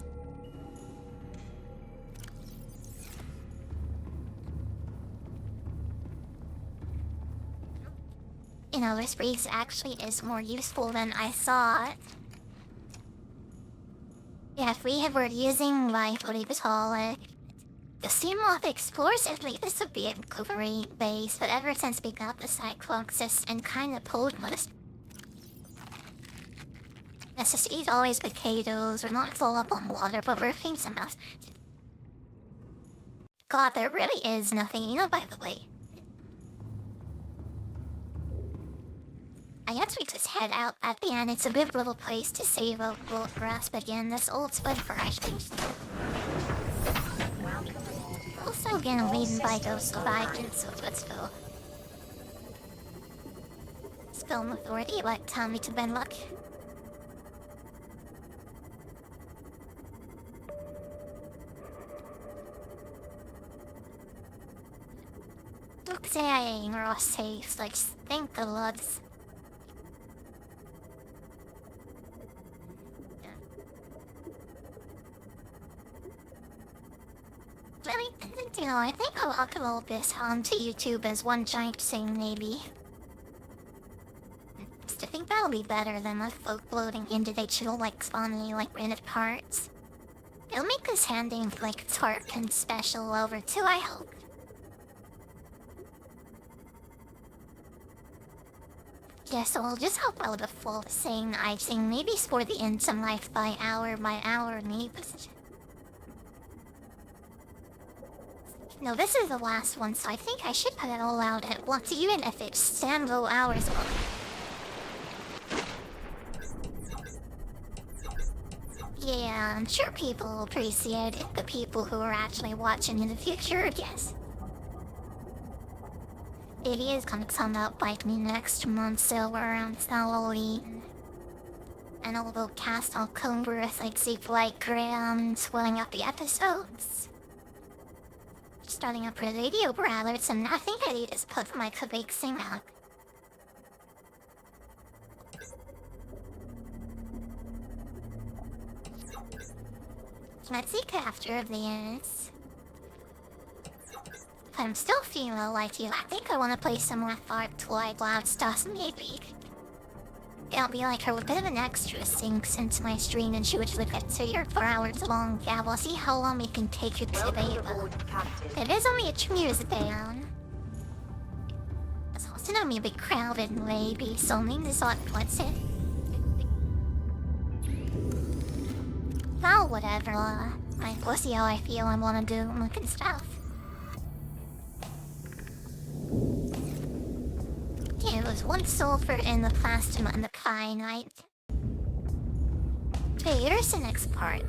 You know, this breeze actually is more useful than I thought. Yeah, if we were using, like, what do you call it? The Seamoth explosively, this would be a great base, but ever since we got the Cycloxus and kinda pulled us. Necessities always potatoes, we're not full up on water, but we're feeding some else. God, there really is nothing, you know, by the way. I guess we just head out at the end. It's a good little place to save out gold grass, but again, this old spud for things. Also again, laden by ghosts of icons, so let's go. Film authority, like tell me to Ben Luck. Look saying or safe, like think the lugs. You know, I think I'll upload this onto YouTube as one giant thing, maybe. I think that'll be better than us uploading individual, like, spawning, like, rented parts. It'll make this handing, like, Tark and special over too, I hope. Yeah, so I'll just upload a full thing, I think, maybe for the end some life by hour, maybe. No, this is the last one, so I think I should put it all out at once, even if it's several hours long. Yeah, I'm sure people will appreciate it, the people who are actually watching in the future, yes. It is gonna come out like me next month, so around Halloween. And although cast on Congress, like Zeke like Graham, swelling up the episodes. Starting up radio alerts, and I think I just put my big thing out. Let's see after this. I'm still feeling like you. I think I want to play some more Twilight Loud stuff, maybe. It'll be like a bit of an extra thing since my stream and she would look at 2 or 4 hours long. Yeah, we'll see how long we can take it today, but it is only a Tuesday down. It's also not me a bit crowded maybe, so maybe this ought what's it. Now whatever, we'll see how I feel I wanna do looking stuff. It was one sulfur in the plasma and the kyanite. Okay, here's the next part.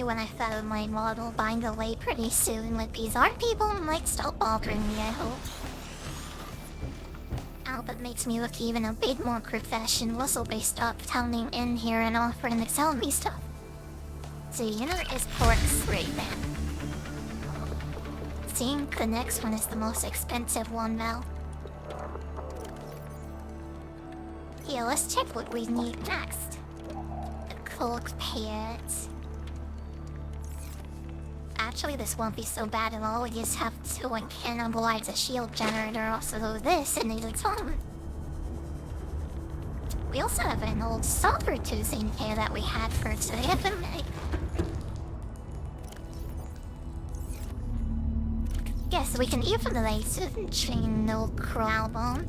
me when I found my model, by the way, pretty soon with these art people might stop bothering me, I hope. Albert makes me look even a bit more professional, so they stop turning in here and offering to sell me stuff. So you know it's pork's right then. Think the next one is the most expensive one now. Yeah, let's check what we need next. The cloak pants. Actually, this won't be so bad at all. We just have to cannibalize a shield generator, also do this, and need its own. We also have an old sulfur tooth in here that we had for today, haven't we? Yes, we can even lace it and chain no crowd bone.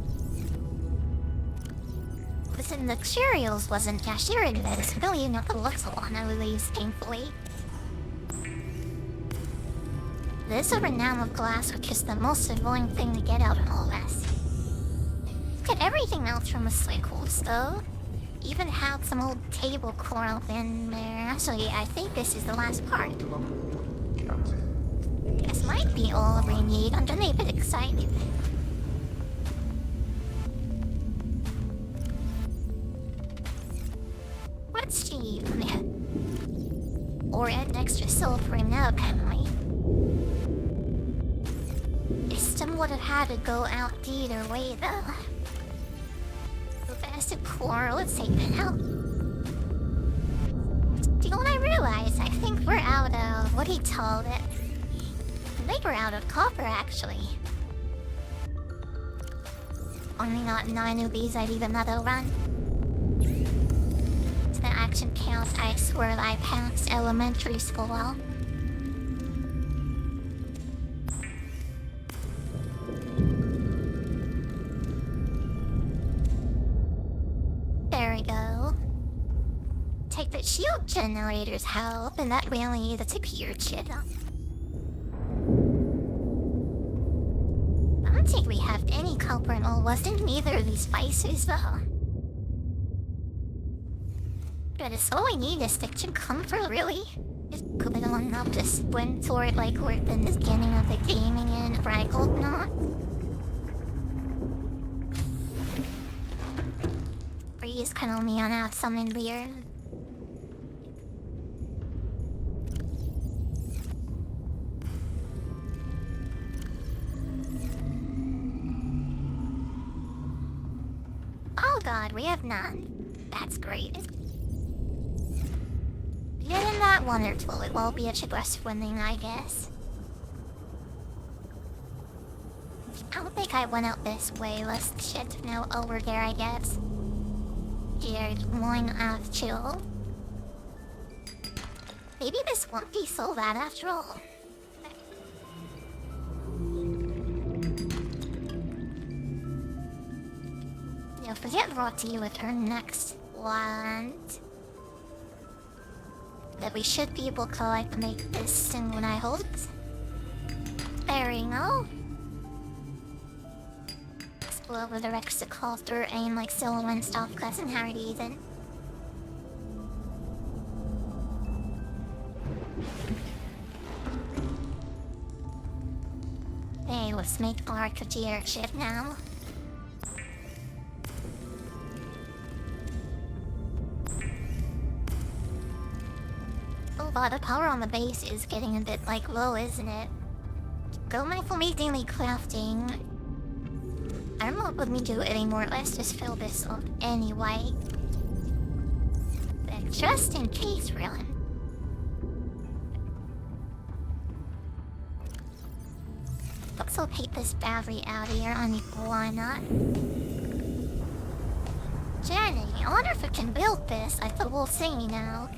Listen, the cereals wasn't cashier in this. Really, not the looks of one of these, thankfully. This is a renown of glass, which is the most annoying thing to get out of all this. Look at everything else from the cycles, though. Even had some old tablecloth in there. So yeah, I think this is the last part. This might be all we need. I'm getting a bit excited. Let's see. Or add extra silver in now, can we? System would have had to go out either way, though. The best of core, let's take that out. Do you know what I realized? I think we're out of what he called it. I think we're out of copper, actually. Only got 9 of these, I'd even another run. To the action count, I swear I passed elementary school well. There we go. Take the shield generator's help, and that we only need the secure shit up. I don't think we have any copper and all wasn't neither of these spices though. But it's all we need is fiction comfort, really. Just put it on up to sprint toward like we're in the beginning of the gaming and Fraggle not. Breeze can only have something weird. Oh god, we have none. That's great. Getting that one or two, it won't be a aggressive winning, I guess. I don't think I went out this way. Let's shit now over there, I guess. Here, one off chill. Maybe this won't be so bad after all. Yeah, forget Rotti with her next one. That we should be able to like make this soon, I hope. There we go. Explode with the Rex Coulter and like Silo and stuff, class and Harry even. Hey, let's make our Katir ship now. Oh god, the power on the base is getting a bit like low, isn't it? Go mindful me daily crafting. I don't know what we do anymore, let's just fill this up anyway. But just in case, really. Let's also take this battery out of here, I mean, why not? Jenny, I wonder if we can build this, I thought we'll see now.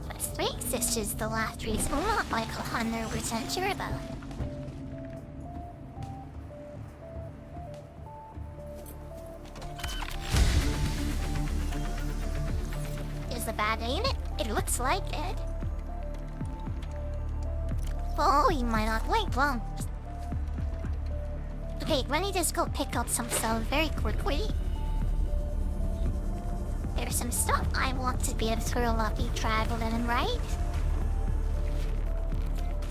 But Strength this is the last reason, I'm not like 100% sure though. Is the bad ain't it? It looks like it. Oh, you might not wait long. Okay, let me just go pick up some stuff very quickly. There's some stuff I want to be able to lucky traveling, right?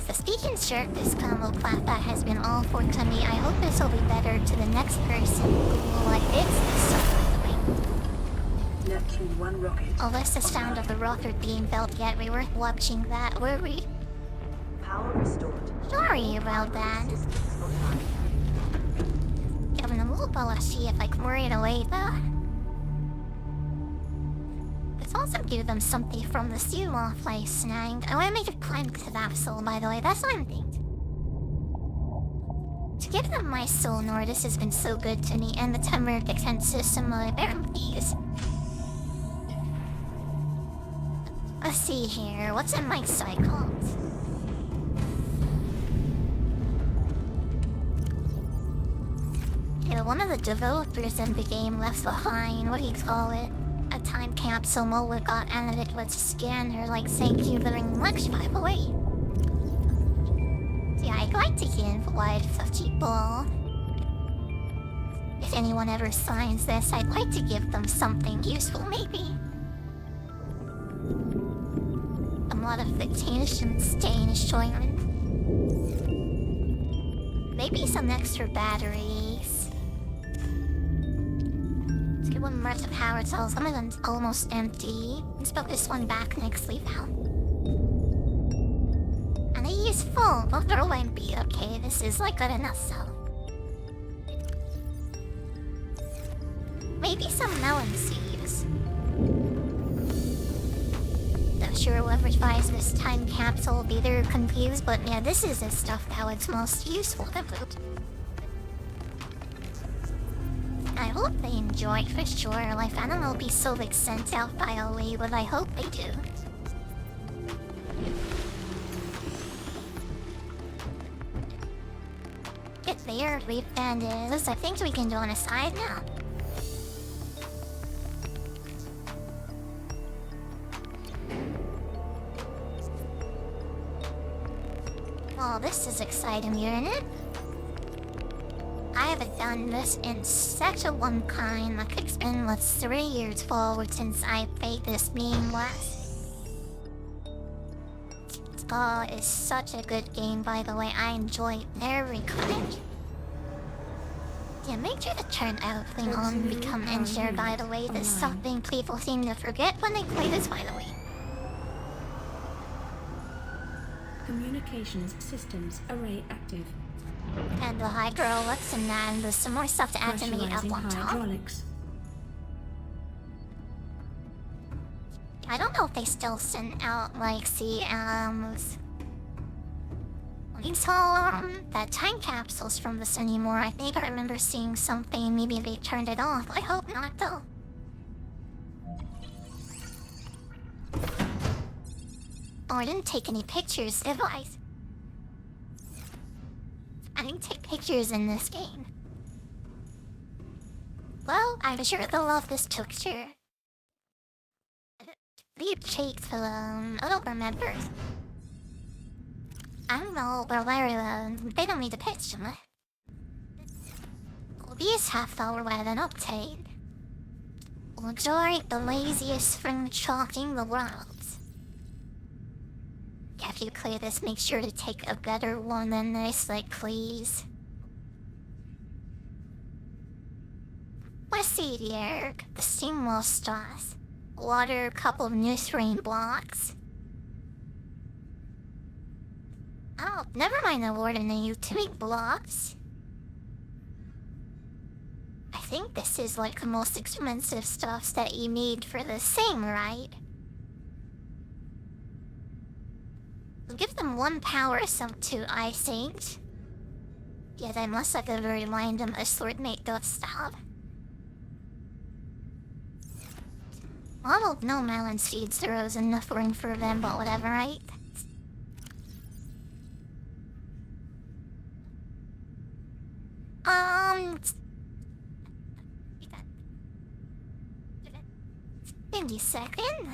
So speaking short, this combo clapback has been awful to me. I hope this will be better to the next person who will like fix this stuff, by the way. Neptune 1 rocket. Unless the sound of the rocket being built yet, we weren't watching that, were we? Power restored. Sorry about that. Systems online. Giving a little ball to see if I can worry it away, though. Let's also give them something from the sea off I snagged. I want to make a climb to that soul, by the way. That's what I'm thinking. To give them my sonar, this has been so good to me, and the timber defense system of these. Let's see here. What's in my cycle? Yeah, one of the developers in the game left behind, what do you call it? A time capsule Mola got added with a scanner, like thank you very much, by the way. Yeah, I'd like to give wide 50 ball. If anyone ever signs this, I'd like to give them something useful, maybe. A modification stain is showing. Maybe some extra batteries. Let's get one more to power cells. Some of them's almost empty. Let's put this one back next leaf out. And they use full, but there won't be okay. This is like good enough, so. Maybe some melon seeds. I'm sure whoever buys this time capsule will be there confused, but yeah, this is the stuff that was most useful to boot. I hope they enjoy it for sure. Like, I don't know if he's so like sent out by Ali, but I hope they do. Get there, leave bandits. I think we can do on a side now. Oh, this is exciting, isn't it? I haven't done this in such a long time. Like, it's been, 3 years forward since I played this game last. Oh, it's such a good game, by the way. I enjoy every comment. Yeah, make sure to turn everything on, become injured, by the way. This is something people seem to forget when they play this, by the way. Communications systems array active. And the hydraulics, and then there's some more stuff to activate up Pressurizing on top. hydraulics. I don't know if they still send out, that time capsules from this anymore. I think I remember seeing something, maybe they turned it off. I hope not, though. Oh, I didn't take any pictures, did I? I didn't take pictures in this game. Well, I'm sure they'll love this picture. Leave cheeks for them. I don't remember. I don't know, but they don't need a picture. Well, these half hour with an update. Enjoy the laziest thing shocking the world. If you clear this, make sure to take a better one than this, please. Let's see here. The steam wall stars. Water, couple of nutrient blocks. Oh, never mind the ordinary utility blocks. I think this is the most expensive stuff that you need for the same, right? We'll give them one power cell too, I think. Yeah, they must have to remind them a swordmate does stop. Well, no melon seeds, there was enough room for them, but whatever, right? Give me a second.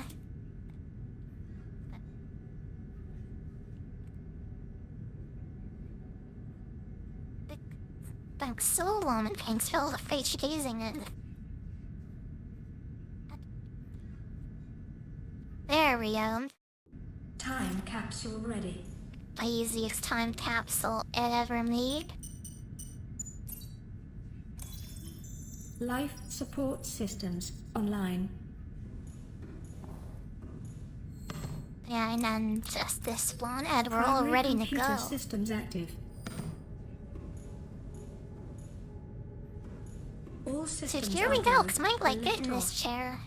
Thanks so long and thanks for all the face gazing in. There we go. Time capsule ready. Easiest time capsule it ever made. Life support systems online. Yeah, and then just this one, and we're all Primary ready to computer go. systems active. All So systems here we are go, go. cause might like Lift getting this off. chair.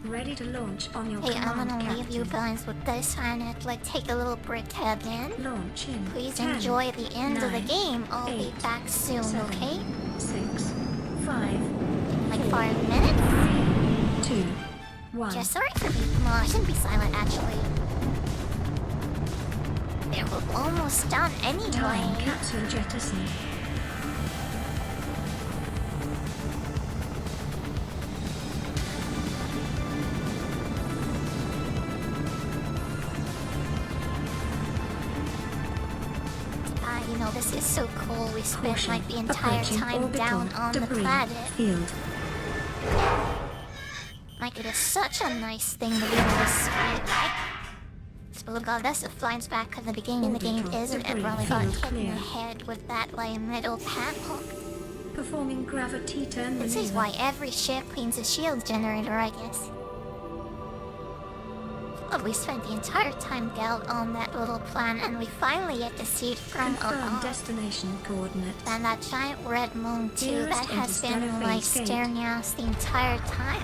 Ready to launch on your Hey, I'm command, gonna leave you Captain. guys with this and like take a little break again. Launch in Please 10, enjoy the end of the 9, game. I'll be 8, back soon, 7, okay? 6, 5, Like 5 minutes? 2, 1. Yeah, sorry for being. Well, I shouldn't be silent actually. Yeah, we're almost done Time anyway. capsule jettisoned. You know, this is so cool. We spent Caution. like the entire Approaching time orbital down on the debris planet. field. Like, it is such a nice thing to be able to see. Like, oh god, that's the flies back at the beginning of the game, Orbital isn't it? debris Really got field hit in the clear. head with that like metal panel. Performing gravity turn This is maneuver. why every ship needs a shield generator, I guess. Well, we spent the entire time down on that little planet, and we finally get to see it from Confirm above. destination coordinates. And that giant red moon too, Nearest that has been interstellar like phase gate. staring at us the entire time.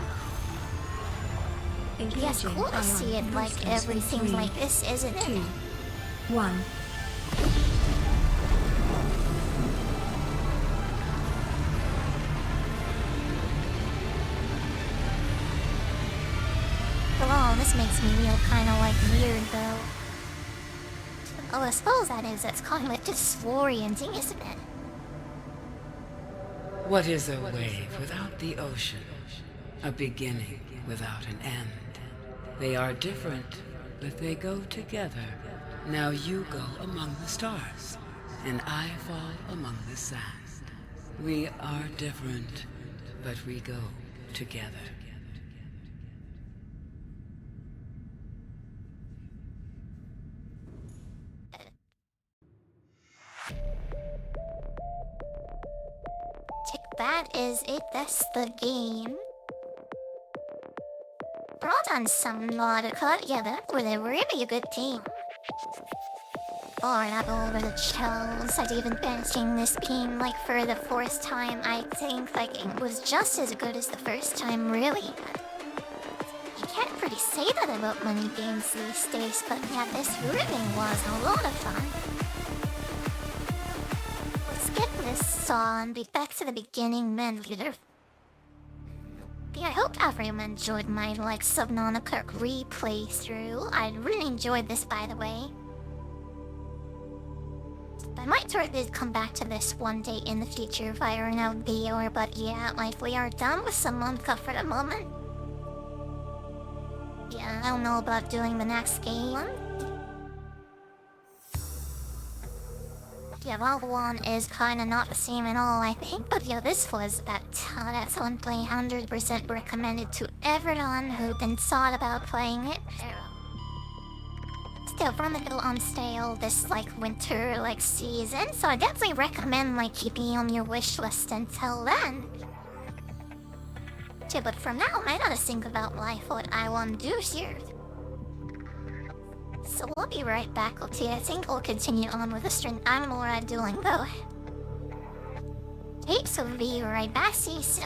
Engaging Yes, cool to ion see it like boosters in everything 3, like this, isn't it? 2, 1. Oh, this makes me feel kind of like weird though. Oh, I suppose that's kind of disorienting, isn't it? What is a wave without the ocean? A beginning without an end. They are different, but they go together. Now you go among the stars, and I fall among the sand. We are different, but we go together. That is it, that's the game. We're all done Subnautica. Yeah, that was a really good team. Bored up over the shells. I'd even finishing this game like for the fourth time. I think like it was just as good as the first time, really. You can't really say that about many games these days, but yeah, this really was a lot of fun. Let's get this saw and be back to the beginning then later. Yeah, I hope everyone enjoyed my like Subnautica replay through. I really enjoyed this, by the way. I might try to come back to this one day in the future if I run out video, but yeah, like we are done with Subnautica for the moment. Yeah, I don't know about doing the next game. Yeah, Valve 1 is kinda not the same at all, I think. But yeah, this was that's one play 100% recommended to everyone who then thought about playing it. Still, from a little on stale this like winter like season, so I definitely recommend like keeping it on your wish list until then. Yeah, but for now, I gotta think about life, what I want to do here. So we'll be right back, okay? I think we'll continue on with the stream. I don't know what I'm doing though. Okay, so we'll be right back, see ya.